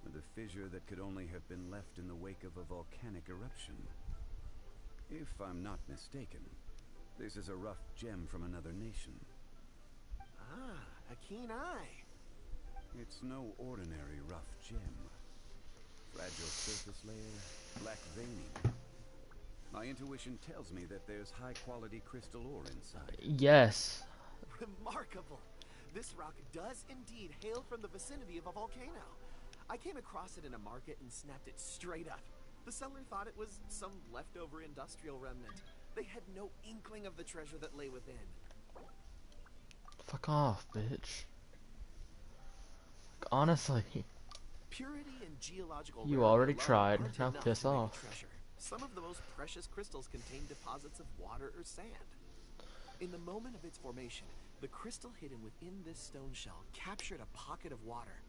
with a fissure that could only have been left in the wake of a volcanic eruption. If I'm not mistaken, this is a rough gem from another nation. Ah, a keen eye. It's no ordinary rough gem. Fragile surface layer, black veining. My intuition tells me that there's high-quality crystal ore inside. Yes. Remarkable. This rock does indeed hail from the vicinity of a volcano. I came across it in a market and snapped it straight up. The seller thought it was some leftover industrial remnant. They had no inkling of the treasure that lay within. Fuck off, bitch. Honestly, Purity and geological you rarity already alone tried. aren't Now enough piss to make a off. treasure. Some of the most precious crystals contain deposits of water or sand. In the moment of its formation, the crystal hidden within this stone shell captured a pocket of water.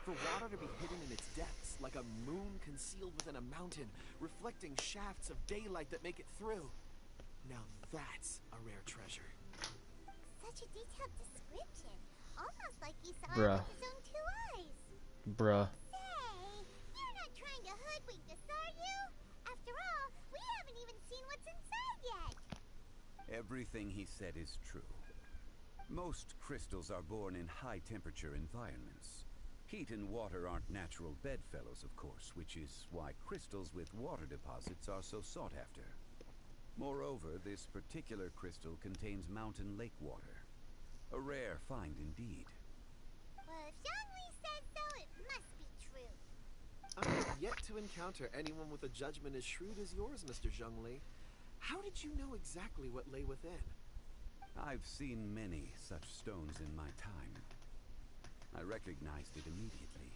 For water to be hidden in its depths, like a moon concealed within a mountain, reflecting shafts of daylight that make it through. Now that's a rare treasure. Such a detailed description. Almost like he saw it Bruh. with his own 2 eyes. Bruh. Say, you're not trying to hoodwink us, are you? After all, we haven't even seen what's inside yet. Everything he said is true. Most crystals are born in high-temperature environments. Heat and water aren't natural bedfellows, of course, which is why crystals with water deposits are so sought after. Moreover, this particular crystal contains mountain lake water. A rare find indeed. Well, if Zhongli says so, it must be true. I have yet to encounter anyone with a judgment as shrewd as yours, Mr. Zhongli. How did you know exactly what lay within? I've seen many such stones in my time. I recognized it immediately.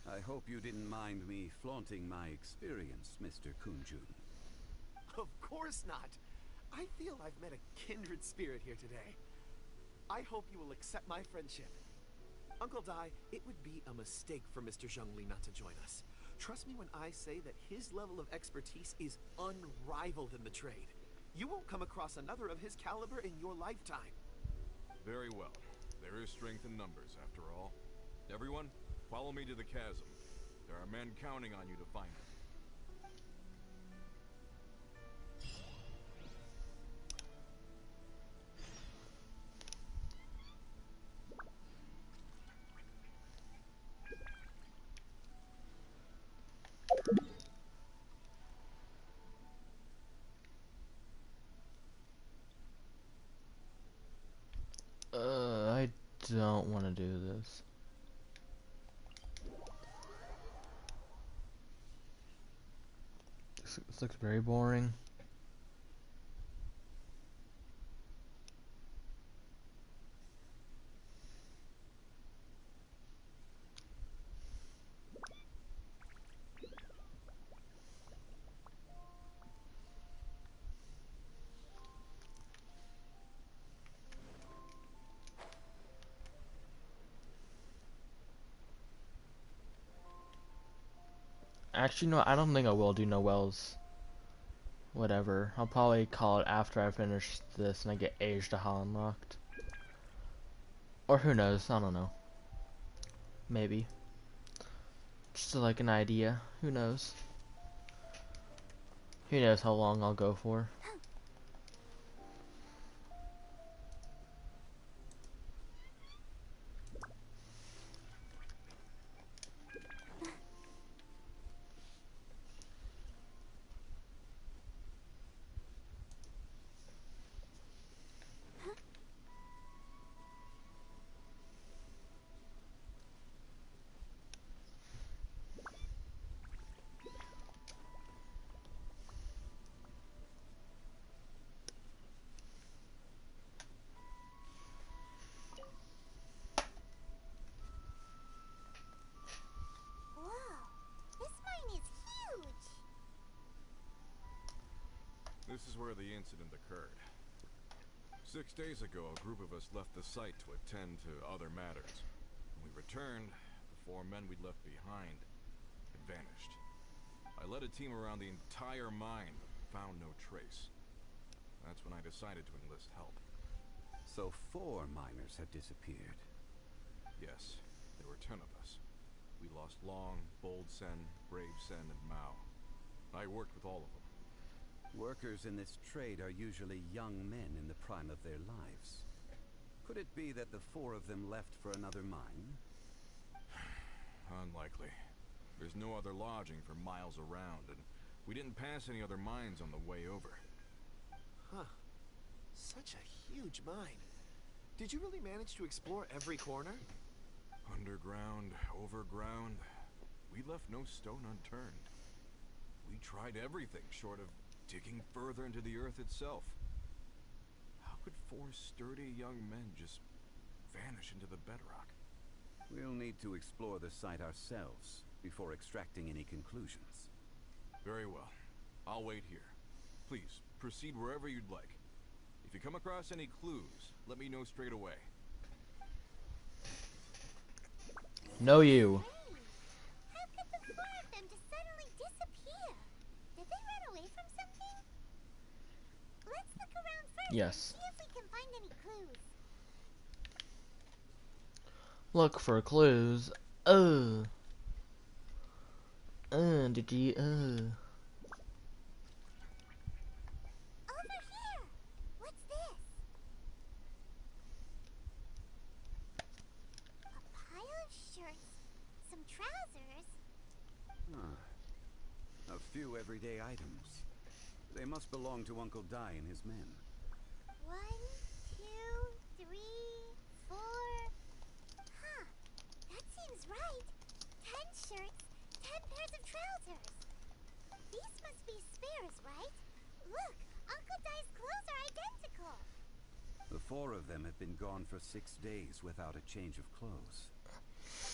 I hope you didn't mind me flaunting my experience, Mr. Kunjun. Of course not. I feel I've met a kindred spirit here today. I hope you will accept my friendship. Uncle Dai, it would be a mistake for Mr. Zhongli not to join us. Trust me when I say that his level of expertise is unrivaled in the trade. You won't come across another of his caliber in your lifetime. Very well. There is strength in numbers, after all. Everyone, follow me to the chasm. There are men counting on you to find it. I don't want to do this. This looks very boring. Actually, no, I don't think I will do Noel's. Whatever. I'll probably call it after I finish this and I get Age to Hall unlocked. Or who knows? I don't know. Maybe. Just like an idea. Who knows? Who knows how long I'll go for. Whoa, this mine is huge. This is where the incident occurred. 6 days ago, a group of us left the site to attend to other matters. When we returned, the 4 men we'd left behind had vanished. I led a team around the entire mine, but found no trace. That's when I decided to enlist help. So 4 miners had disappeared. Yes, there were 10 of us. We lost Long, Bold Sen, Brave Sen, and Mao. I worked with all of them. Workers in this trade are usually young men in the prime of their lives. Could it be that the 4 of them left for another mine? Unlikely. There's no other lodging for miles around, and we didn't pass any other mines on the way over. Huh. Such a huge mine. Did you really manage to explore every corner? Underground, overground, we left no stone unturned. We tried everything short of digging further into the earth itself. How could 4 sturdy young men just vanish into the bedrock? We'll need to explore the site ourselves before extracting any conclusions. Very well. I'll wait here. Please, proceed wherever you'd like. If you come across any clues, let me know straight away. No, you. How could the 4 of them just suddenly disappear? Did they run away from something? Let's look around first Yes. and see if we can find any clues. Look for clues. Did you, Over here! What's this? A pile of shirts, some trousers. A few everyday items. They must belong to Uncle Dai and his men. 1, 2, 3, 4. Huh. That seems right. 10 shirts, 10 pairs of trousers. These must be spares, right? Look, Uncle Dai's clothes are identical. The 4 of them have been gone for 6 days without a change of clothes.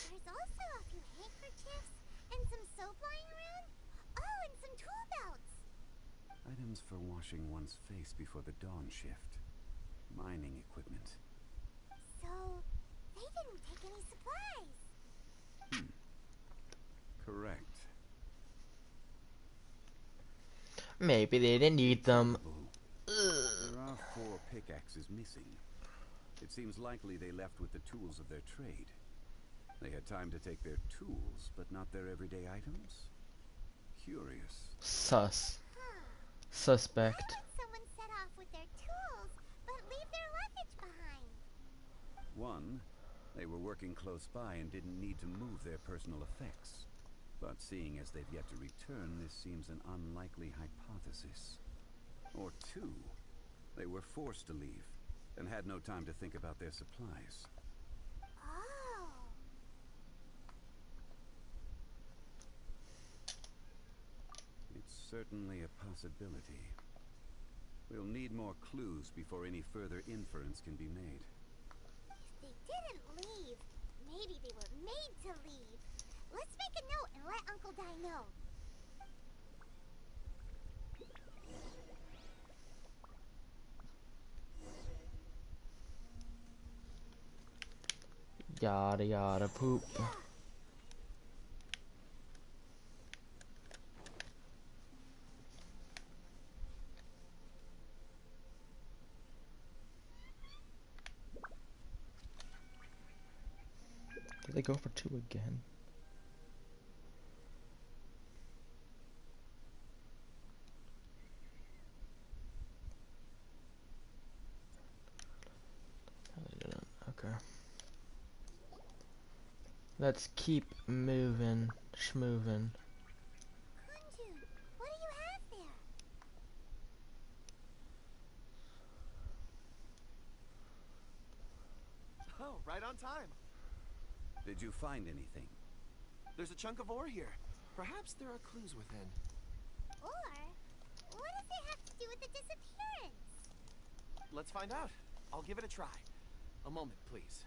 There's also a few handkerchiefs and some soap lying around. Oh, and some tool belts. Items for washing one's face before the dawn shift. Mining equipment. So, they didn't take any supplies. Correct. maybe they didn't need them. There are 4 pickaxes missing. It seems likely they left with the tools of their trade. They had time to take their tools, but not their everyday items? Curious. Sus. Huh. Suspect. Why would someone set off with their tools, but leave their luggage behind? 1, they were working close by and didn't need to move their personal effects. But seeing as they've yet to return, this seems an unlikely hypothesis. Or 2, they were forced to leave and had no time to think about their supplies. Oh. It's certainly a possibility. We'll need more clues before any further inference can be made. If they didn't leave, maybe they were made to leave. Let's make a note and let Uncle Dai know. Yada yada poop. Did they go for 2 again? No, they didn't. Okay. Let's keep moving, schmoving. Kunjun, what do you have there? Oh, right on time. Did you find anything? There's a chunk of ore here. Perhaps there are clues within. Or, what does it have to do with the disappearance? Let's find out. I'll give it a try. A moment, please.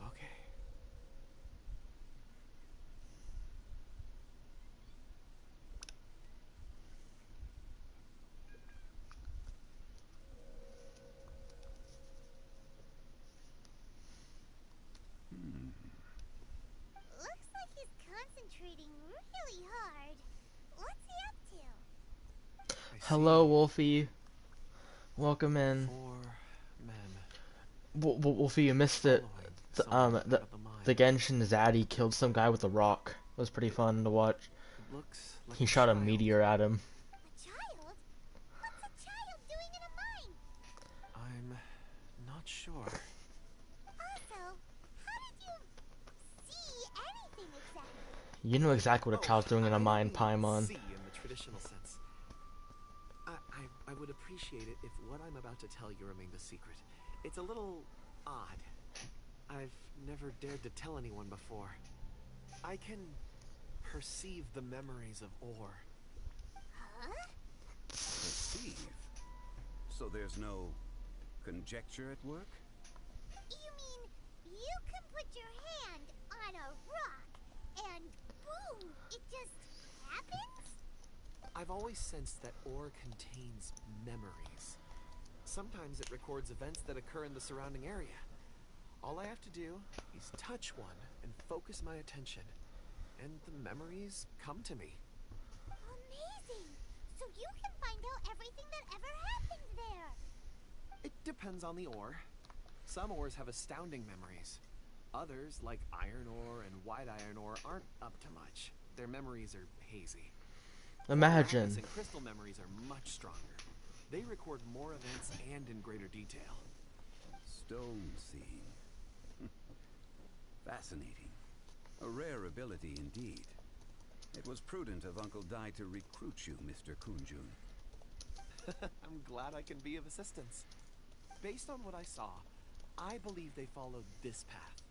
Okay. Looks like he's concentrating really hard. What's he up to? I Hello, see. Wolfie. Welcome in. 4 men Wolfie, you missed it. following someone out of the mine. The Genshin zaddy killed some guy with a rock. It was pretty fun to watch. It looks like He shot a child. meteor at him. A child? What's a child doing in a mine? I'm not sure. Also, how did you see anything exactly? You know exactly what a child's doing in a I mine, didn't Paimon. see in the traditional sense. appreciate it if what I'm about to tell you remained a secret. It's a little odd. I've never dared to tell anyone before. I can perceive the memories of ore. Huh? Perceive? So there's no conjecture at work? You mean you can put your hand on a rock and boom, it just happens? I've always sensed that ore contains memories. Sometimes it records events that occur in the surrounding area. All I have to do is touch one and focus my attention, and the memories come to me. Amazing! So you can find out everything that ever happened there. It depends on the ore. Some ores have astounding memories. Others, like iron ore and white iron ore, aren't up to much. Their memories are hazy. Imagine. Lapis and crystal memories are much stronger. They record more events and in greater detail. Stone seeing. Fascinating. A rare ability indeed. It was prudent of Uncle Dai to recruit you, Mr. Kunjun. I'm glad I can be of assistance. Based on what I saw, I believe they followed this path.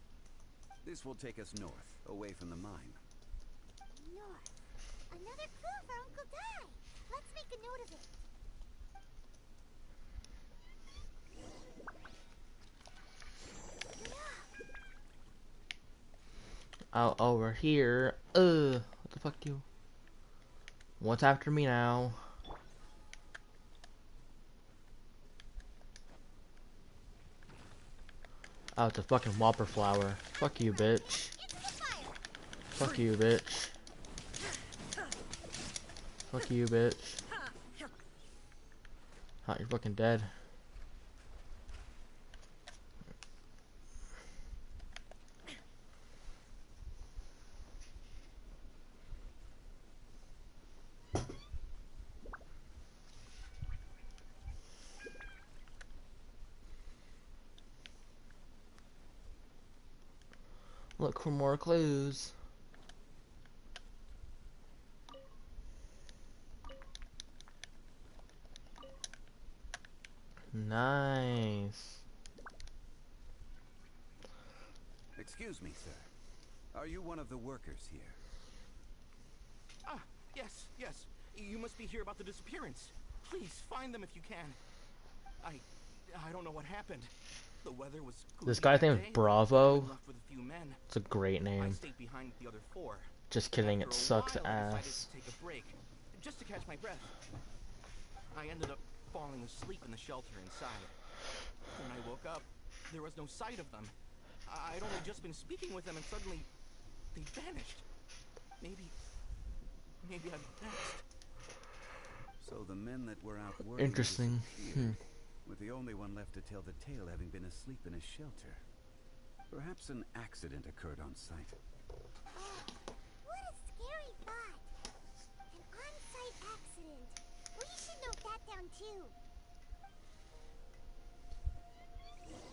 This will take us north, away from the mine. North. Another clue for Uncle Dai. Let's make a note of it. Oh, over here. What the fuck, you? What's after me now? Oh, it's a fucking whopper flower. Fuck you, bitch. Fuck you, bitch. Fuck you, bitch. Huh, you're fucking dead. Look for more clues. Nice. Excuse me, sir. Are you one of the workers here? Ah, yes. You must be here about the disappearance. Please, find them if you can. I don't know what happened. The weather was This gloomy guy's that name is day. Bravo. I left with a few men. It's a great I name. stayed behind with the other 4. Just kidding, After it a sucks while, I decided ass. to take a break, just to catch my breath. I ended up falling asleep in the shelter inside. When I woke up, there was no sight of them. I'd only just been speaking with them, and suddenly they vanished. Maybe I'm next. So the men that were out working Interesting. disappeared, with the only one left to tell the tale having been asleep in a shelter. Perhaps an accident occurred on site. What a scary thought. An on-site accident. We should note that down too.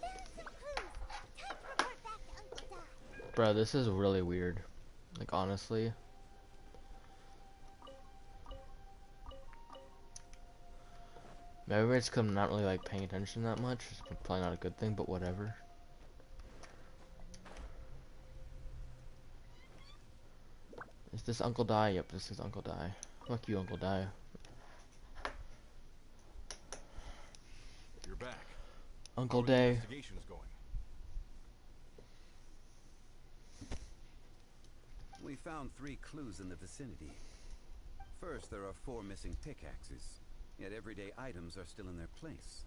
Found some clues. Time to report back to Uncle Dai. Bro, this is really weird. Like, honestly. Maybe it's because I'm not really, like, paying attention that much. It's probably not a good thing, but whatever. Is this Uncle Dai? Yep, this is Uncle Dai. Fuck you, Uncle Dai. You're back. Uncle How are the Day. investigations going? We found 3 clues in the vicinity. First, there are 4 missing pickaxes, yet everyday items are still in their place.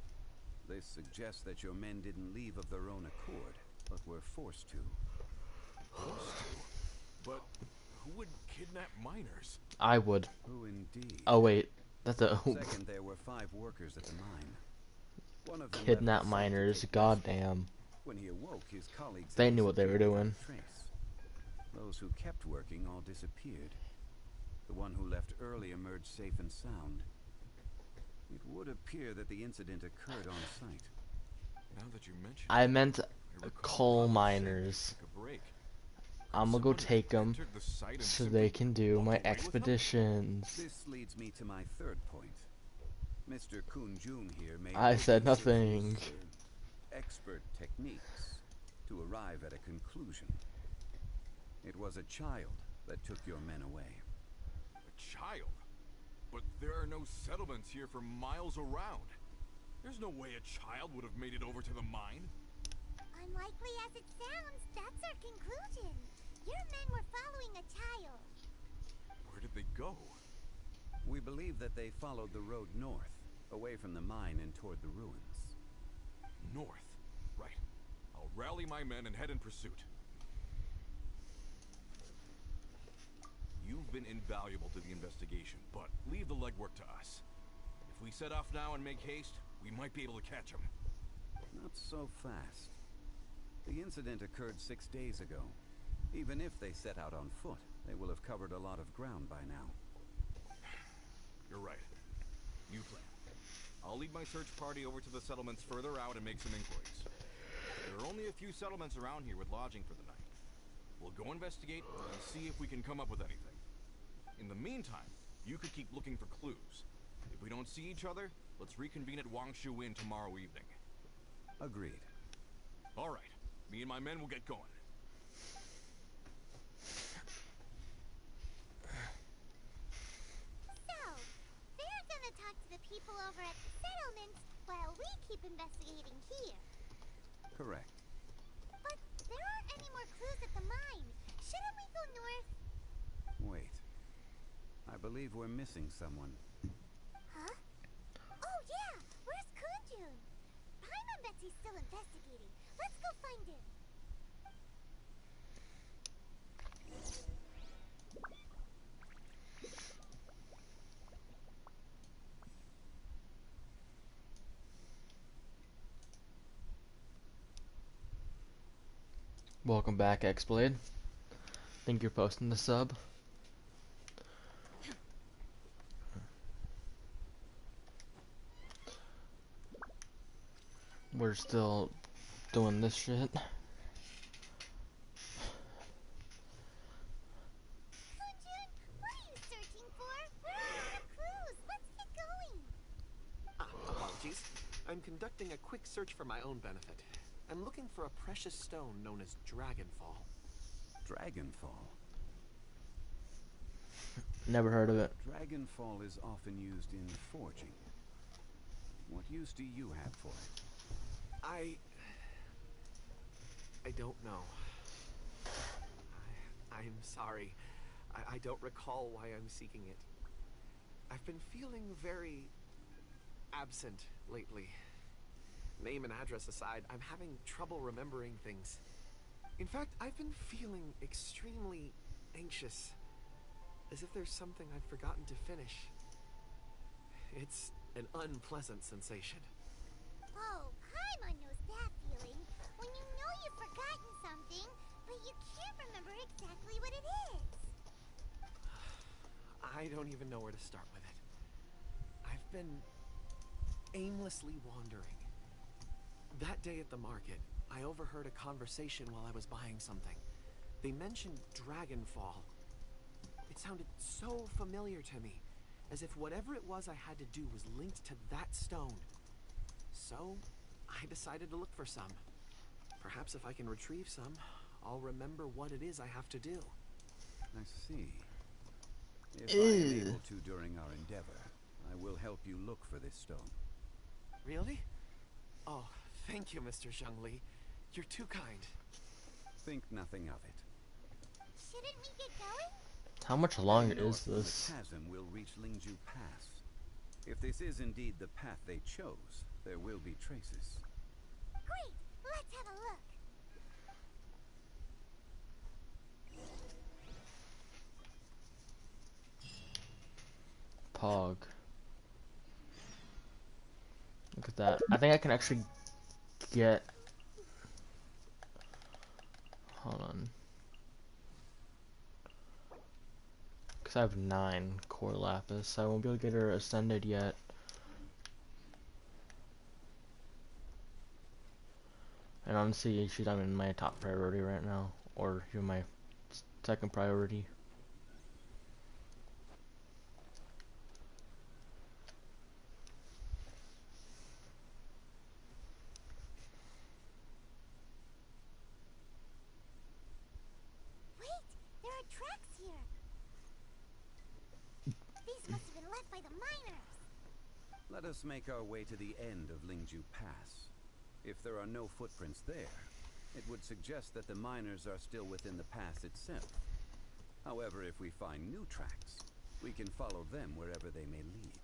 This suggests that your men didn't leave of their own accord, but were forced to. But who would kidnap miners? I would. Who indeed? Oh, wait. That's a... Second, there were 5 workers at the mine. One of them Kidnap left the site to miners. take Goddamn. When he awoke, his colleagues They had knew what they were disappeared doing. without trace. Those who kept working all disappeared. The one who left early emerged safe and sound. It would appear that the incident occurred on site. Now that you mention I meant it, I recall coal Bob saying miners. they took a break. I'm gonna go Somebody take them entered the site and so simply they can do walked my away with them? expeditions. This leads me to my third point. Mr. Kun-jun here may I put said use of nothing. his, expert techniques to arrive at a conclusion. It was a child that took your men away. A child? But there are no settlements here for miles around. There's no way a child would have made it over to the mine. Unlikely as it sounds, that's our conclusion. Your men were following a child. Where did they go? We believe that they followed the road north, away from the mine and toward the ruins. North. Right. I'll rally my men and head in pursuit. You've been invaluable to the investigation, but leave the legwork to us. If we set off now and make haste, we might be able to catch them. Not so fast. The incident occurred 6 days ago. Even if they set out on foot, they will have covered a lot of ground by now. You're right. New plan. I'll lead my search party over to the settlements further out and make some inquiries. There are only a few settlements around here with lodging for the night. We'll go investigate and see if we can come up with anything. In the meantime, you could keep looking for clues. If we don't see each other, let's reconvene at Wangshu Inn tomorrow evening. Agreed. All right. Me and my men will get going. So, they're gonna talk to the people over at the settlements while we keep investigating here. Correct. But there aren't any more clues at the mine. Shouldn't we go north? Wait. I believe we're missing someone. Huh? Oh yeah! Where's Kunjun? Paimon bets he's still investigating. Let's go find him. Welcome back, X-Blade. Think you're posting the sub. We're still doing this shit. Kunjun, what are you searching for? We're out of clues. Let's get going. Apologies. I'm conducting a quick search for my own benefit. I'm looking for a precious stone known as Dragonfall. Dragonfall. Never heard of it. Dragonfall is often used in forging. What use do you have for it? I don't know. I'm sorry. I don't recall why I'm seeking it. I've been feeling very absent lately. Name and address aside, I'm having trouble remembering things. In fact, I've been feeling extremely anxious. As if there's something I've forgotten to finish. It's an unpleasant sensation. Oh, Paimon knows that feeling. When you know you've forgotten something, but you can't remember exactly what it is. I don't even know where to start with it. I've been aimlessly wandering. That day at the market, I overheard a conversation while I was buying something. They mentioned Dragonfall. It sounded so familiar to me, as if whatever it was I had to do was linked to that stone. So, I decided to look for some. Perhaps if I can retrieve some, I'll remember what it is I have to do. I see. If I am able to during our endeavor, I will help you look for this stone. Really? Oh, thank you, Mr. Zhongli. You're too kind. Think nothing of it. Shouldn't we get going? How much longer North is from this? The chasm will reach Lingju Pass. If this is indeed the path they chose, there will be traces. Great! Let's have a look. Pog. Look at that. I think I can actually get... Hold on. Because I have 9 core lapis. I won't be able to get her ascended yet. And honestly, she's not in my top priority right now. Or you're my second priority. by the miners. Let us make our way to the end of Lingju Pass. If there are no footprints there, it would suggest that the miners are still within the pass itself. However, if we find new tracks, we can follow them wherever they may lead.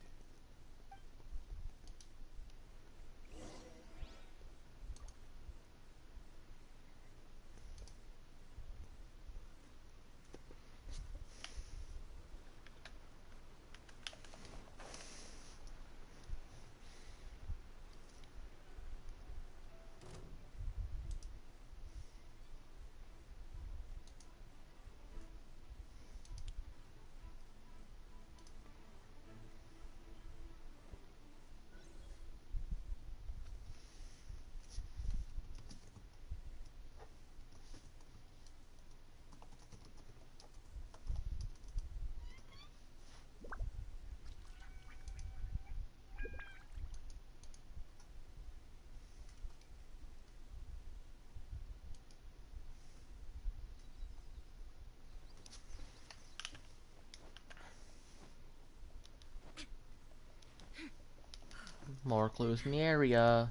More clues in the area.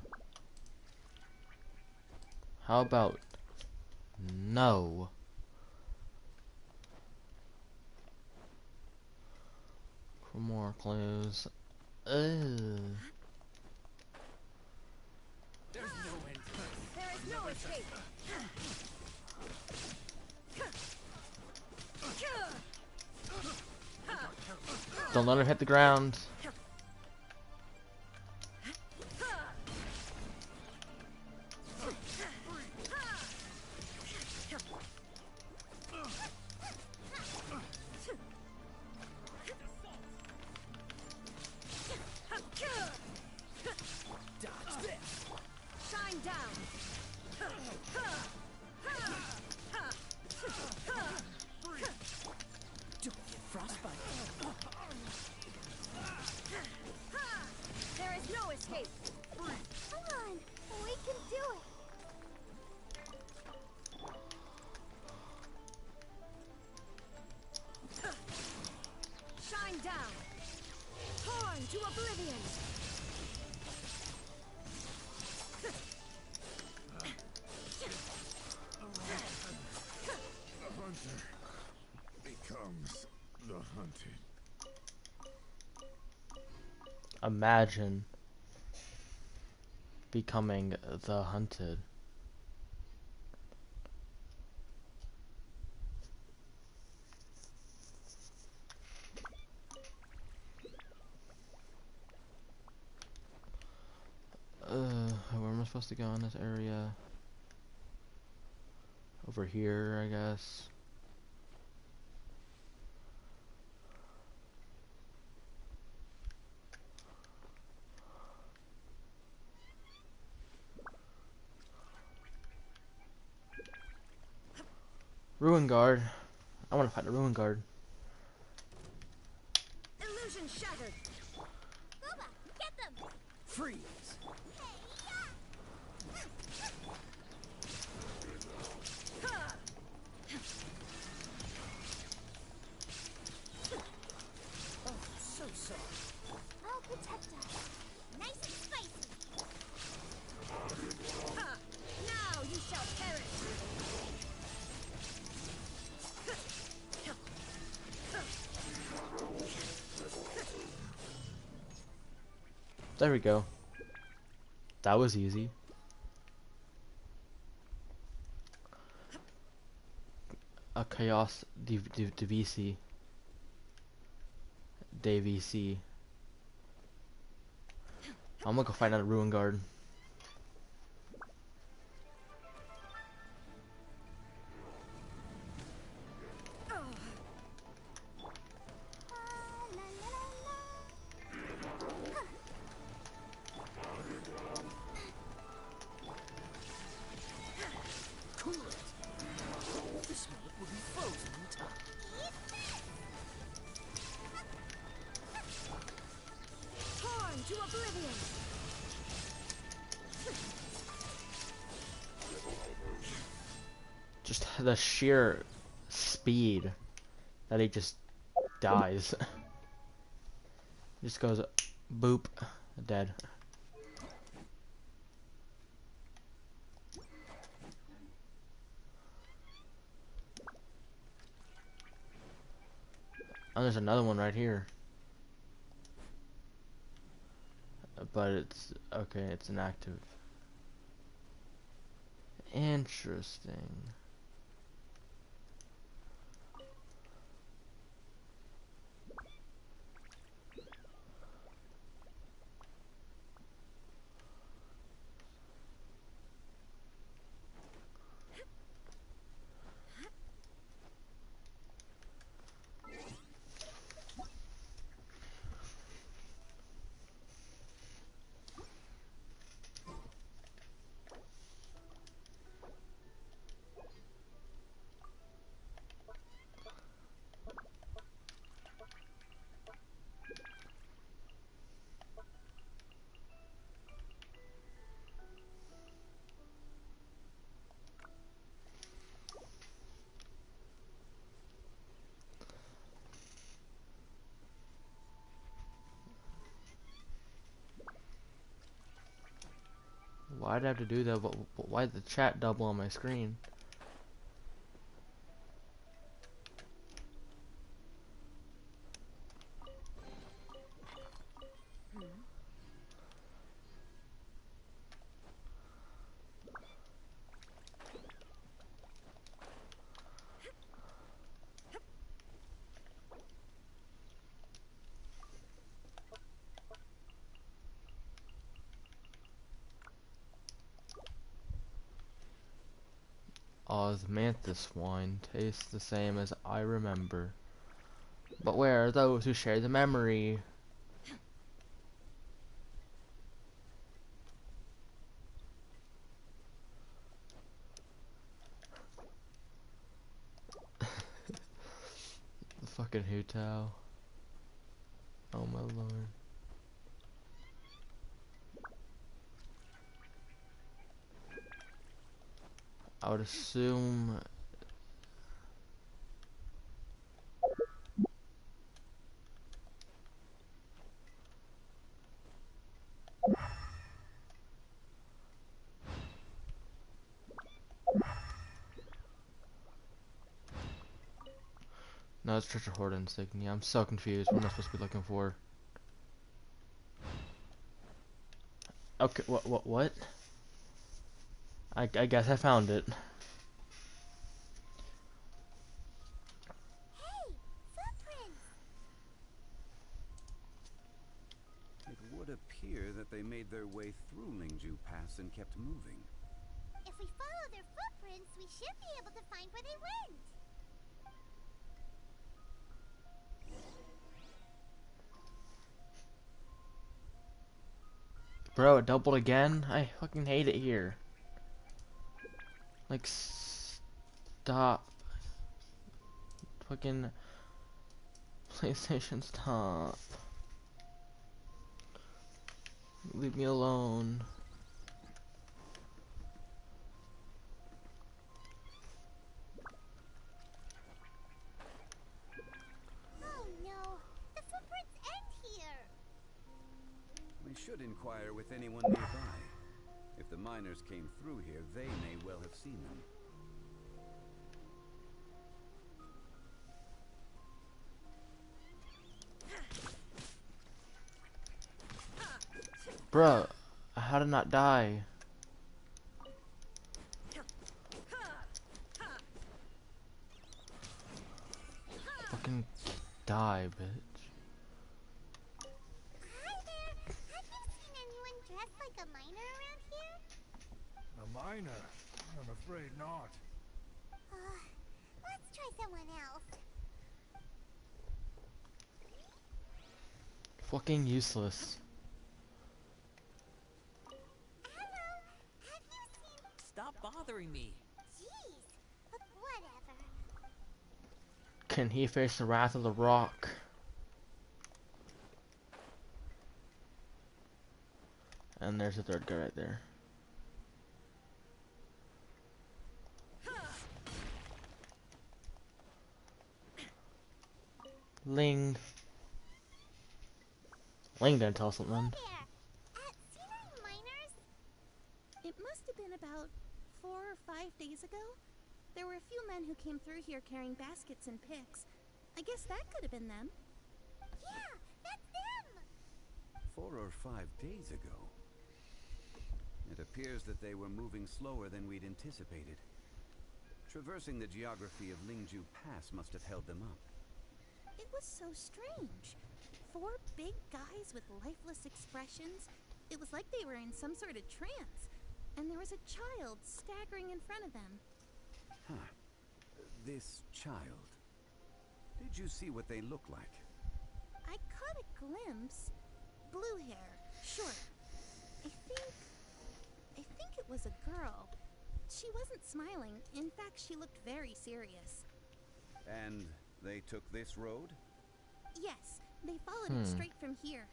How about no? For more clues. Ugh. There's no end to this. There is no escape. Don't let him hit the ground. Dodge this. Shine down. Don't get frostbite. There is no escape. Come on, we can do it. Shine down. Torn to oblivion. The hunter becomes the hunted. Imagine becoming the hunted. Where am I supposed to go in this area? Over here, I guess. Ruin guard. I want to find a ruin guard. Illusion shattered. Booba, get them. Freeze. Oh, so soft. I'll protect us. Nice and spicy. Now you shall perish. There we go. That was easy. A chaos DVC. DVC. I'm gonna go find out a ruin guard. La, la, la, la. Cool it. This moment will be frozen in time. Torn to oblivion. Just the sheer speed that he just dies. Just goes boop, dead. Oh, there's another one right here. But it's okay, it's inactive. Interesting. Why'd I have to do that? Why did the chat double on my screen? Osmanthus wine tastes the same as I remember. But where are those who share the memory? The fucking Hutao. Oh my lord. I would assume. No, it's Treasure Hoard insignia. I'm so confused. What am I supposed to be looking for? Okay, what? I guess I found it. Hey, footprints! It would appear that they made their way through Lingju Pass and kept moving. If we follow their footprints, we should be able to find where they went. Bro, it doubled again? I fucking hate it here. Like, stop. Fucking PlayStation, stop. Leave me alone. Oh no, the footprints end here. We should inquire with anyone nearby. If the miners came through here, they may well have seen them. Bruh, how did not die? Fucking die, bitch. Hi there. Have you seen anyone dressed like a miner around here? A miner? I'm afraid not. Let's try someone else. Fucking useless. Hello, have you seen... Stop bothering me. Jeez, whatever. Can he face the wrath of the rock? And there's the third guy right there. Ling. Ling didn't tell us something. There. Scenery miners? It must have been about 4 or 5 days ago. There were a few men who came through here carrying baskets and picks. I guess that could have been them. Yeah, that's them! 4 or 5 days ago. It appears that they were moving slower than we'd anticipated. Traversing the geography of Lingju Pass must have held them up. It was so strange. 4 big guys with lifeless expressions. It was like they were in some sort of trance. And there was a child staggering in front of them. Huh. This child. Did you see what they look like? I caught a glimpse. Blue hair, short. I think it was a girl. She wasn't smiling. In fact, she looked very serious. And they took this road? Yes, they followed it straight from here.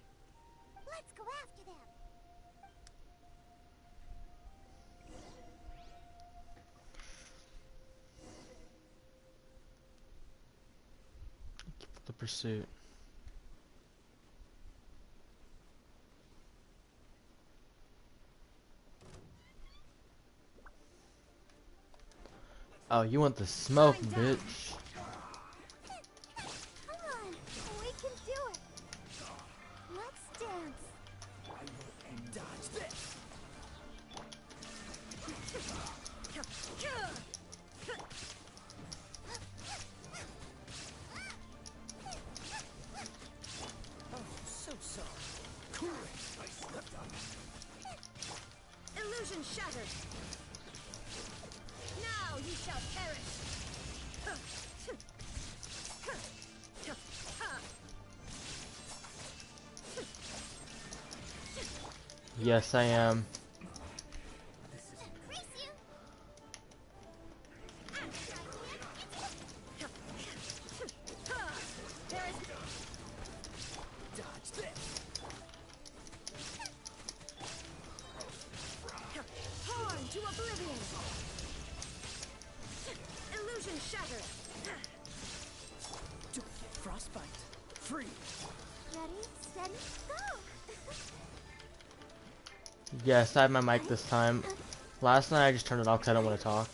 Let's go after them. The pursuit. Oh, you want the smoke, bitch. Come on, we can do it. Let's dance. Dodge this! So sorry. Cool it. I slept on it. Illusion shattered. Now you shall perish. Yes, I am. Freeze you. Dodge this! Horn to oblivion. Illusion shattered. Don't get frostbite. Free! Ready, steady, go. Yes, I have my mic this time. Last night I just turned it off because I don't want to talk.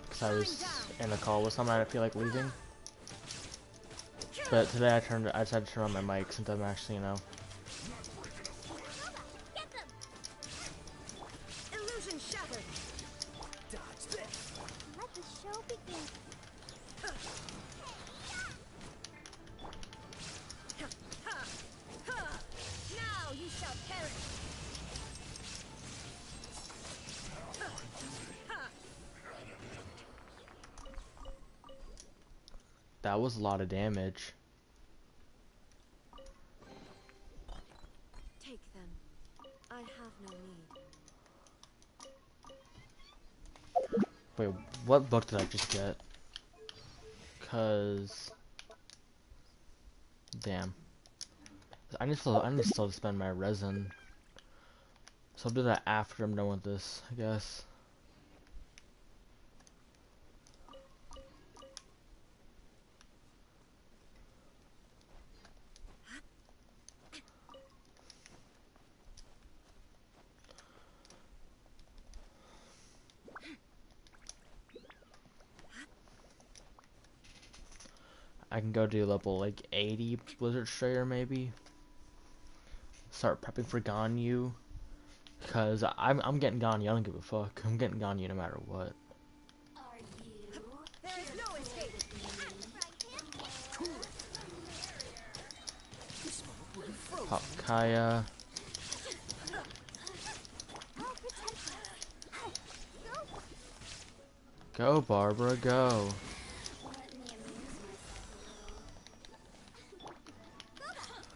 Because I was in a call with someone. I didn't feel like leaving. But today I decided to turn on my mic since I'm actually, you know. Get them. Illusion shattered. Dodge this! Let the show begin. Now you shall perish. That was a lot of damage. Take them. I have no need. Wait, what book did I just get? Cause, damn, I need to still spend my resin. So I'll do that after I'm done with this, I guess. I can go do level like 80 Blizzard Strayer maybe. Start prepping for Ganyu. Cause I'm getting Ganyu, I don't give a fuck. I'm getting Ganyu no matter what. There is no escape. Pop Kaya. Go Barbara, go.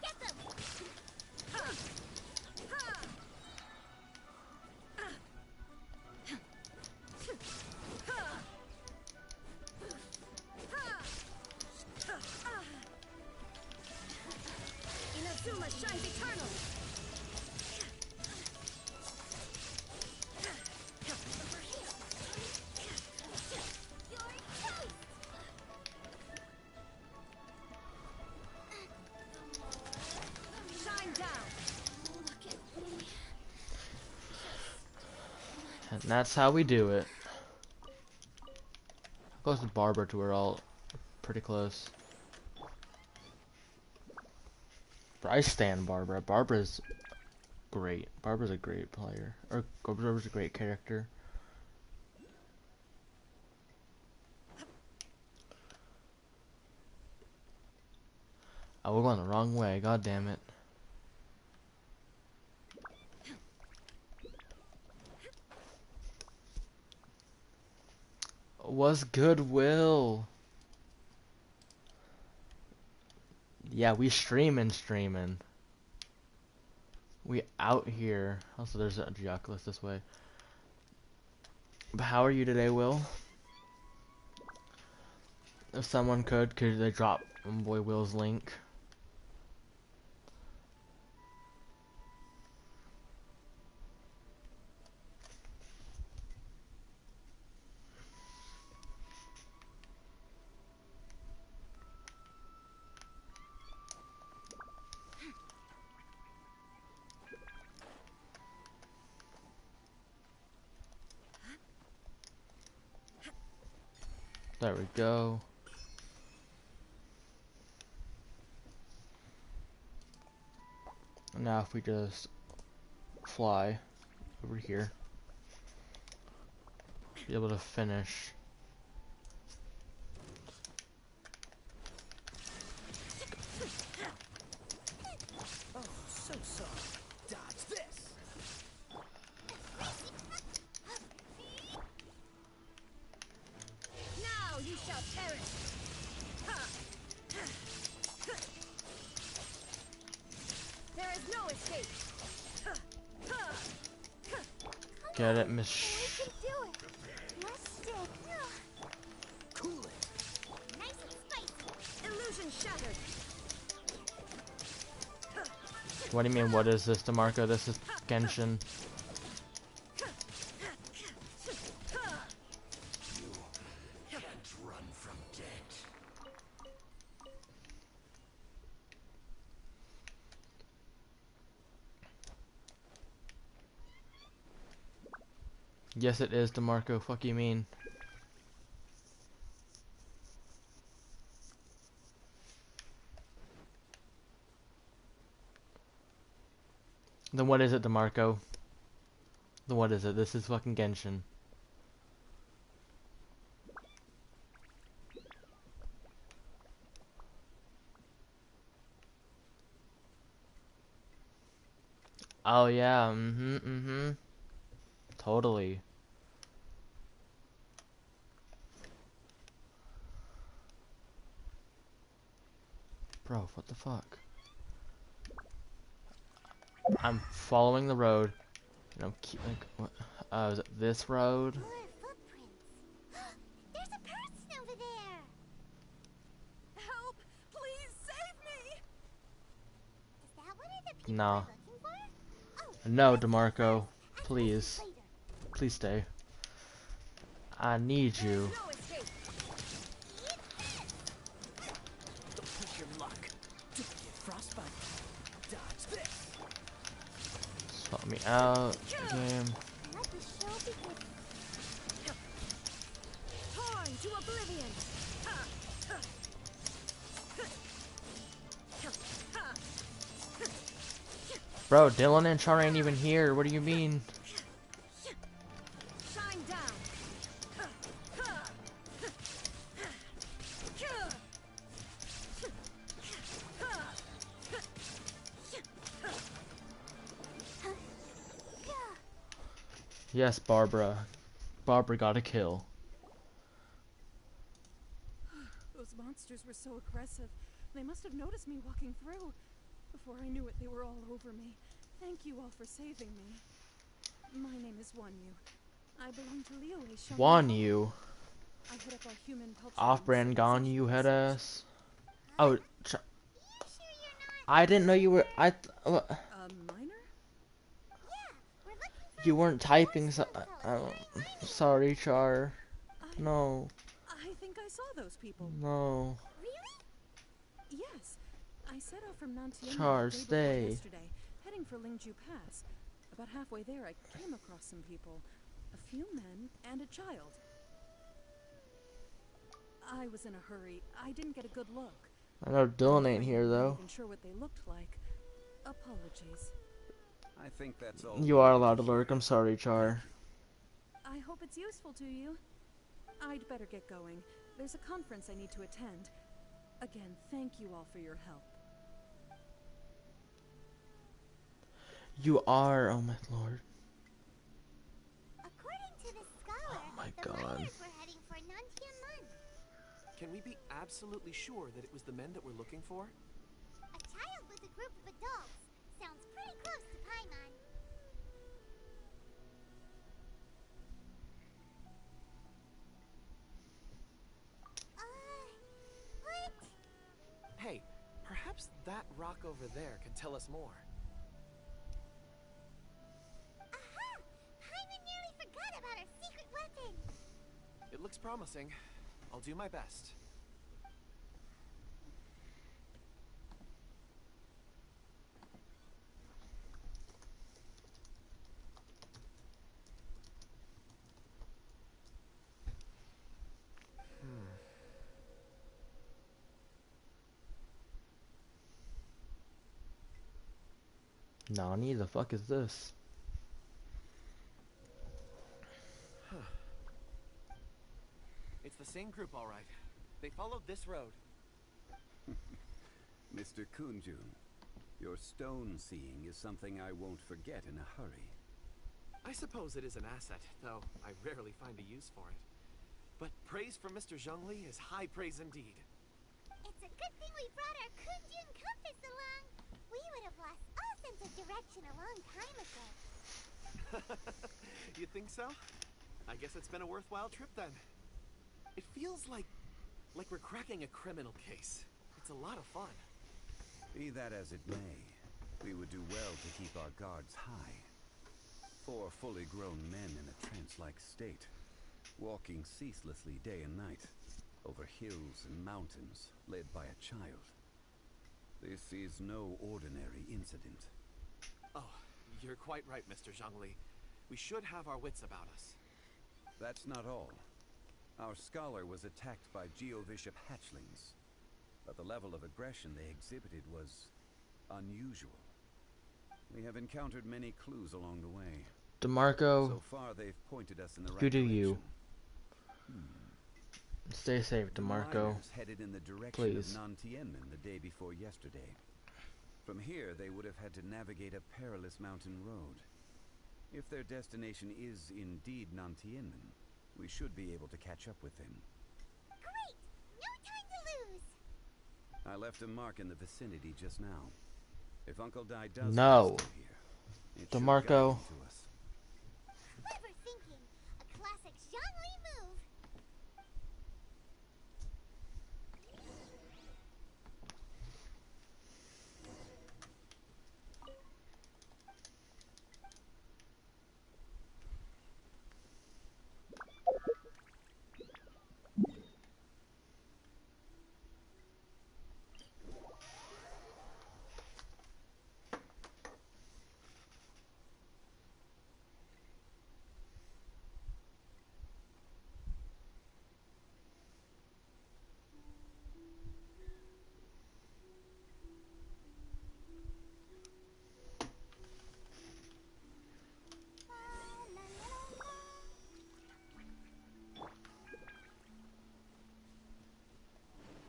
Get them. Inazuma shines eternal. Your choice. And that's how we do it. Close to Barbara to her all pretty close. But I stand Barbara. Barbara's great. Barbara's a great player. Or Barbara's a great character. Oh, we're going the wrong way. God damn it. Was Goodwill? Yeah, we streaming. We out here. Also, there's a Geoculus this way. But how are you today, Will? If someone could they drop boy Will's link? There we go. Now if we just fly over here, be able to finish. Oh, so sorry. Dodge this. Now you shall perish. There is no escape. Get it, Miss. We can do it. Let's stick. Cool it. Nice and spicy. Illusion shattered. What do you mean? What is this, DeMarco? This is Genshin. Run from death. Yes, it is, DeMarco. Fuck you mean? Then what is it, DeMarco? Then what is it? This is fucking Genshin. Oh yeah, totally. Bro, what the fuck? I'm following the road. And I'm keep like, what? Is it this road? More footprints. There's a person over there. Help! Please save me! Is that one of the people No. we're looking for? Oh, No, DeMarco. I'll Please. later. Please stay. I need you. No escape. Don't push your luck. Don't get frostbite. Dodge this. Swap me out. Game. Let the show begin. Torn to oblivion. Bro, Dylan and Char ain't even here. What do you mean? Shine down. Yes, Barbara. Barbara got a kill. Those monsters were so aggressive. They must have noticed me walking through. Before I knew it, they were all over me. Thank you all for saving me. My name is Wanyu. I belong to Liyue Shang. Wanyu. I head up our human culture. Off-brand gone, you head ass. Oh, You sure you're not? I didn't know you were. A minor? Yeah, we're looking for You weren't typing. So, fellas. sorry, Char. No, I think I saw those people. no. Really? Yes. I set off from Nantian Char, the day before stay. yesterday, heading for Lingju Pass. About halfway there, I came across some people. a few men, and a child. I was in a hurry. I didn't get a good look. I know Dylan ain't I'm here not though. even sure what they looked like. Apologies. I think that's all. You we are need allowed to hear. lurk. I'm sorry, Char. I hope it's useful to you. I'd better get going. There's a conference I need to attend. Again, thank you all for your help. You are. Oh my lord. According to the scholar, Oh my the God. miners were heading for Nantiaman. Can we be absolutely sure that it was the men that we're looking for? A child with a group of adults. Sounds pretty close to Paimon. What? Hey, perhaps that rock over there can tell us more. Aha! Paimon nearly forgot about our secret weapon. It looks promising. I'll do my best. Nani, the fuck is this? It's the same group, all right. They followed this road. Mr. Kunjun, your stone seeing is something I won't forget in a hurry. I suppose it is an asset, though I rarely find a use for it. But praise from Mr. Zhongli is high praise indeed. It's a good thing we brought our Kunjun compass along. We would have lost all sense of direction a long time ago. You think so? I guess it's been a worthwhile trip then. It feels like we're cracking a criminal case. It's a lot of fun. Be that as it may, we would do well to keep our guards high. 4 fully grown men in a trance-like state, walking ceaselessly day and night, over hills and mountains, led by a child. This is no ordinary incident. Oh, you're quite right, Mr. Zhongli. We should have our wits about us. That's not all. Our scholar was attacked by Geovishap hatchlings, but the level of aggression they exhibited was unusual. We have encountered many clues along the way. DeMarco, So far, they've pointed us in the right you do direction. you. Stay safe, The DeMarco. miners headed in the direction Please. of Nantienmen the day before yesterday. From here, they would have had to navigate a perilous mountain road. If their destination is indeed Nantienmen, we should be able to catch up with them. Great! No time to lose! I left a mark in the vicinity just now. If Uncle Dai does No. pass through here, it should DeMarco. guide him to us. Clever thinking. A classic Zhongli move.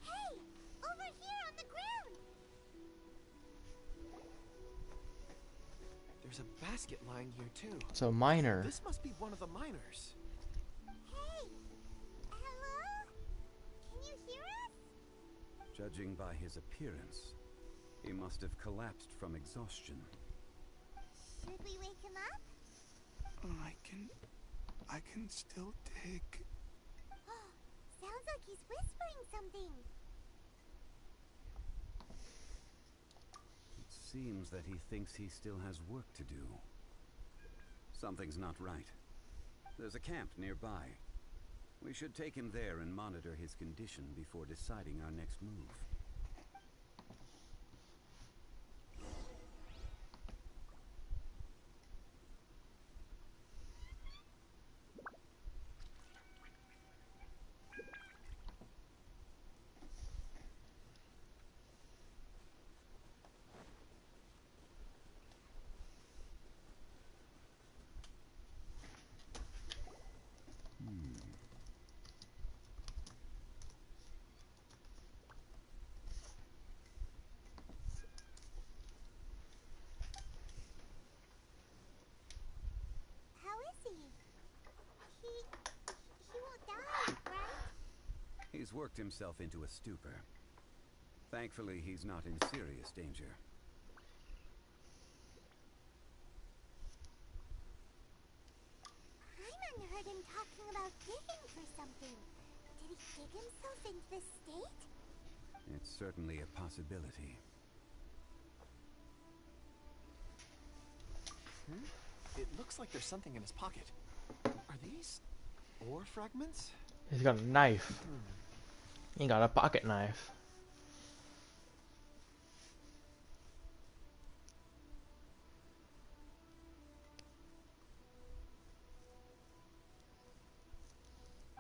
Hey! Over here on the ground! There's a basket lying here too. It's a miner. This must be one of the miners. Hey! Hello? Can you hear us? Judging by his appearance, he must have collapsed from exhaustion. Should we wake him up? I can still dig. Sounds like he's whispering something. It seems that he thinks he still has work to do. Something's not right. There's a camp nearby. We should take him there and monitor his condition before deciding our next move. He's worked himself into a stupor. Thankfully, he's not in serious danger. Paimon heard him talking about digging for something. Did he dig himself into the state? It's certainly a possibility. It looks like there's something in his pocket. Are these ore fragments? He's got a knife. He got a pocket knife.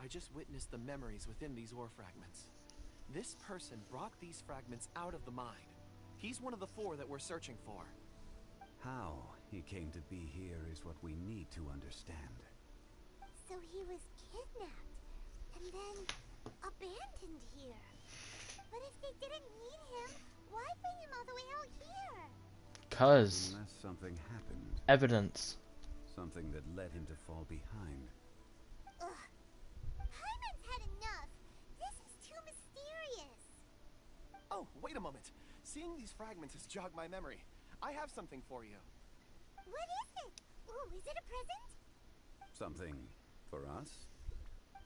I just witnessed the memories within these ore fragments. This person brought these fragments out of the mine. He's one of the 4 that we're searching for. How he came to be here is what we need to understand. So he was kidnapped, and then abandoned here. But if they didn't need him, why bring him all the way out here? Cause Unless something happened. evidence. Something that led him to fall behind. Ugh. Paimon's had enough. This is too mysterious. Oh, wait a moment. Seeing these fragments has jogged my memory. I have something for you. What is it? Ooh, is it a present? Something for us?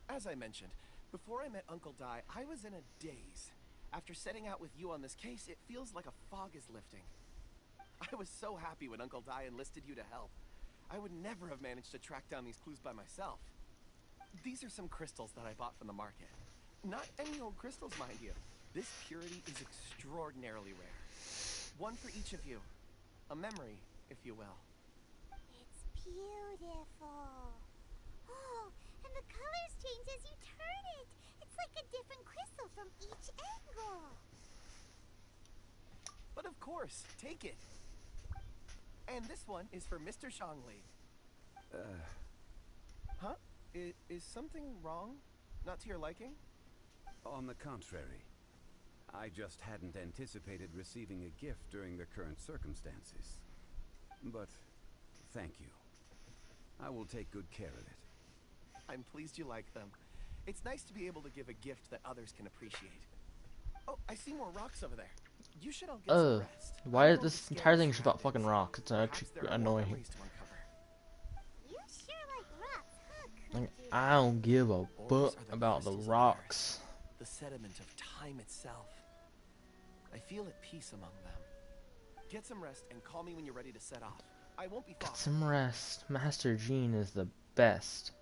As I mentioned, before I met Uncle Dai, I was in a daze. After setting out with you on this case, it feels like a fog is lifting. I was so happy when Uncle Dai enlisted you to help. I would never have managed to track down these clues by myself. These are some crystals that I bought from the market. Not any old crystals, mind you. This purity is extraordinarily rare. One for each of you. A memory, if you will. It's beautiful. Oh, and the colors change as you turn it. It's like a different crystal from each angle. But of course, take it. And this one is for Mr. Shangli. Huh? Is something wrong? Not to your liking? On the contrary. I just hadn't anticipated receiving a gift during the current circumstances. But thank you. I will take good care of it. I'm pleased you like them. It's nice to be able to give a gift that others can appreciate. Oh, I see more rocks over there. You should all get some rest. Why is this entire thing just about fucking rocks? It's Perhaps actually there are more annoying. memories to uncover. You sure like rocks, huh, Like, Kunju? I don't give a Ores fuck are the about the crystals of the rocks. The sediment of time itself. I feel at peace among them. Get some rest and call me when you're ready to set off. I won't be far. Get some rest. Master Gene is the best.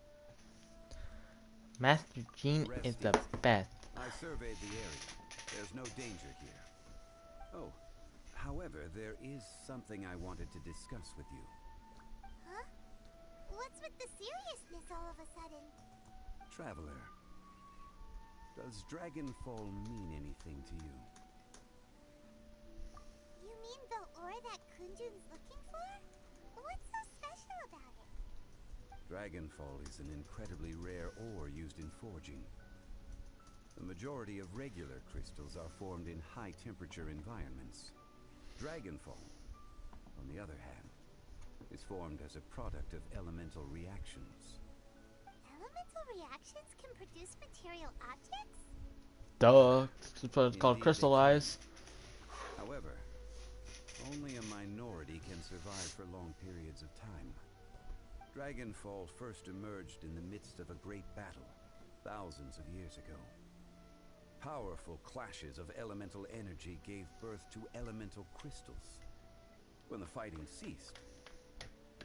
Master Gene is the best. I surveyed the area. There's no danger here. Oh, however, there is something I wanted to discuss with you. Huh? What's with the seriousness all of a sudden? Traveler, does Dragonfall mean anything to you? You mean the ore that Kunjun's looking for? What's so special about it? Dragonfall is an incredibly rare ore used in forging. The majority of regular crystals are formed in high-temperature environments. Dragonfall, on the other hand, is formed as a product of elemental reactions. Elemental reactions can produce material objects? Duh. It's called Indeed, crystallize. However, only a minority can survive for long periods of time. Dragonfall first emerged in the midst of a great battle, thousands of years ago. Powerful clashes of elemental energy gave birth to elemental crystals. When the fighting ceased,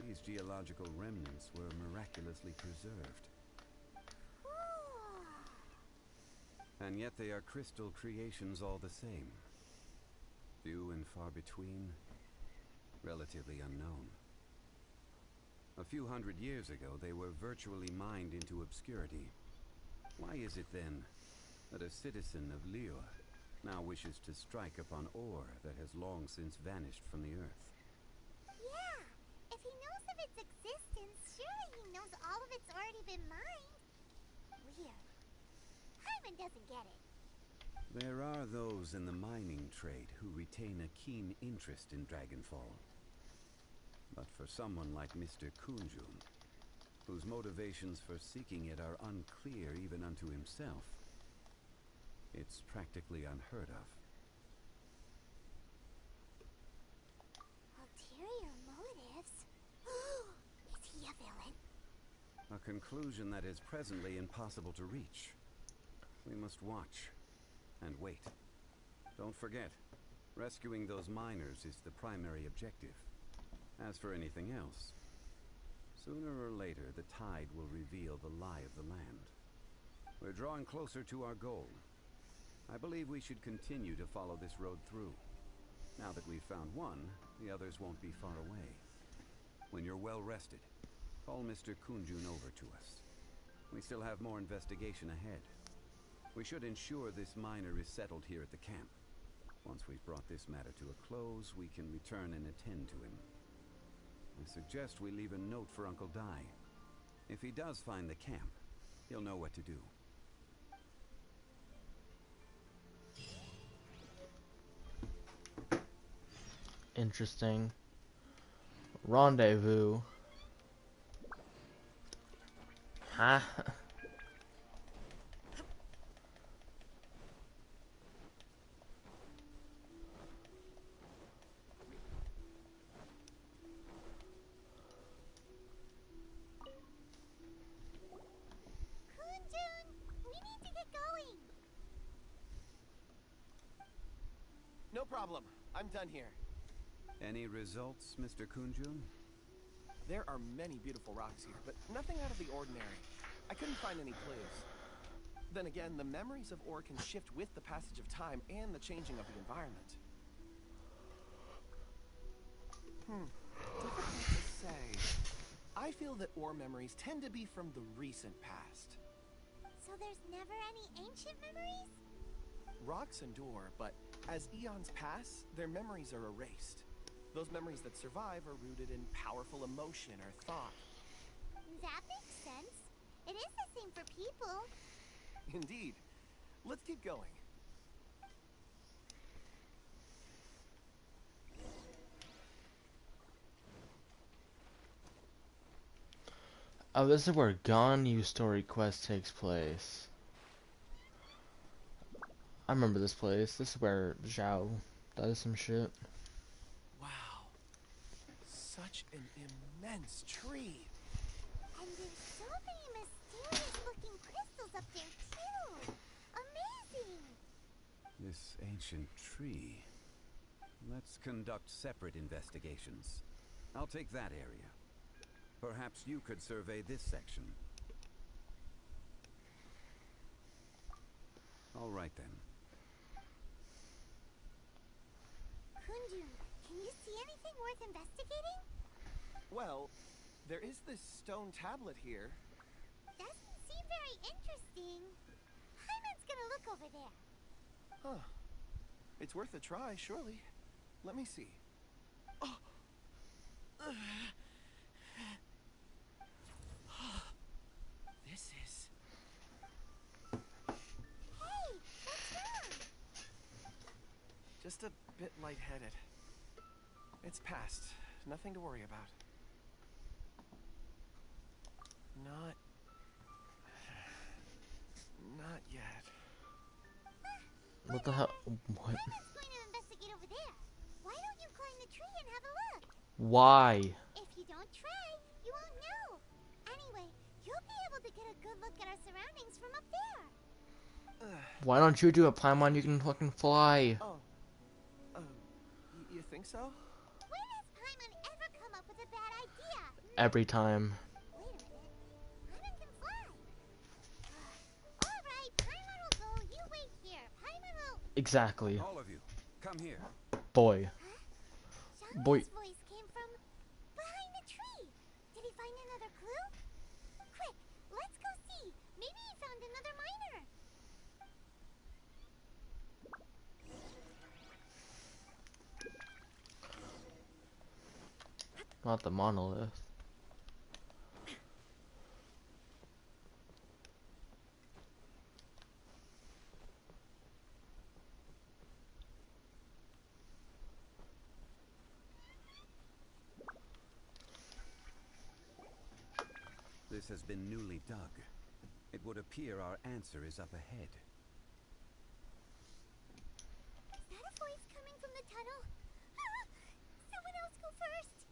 these geological remnants were miraculously preserved. And yet they are crystal creations all the same. Few and far between, relatively unknown. A few hundred years ago, they were virtually mined into obscurity. Why is it then that a citizen of Liyue now wishes to strike upon ore that has long since vanished from the earth? Yeah, if he knows of its existence, surely he knows all of it's already been mined. Weird. Paimon doesn't get it. There are those in the mining trade who retain a keen interest in Dragonfall. But for someone like Mr. Kunjun, whose motivations for seeking it are unclear even unto himself, It's practically unheard of. Ulterior motives? Is he a villain? A conclusion that is presently impossible to reach. We must watch and wait. Don't forget, rescuing those miners is the primary objective. As for anything else, sooner or later the tide will reveal the lie of the land. We're drawing closer to our goal. I believe we should continue to follow this road through. Now that we've found one, the others won't be far away. When you're well rested, call Mr. Kunjun over to us. We still have more investigation ahead. We should ensure this miner is settled here at the camp. Once we've brought this matter to a close, we can return and attend to him. I suggest we leave a note for Uncle Dai. If he does find the camp, he'll know what to do. Interesting. Rendezvous. Huh? Kunjun, we need to get going. No problem. I'm done here. Any results, Mr. Kunjun? There are many beautiful rocks here, but nothing out of the ordinary. I couldn't find any clues. Then again, the memories of ore can shift with the passage of time and the changing of the environment. Difficult to say. I feel that ore memories tend to be from the recent past. So there's never any ancient memories? Rocks endure, but as eons pass, their memories are erased. Those memories that survive are rooted in powerful emotion or thought. That makes sense. It is the same for people. Indeed. Let's keep going. Oh, this is where Ganyu story quest takes place. I remember this place. This is where Zhao does some shit. Wow. Such an immense tree. And there's so many mysterious looking crystals up there too. Amazing. This ancient tree. Let's conduct separate investigations. I'll take that area. Perhaps you could survey this section. All right then. Kunjun, can you see anything worth investigating? Well, there is this stone tablet here. Doesn't seem very interesting. Hyman's gonna look over there. Huh. It's worth a try, surely. Let me see. Oh. This is... Hey, what's wrong? just a bit lightheaded. It's past. Nothing to worry about. Not yet. What the hell? What? Hyman's going to investigate over there. Why don't you climb the tree and have a look? Why? If you don't try, you won't know. Anyway, you'll be able to get a good look at our surroundings from up there. Why don't you do it, Paimon? You can fucking fly. Oh. You think so? When has Paimon ever come up with a bad idea? Every time. Wait a minute. Paimon can fly. Alright, Paimon will go. You wait here. Paimon will... Exactly. All of you, come here. Boy. Xiang's Boy. voice came from behind the tree. Did he find another clue? Quick, let's go see. Maybe he found another miner. Not the monolith. This has been newly dug. It would appear our answer is up ahead. voice coming from the tunnel. Ah, someone else go first.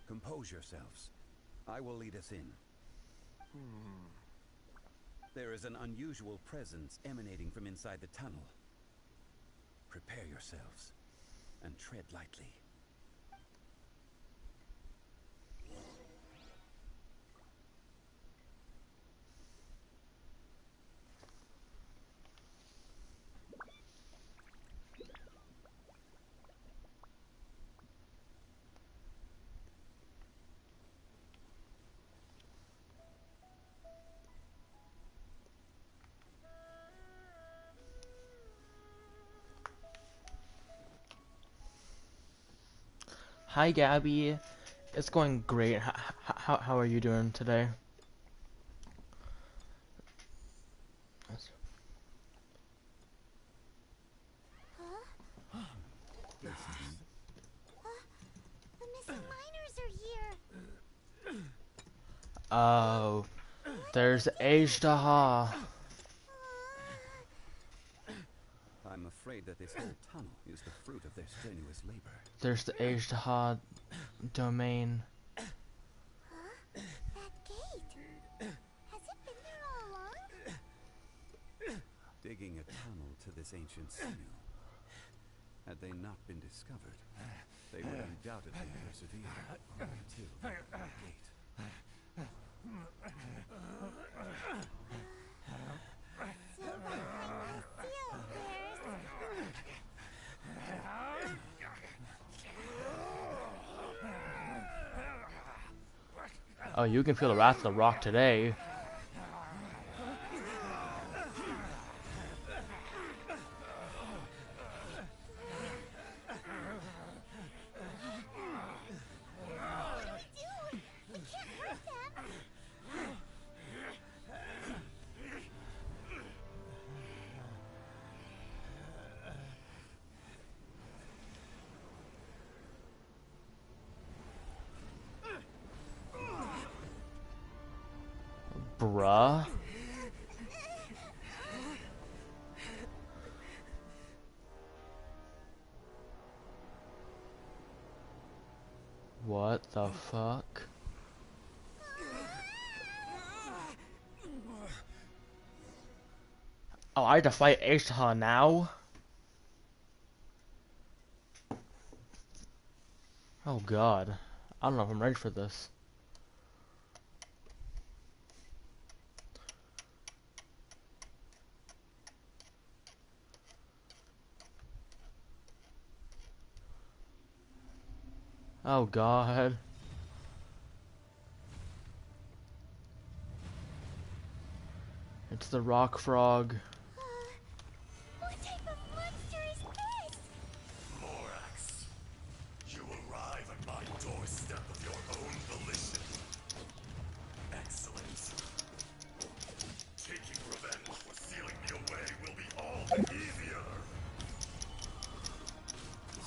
Compose yourselves. I will lead us in. There is an unusual presence emanating from inside the tunnel. Prepare yourselves and tread lightly. Hi, Gabby. It's going great. How are you doing today? Huh? The missing miners are here. Oh, there's Ajdaha. I'm afraid that this whole tunnel is the fruit of their strenuous labor. There's the Ajdaha domain. Huh? That gate. Has it been there all along? Digging a tunnel to this ancient seal. Had they not been discovered, they would undoubtedly persevere until the gate. So behind the seal, Oh, you can feel the wrath of the rock today. Bruh. What the fuck? Oh, I have to fight Ajdaha now? Oh god. I don't know if I'm ready for this. Oh god. It's the rock frog. what type of monster is this? Morax, you arrive at my doorstep of your own volition. Excellent. Taking revenge for sealing me away will be all the easier.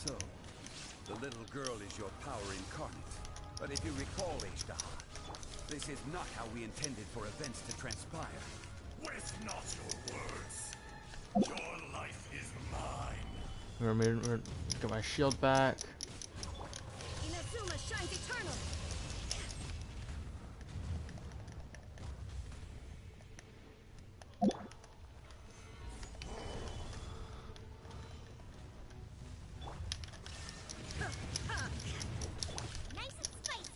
So, the little girl is your power incarnate. But if you recall, Ajdaha, this is not how we intended for events to transpire. Waste not your words. Your life is mine. Remember, get my shield back. Inazuma shines eternal. Nice and spicy.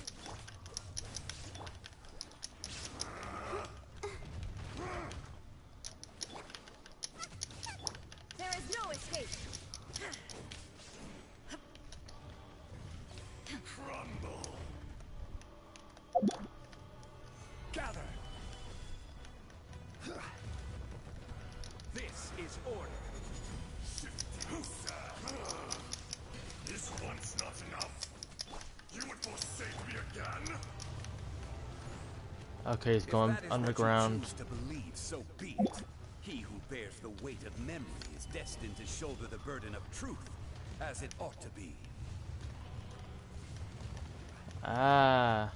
There is no escape. Crumble. Gather. This is order. Is once not enough? You would forsake me again? Okay, he's If going that is what you underground. choose to believe, so be it. He who bears the weight of memory is destined to shoulder the burden of truth, as it ought to be. Ah.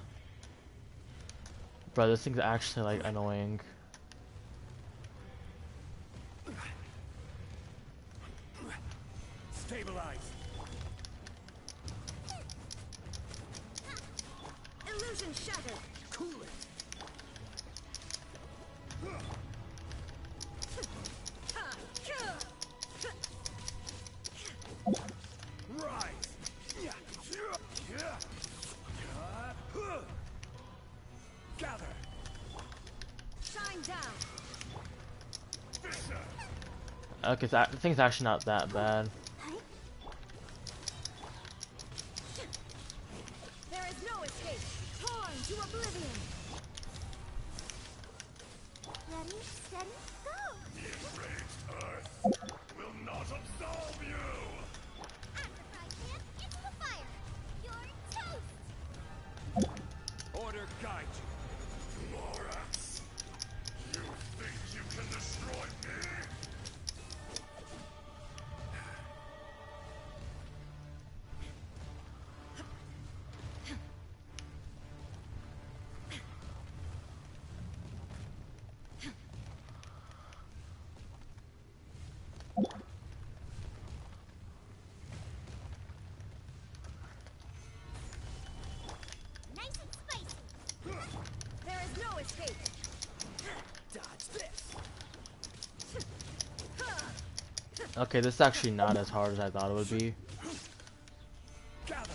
Bro, this thing's actually like annoying. Stabilize. Illusion shattered. Cool it. Rise. Gather. Shine down. Okay, so I think it's actually not that bad. There is no escape. Torn to oblivion. Ready, steady, go! The enraged earth will not absolve you! I'm surprised, man. Into the fire! You're toast! Order guide you. Morax! You think you can destroy me? Nice and spicy! There is no escape. Dodge this. Okay, this is actually not as hard as I thought it would be. Gather.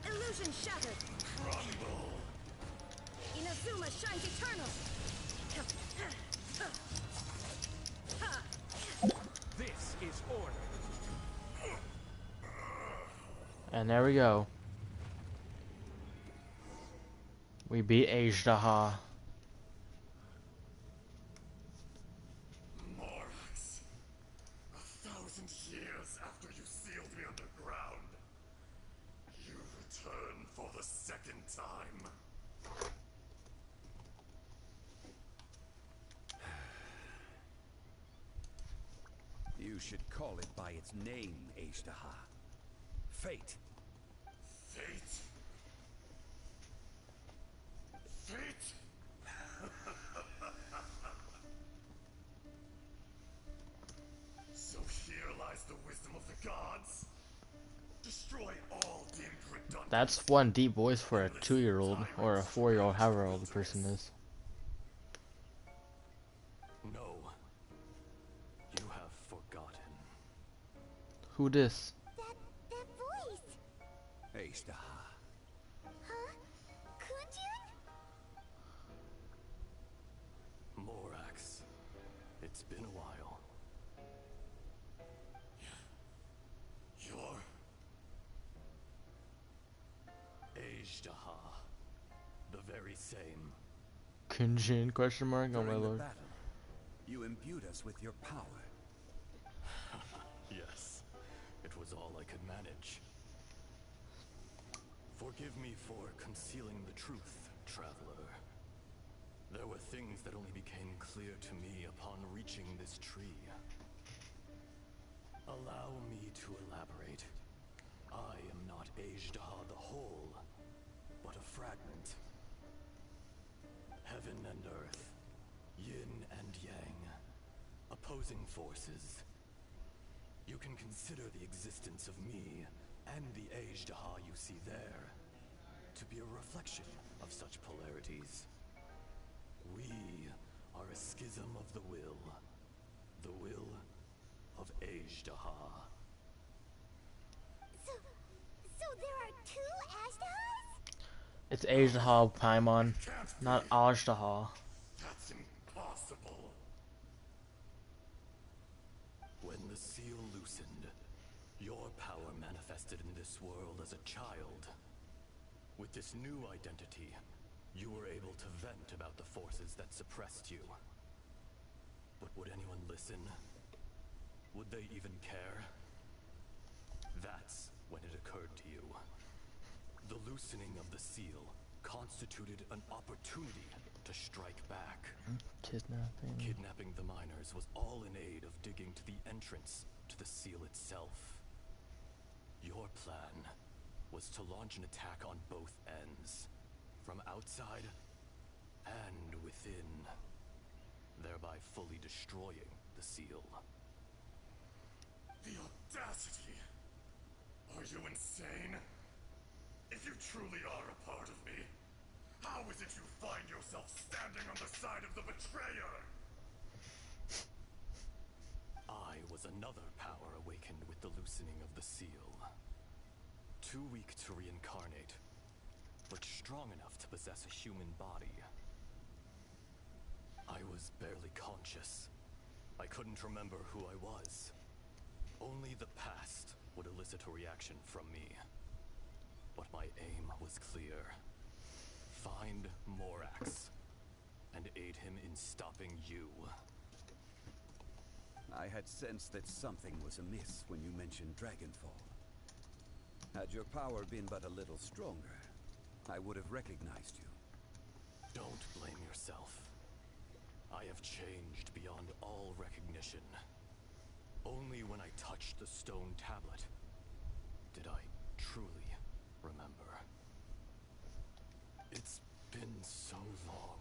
Illusion shattered. Crumble! Inazuma shines eternal. This is order. And there we go. We beat Ajdaha. Morax! 1,000 years after you sealed me underground, you return for the second time. You should call it by its name, Ajdaha. Fate. Fate? Fate? So here lies the wisdom of the gods. Destroy all dim redundant. That's one deep voice for a 2-year-old or a 4-year-old, however old the person is. No. You have forgotten. Who this? That voice! Ajdaha. Huh? Kunjun? Morax. It's been a while. You're... Ajdaha. The very same. Genshin question mark? Oh my During the lord. battle, you imbued us with your power. Yes. It was all I could manage. Forgive me for concealing the truth, traveler. There were things that only became clear to me upon reaching this tree. Allow me to elaborate. I am not Ajdaha the whole, but a fragment. Heaven and earth, yin and yang, opposing forces. You can consider the existence of me and the Ajdaha you see there to be a reflection of such polarities. We are a schism of the will of Ajdaha. So there are two Ashdahas? It's Ajdaha Paimon, not Ajdaha. That's impossible. When the seal loosened, your power manifested in this world as a child. With this new identity, you were able to vent about the forces that suppressed you. But would anyone listen? Would they even care? That's when it occurred to you. The loosening of the seal constituted an opportunity to strike back. Kidnapping. Kidnapping the miners was all in aid of digging to the entrance to the seal itself. Your plan was to launch an attack on both ends, from outside and within, thereby fully destroying the seal. The audacity! Are you insane? If you truly are a part of me, how is it you find yourself standing on the side of the betrayer? I was another power awakened with the loosening of the seal. Too weak to reincarnate, but strong enough to possess a human body. I was barely conscious. I couldn't remember who I was. Only the past would elicit a reaction from me. But my aim was clear. Find Morax, and aid him in stopping you. I had sensed that something was amiss when you mentioned Dragonfall. Had your power been but a little stronger, I would have recognized you. Don't blame yourself. I have changed beyond all recognition. Only when I touched the stone tablet did I truly remember. It's been so long.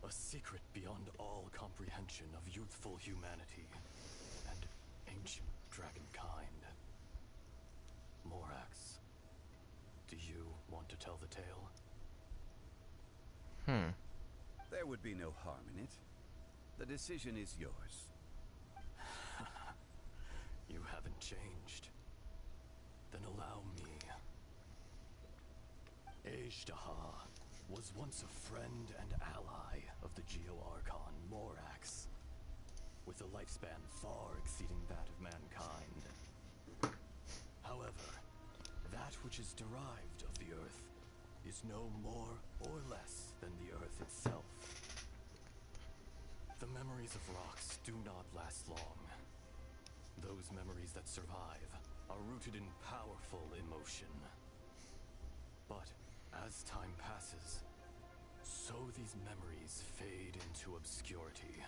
A secret beyond all comprehension of youthful humanity and ancient dragonkind. Morax, do you want to tell the tale? There would be no harm in it. The decision is yours. You haven't changed. Then allow me. Ejdaha was once a friend and ally of the Geo-Archon Morax, with a lifespan far exceeding that of mankind. However, that which is derived of the Earth is no more or less than the Earth itself. The memories of rocks do not last long. Those memories that survive are rooted in powerful emotion. But as time passes, so these memories fade into obscurity.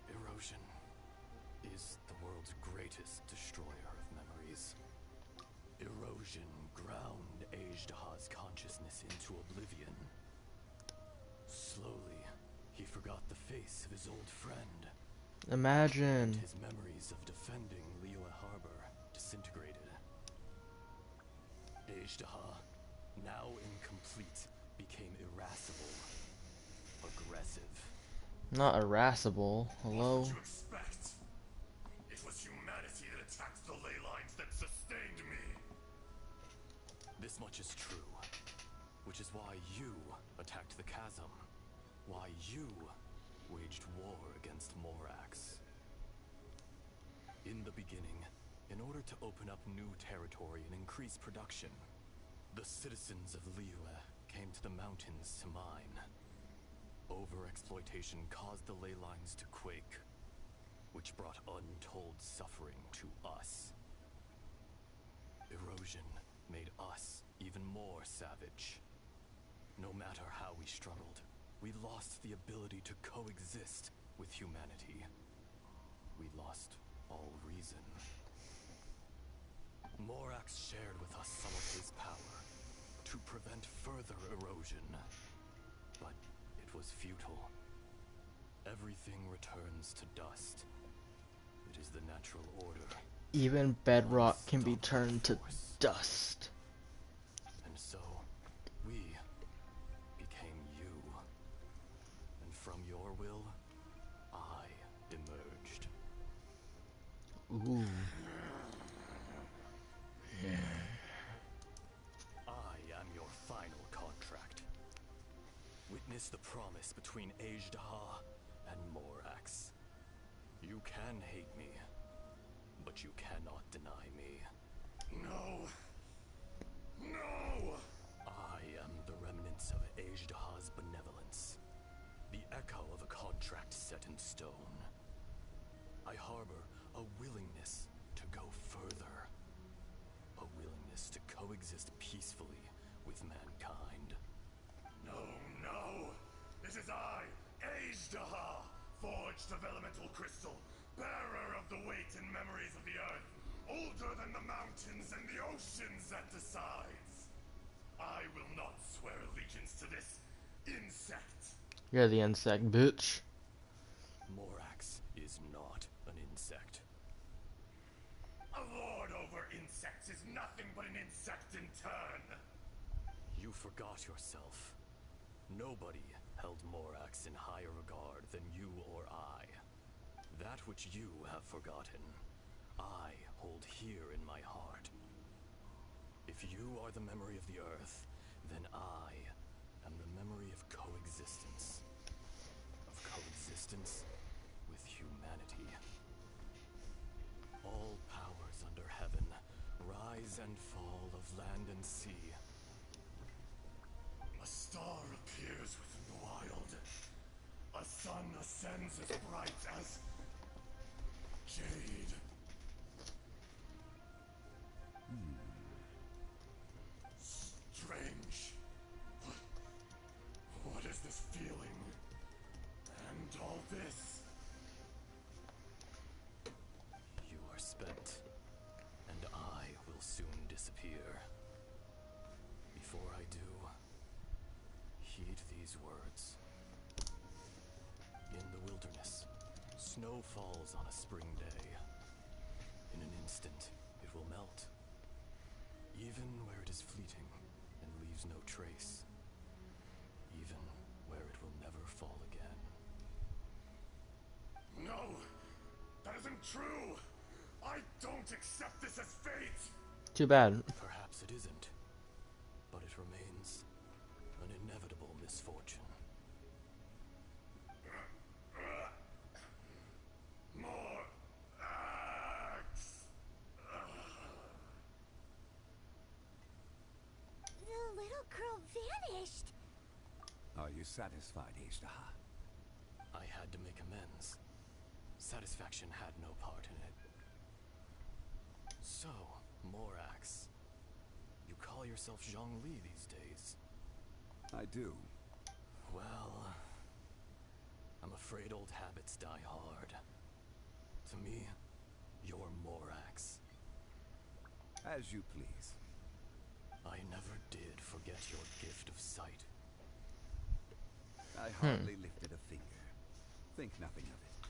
Erosion is the world's greatest destroyer of memories. Erosion ground Ejdaha's consciousness into oblivion. Slowly, he forgot the face of his old friend. Imagine. And his memories of defending Liyue Harbor disintegrated. Ejdaha, now incomplete, became irascible, aggressive. Not irascible. Hello? What did you expect? It was humanity that attacked the ley lines that sustained me. This much is true, which is why you attacked the chasm, why you waged war against Morax. In the beginning, in order to open up new territory and increase production, the citizens of Liyue came to the mountains to mine. Overexploitation caused the ley lines to quake, which brought untold suffering to us. Erosion made us even more savage. No matter how we struggled, we lost the ability to coexist with humanity. We lost all reason. Morax shared with us some of his power to prevent further erosion. But it was futile. Everything returns to dust. It is the natural order. Even bedrock can be turned to dust. And so, we became you. And from your will, I emerged. Ooh. I am your final contract. Witness the promise between Ejdaha and Morax. You can hate me, but you cannot deny me. No. No! I am the remnants of Ejdaha's benevolence. The echo of a contract set in stone. I harbor a willingness to go further. A willingness to coexist peacefully with mankind. No, no! It is I, Ejdaha, forged of elemental crystal, bearer of the weight and memories of the earth, older than the mountains and the oceans that decides. I will not swear allegiance to this insect. You're the insect, bitch. Morax is not an insect. A lord over insects is nothing but an insect in turn. You forgot yourself. Nobody held Morax in higher regard than you or I. That which you have forgotten, I hold here in my heart. If you are the memory of the Earth, then I am the memory of coexistence. Of coexistence with humanity. All powers under heaven, rise and fall of land and sea. A star appears within the wild. A sun ascends as bright as jade. Strange. What is this feeling? And all this? You are spent, and I will soon disappear. Before I do, heed these words. In the wilderness, snow falls on a spring day. In an instant, it will melt. Even where it is fleeting and leaves no trace. Even where it will never fall again. No! That isn't true! I don't accept this as fate! Too bad. Perhaps it isn't, but it remains an inevitable misfortune. More axe! The little girl vanished. Are you satisfied, Ishtaha? I had to make amends. Satisfaction had no part in it. So, Morax, you call yourself Zhongli these days? I do. Well, I'm afraid old habits die hard. To me, you're Morax. As you please. I never did forget your gift of sight. I hardly lifted a finger. Think nothing of it.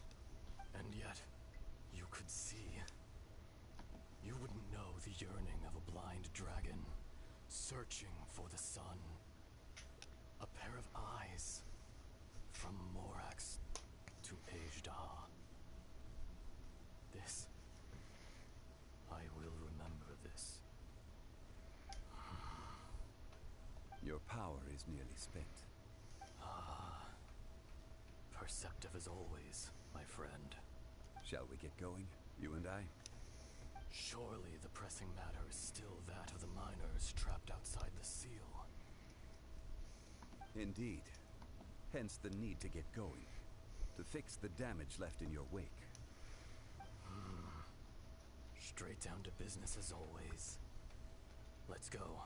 And yet, you could see. You wouldn't know the yearning of a blind dragon, searching for the sun. A pair of eyes, from Morax to Ejdah. This, I will remember this. Your power is nearly spent. Perceptive as always, my friend. Shall we get going, you and I? Surely the pressing matter is still that of the miners trapped outside the seal. Indeed. Hence the need to get going. To fix the damage left in your wake. Straight down to business as always. Let's go.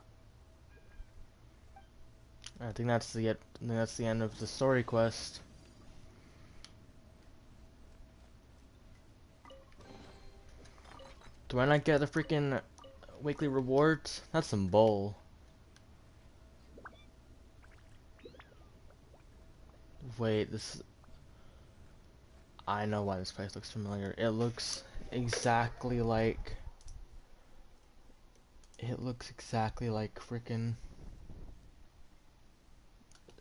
I think that's the end of the story quest. Do I not get the freaking weekly rewards? That's some bull. Wait, this... I know why this place looks familiar. It looks exactly like... It looks exactly like freaking...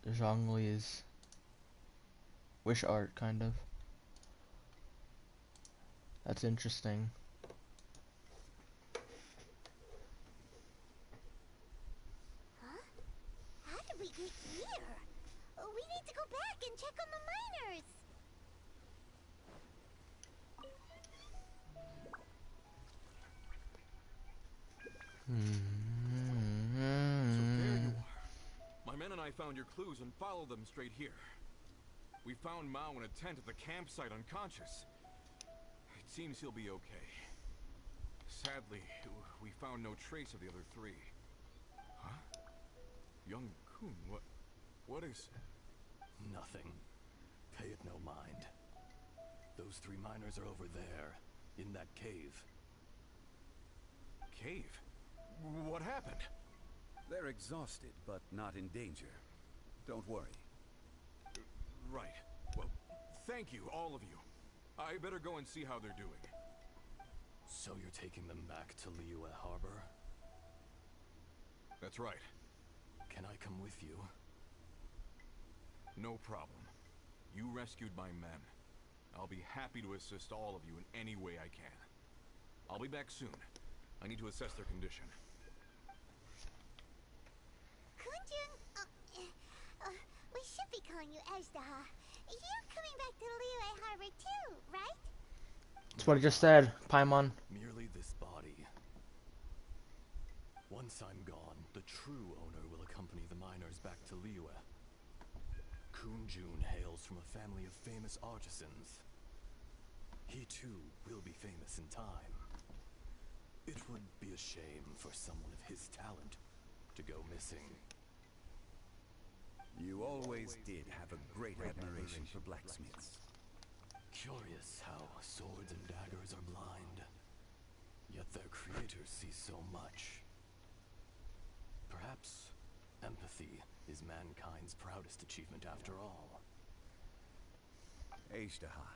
Zhongli's wish art, kind of. That's interesting. Huh? How did we get here? We need to go back and check on the miners. So there you are. My men and I found your clues and followed them straight here. We found Mao in a tent at the campsite unconscious. It seems he'll be okay. Sadly, we found no trace of the other three. Huh? Young Kun, what is... Nothing. Pay it no mind. Those three miners are over there, in that cave. Cave? What happened? They're exhausted, but not in danger. Don't worry. Thank you, all of you. I better go and see how they're doing. So you're taking them back to Liyue Harbor? That's right. Can I come with you? No problem. You rescued my men. I'll be happy to assist all of you in any way I can. I'll be back soon. I need to assess their condition. Kunjun, we should be calling you Ezdaha. You're coming back to Liyue Harbor too, right? That's what I just said, Paimon. Merely this body. Once I'm gone, the true owner will accompany the miners back to Liyue. Kunjun hails from a family of famous artisans. He too will be famous in time. It would be a shame for someone of his talent to go missing. You always did have a great admiration for blacksmiths. Curious how swords and daggers are blind, yet their creators see so much. Perhaps empathy is mankind's proudest achievement after all. Ezdaha,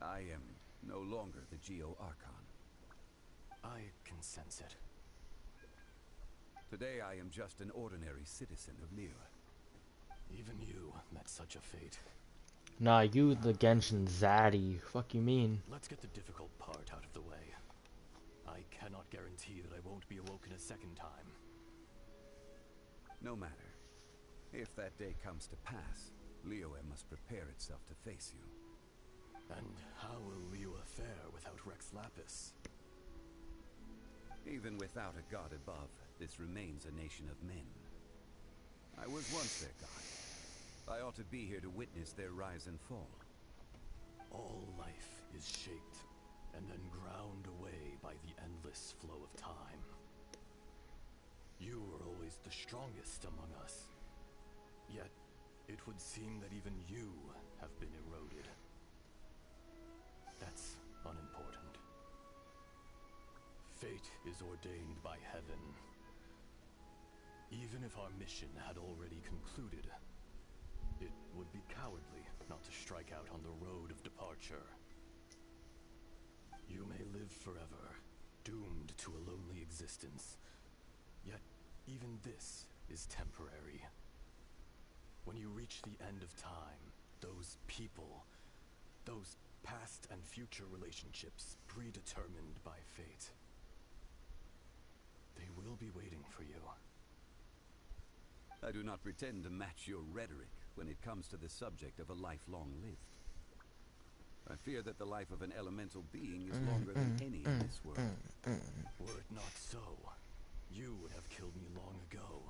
I am no longer the Geo-Archon. I can sense it. Today I am just an ordinary citizen of Liyue. Even you met such a fate. Nah, you the Genshin zaddy. Fuck you mean? Let's get the difficult part out of the way. I cannot guarantee that I won't be awoken a second time. No matter. If that day comes to pass, Liyue must prepare itself to face you. And how will Liyue fare without Rex Lapis? Even without a god above, this remains a nation of men. I was once their god. I ought to be here to witness their rise and fall. All life is shaped and then ground away by the endless flow of time. You were always the strongest among us. Yet, it would seem that even you have been eroded. That's unimportant. Fate is ordained by heaven. Even if our mission had already concluded, it would be cowardly not to strike out on the road of departure. You may live forever, doomed to a lonely existence. Yet, even this is temporary. When you reach the end of time, those people, those past and future relationships predetermined by fate, they will be waiting for you. I do not pretend to match your rhetoric when it comes to the subject of a life long lived. I fear that the life of an elemental being is longer than any in this world. Were it not so, you would have killed me long ago.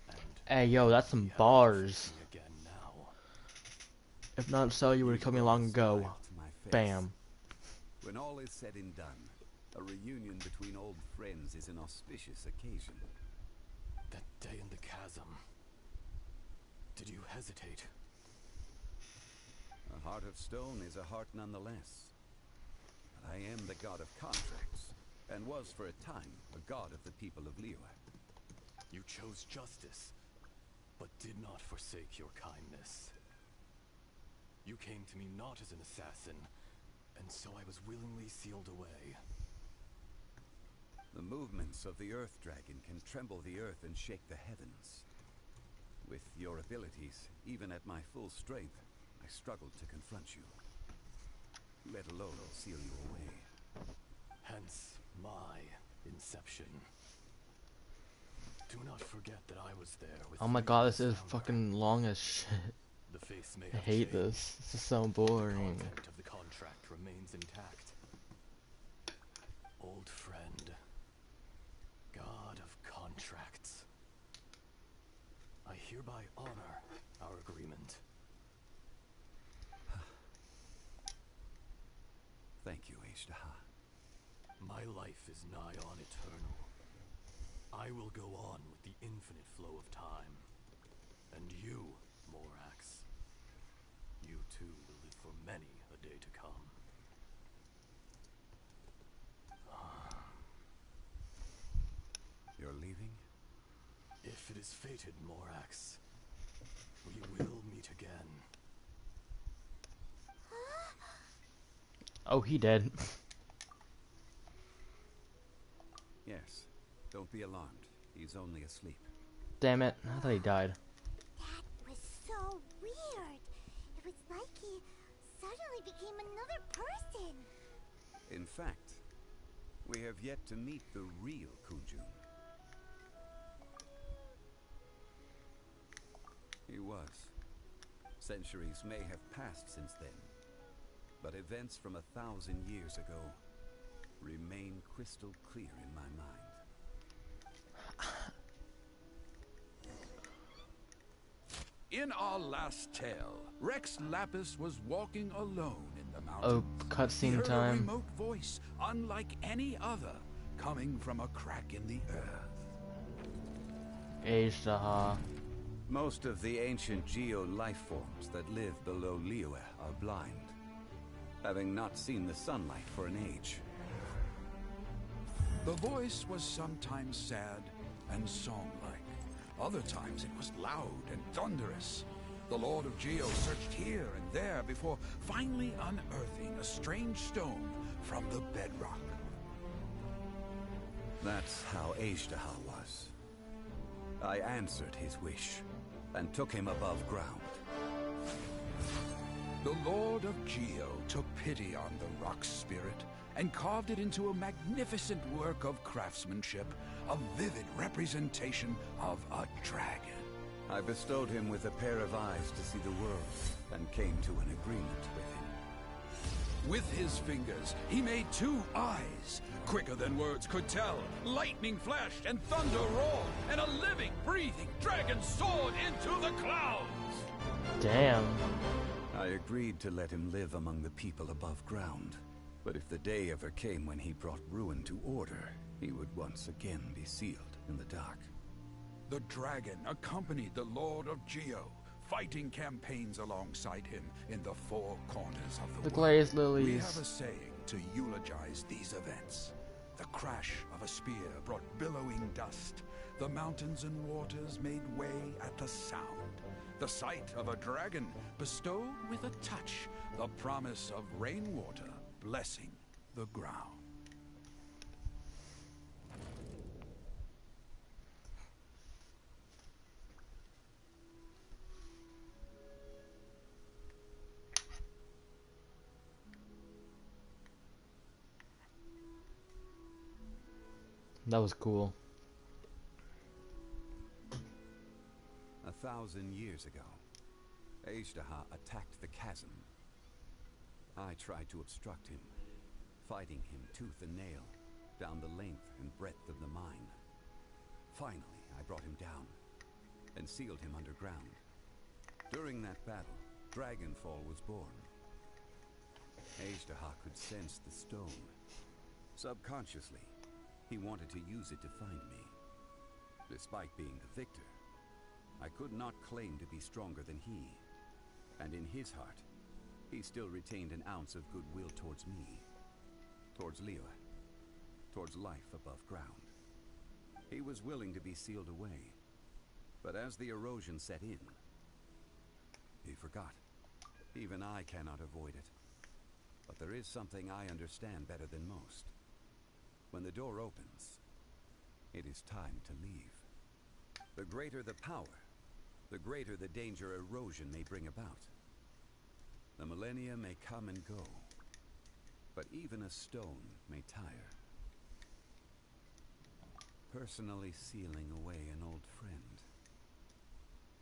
And Hey, yo, that's some bars. If not so, you would have killed me long ago. Bam. When all is said and done, a reunion between old friends is an auspicious occasion. That day in the chasm, did you hesitate? A heart of stone is a heart nonetheless. But I am the god of contracts, and was for a time a god of the people of Liyue. You chose justice, but did not forsake your kindness. You came to me not as an assassin, and so I was willingly sealed away. The movements of the Earth Dragon can tremble the earth and shake the heavens. With your abilities, even at my full strength, I struggled to confront you, let alone seal you away. Hence my inception. Do not forget that I was there with Oh my god, this is fucking long as shit. The face may I have hate changed. this. This is so boring. The content of the contract remains intact. Old friend, god of contracts, I hereby honor our agreement. Thank you, Ezdaha. My life is nigh on eternal. I will go on with the infinite flow of time. And you, Morax, you too will live for many a day to come. You're leaving? If it is fated, Morax, we will meet again. Oh, he did. Yes. Don't be alarmed. He's only asleep. Damn it. I thought he died. That was so weird. It was like he suddenly became another person. In fact, we have yet to meet the real Kunjun. He was. Centuries may have passed since then, but events from 1,000 years ago remain crystal clear in my mind. In our last tale, Rex Lapis was walking alone in the mountains. Oh, He cutscene heard a time. remote voice, unlike any other, coming from a crack in the earth. Aishtaha. Most of the ancient geo life forms that live below Liyue are blind, having not seen the sunlight for an age. The voice was sometimes sad and song-like. Other times it was loud and thunderous. The Lord of Geo searched here and there before finally unearthing a strange stone from the bedrock. That's how Aishtaha was. I answered his wish and took him above ground. The Lord of Geo took pity on the rock spirit and carved it into a magnificent work of craftsmanship, a vivid representation of a dragon. I bestowed him with a pair of eyes to see the world and came to an agreement with him. With his fingers, he made 2 eyes, quicker than words could tell. Lightning flashed and thunder roared, and a living, breathing dragon soared into the clouds. Damn. I agreed to let him live among the people above ground. But if the day ever came when he brought ruin to order, he would once again be sealed in the dark. The dragon accompanied the Lord of Geo, fighting campaigns alongside him in the 4 corners of the The world. glazed We lilies. have a saying to eulogize these events. The crash of a spear brought billowing dust. The mountains and waters made way at the sound. The sight of a dragon bestowed with a touch the promise of rainwater blessing the ground. That was cool. 1,000 years ago, Aishtaha attacked the chasm. I tried to obstruct him, fighting him tooth and nail down the length and breadth of the mine. Finally, I brought him down and sealed him underground. During that battle, Dragonfall was born. Aishtaha could sense the stone. Subconsciously, he wanted to use it to find me. Despite being the victor, I could not claim to be stronger than he. And in his heart, he still retained an ounce of goodwill towards me. Towards Liyue. Towards life above ground. He was willing to be sealed away. But as the erosion set in, he forgot. Even I cannot avoid it. But there is something I understand better than most. When the door opens, it is time to leave. The greater the power, the greater the danger erosion may bring about. The millennia may come and go, but even a stone may tire. Personally sealing away an old friend.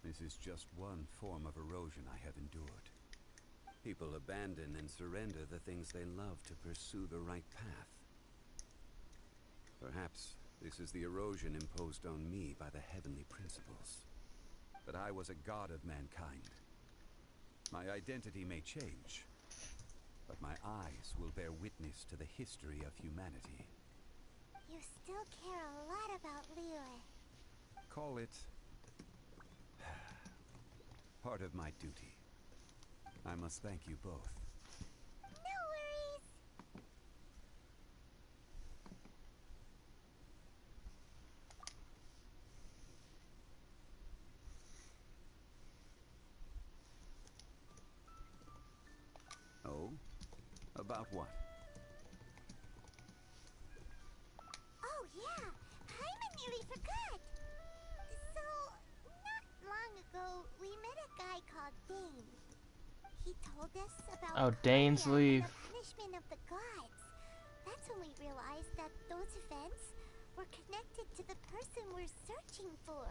This is just one form of erosion I have endured. People abandon and surrender the things they love to pursue the right path. Perhaps this is the erosion imposed on me by the heavenly principles. That I was a god of mankind. My identity may change, but my eyes will bear witness to the history of humanity. You still care a lot about Liyue. Call it part of my duty. I must thank you both. No worries. Oh? About what? Oh yeah, Hyman nearly forgot. So, not long ago, we met a guy called Dane. He told us about Oh, Karma Dane's and leave. the punishment of the gods. That's when we realized that those events were connected to the person we're searching for.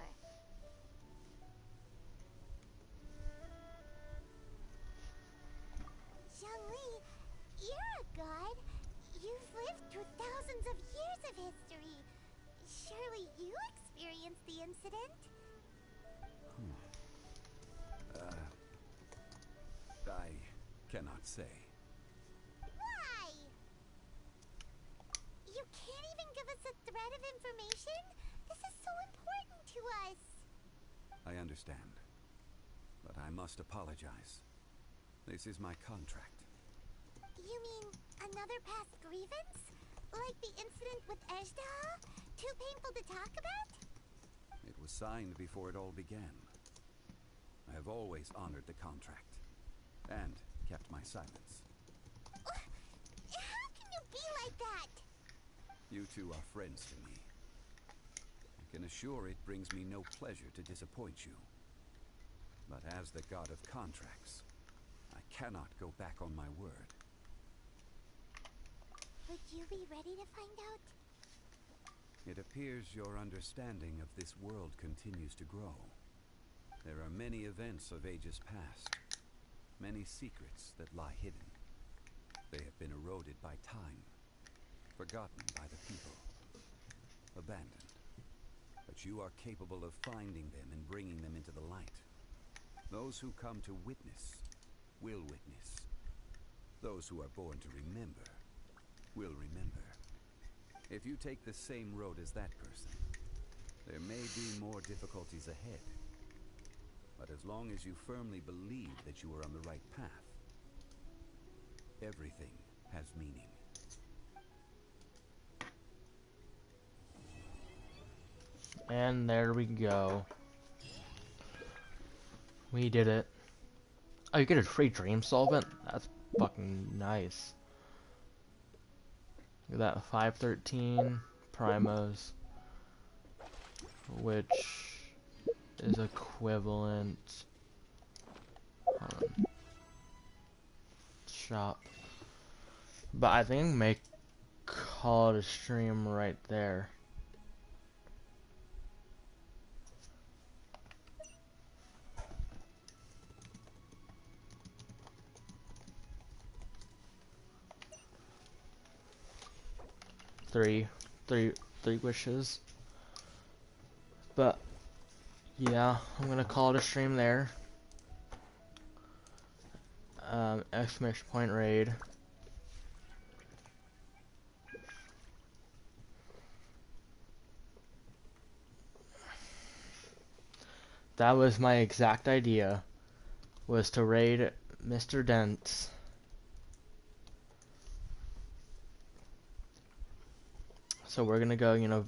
Zhongli, you're a god. You've lived through thousands of years of history. Surely you experienced the incident? I cannot say. Why? You can't even give us a thread of information? This is so important to us. I understand. But I must apologize. This is my contract. You mean another past grievance? Like the incident with Ejdah? Too painful to talk about? It was signed before it all began. I have always honored the contract. And kept my silence. How can you be like that? You two are friends to me. I can assure it brings me no pleasure to disappoint you. But as the god of contracts, I cannot go back on my word. Would you be ready to find out? It appears your understanding of this world continues to grow. There are many events of ages past, many secrets that lie hidden. They have been eroded by time, forgotten by the people, abandoned. But you are capable of finding them and bringing them into the light. Those who come to witness will witness. Those who are born to remember will remember. If you take the same road as that person, there may be more difficulties ahead. But as long as you firmly believe that you are on the right path, everything has meaning. And there we go. We did it. Oh, you get a free dream solvent? That's fucking nice. Look at that, 513 primos, which is equivalent. Hold on. Shop. But I think make call it a stream right there. Three wishes. But yeah, I'm gonna call it a stream there. Exclamation point raid. That was my exact idea, was to raid Mr. Dents. So we're gonna go,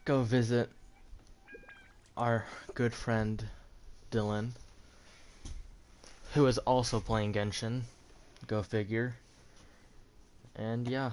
go visit our good friend Dylan, who is also playing Genshin. Go figure. And yeah.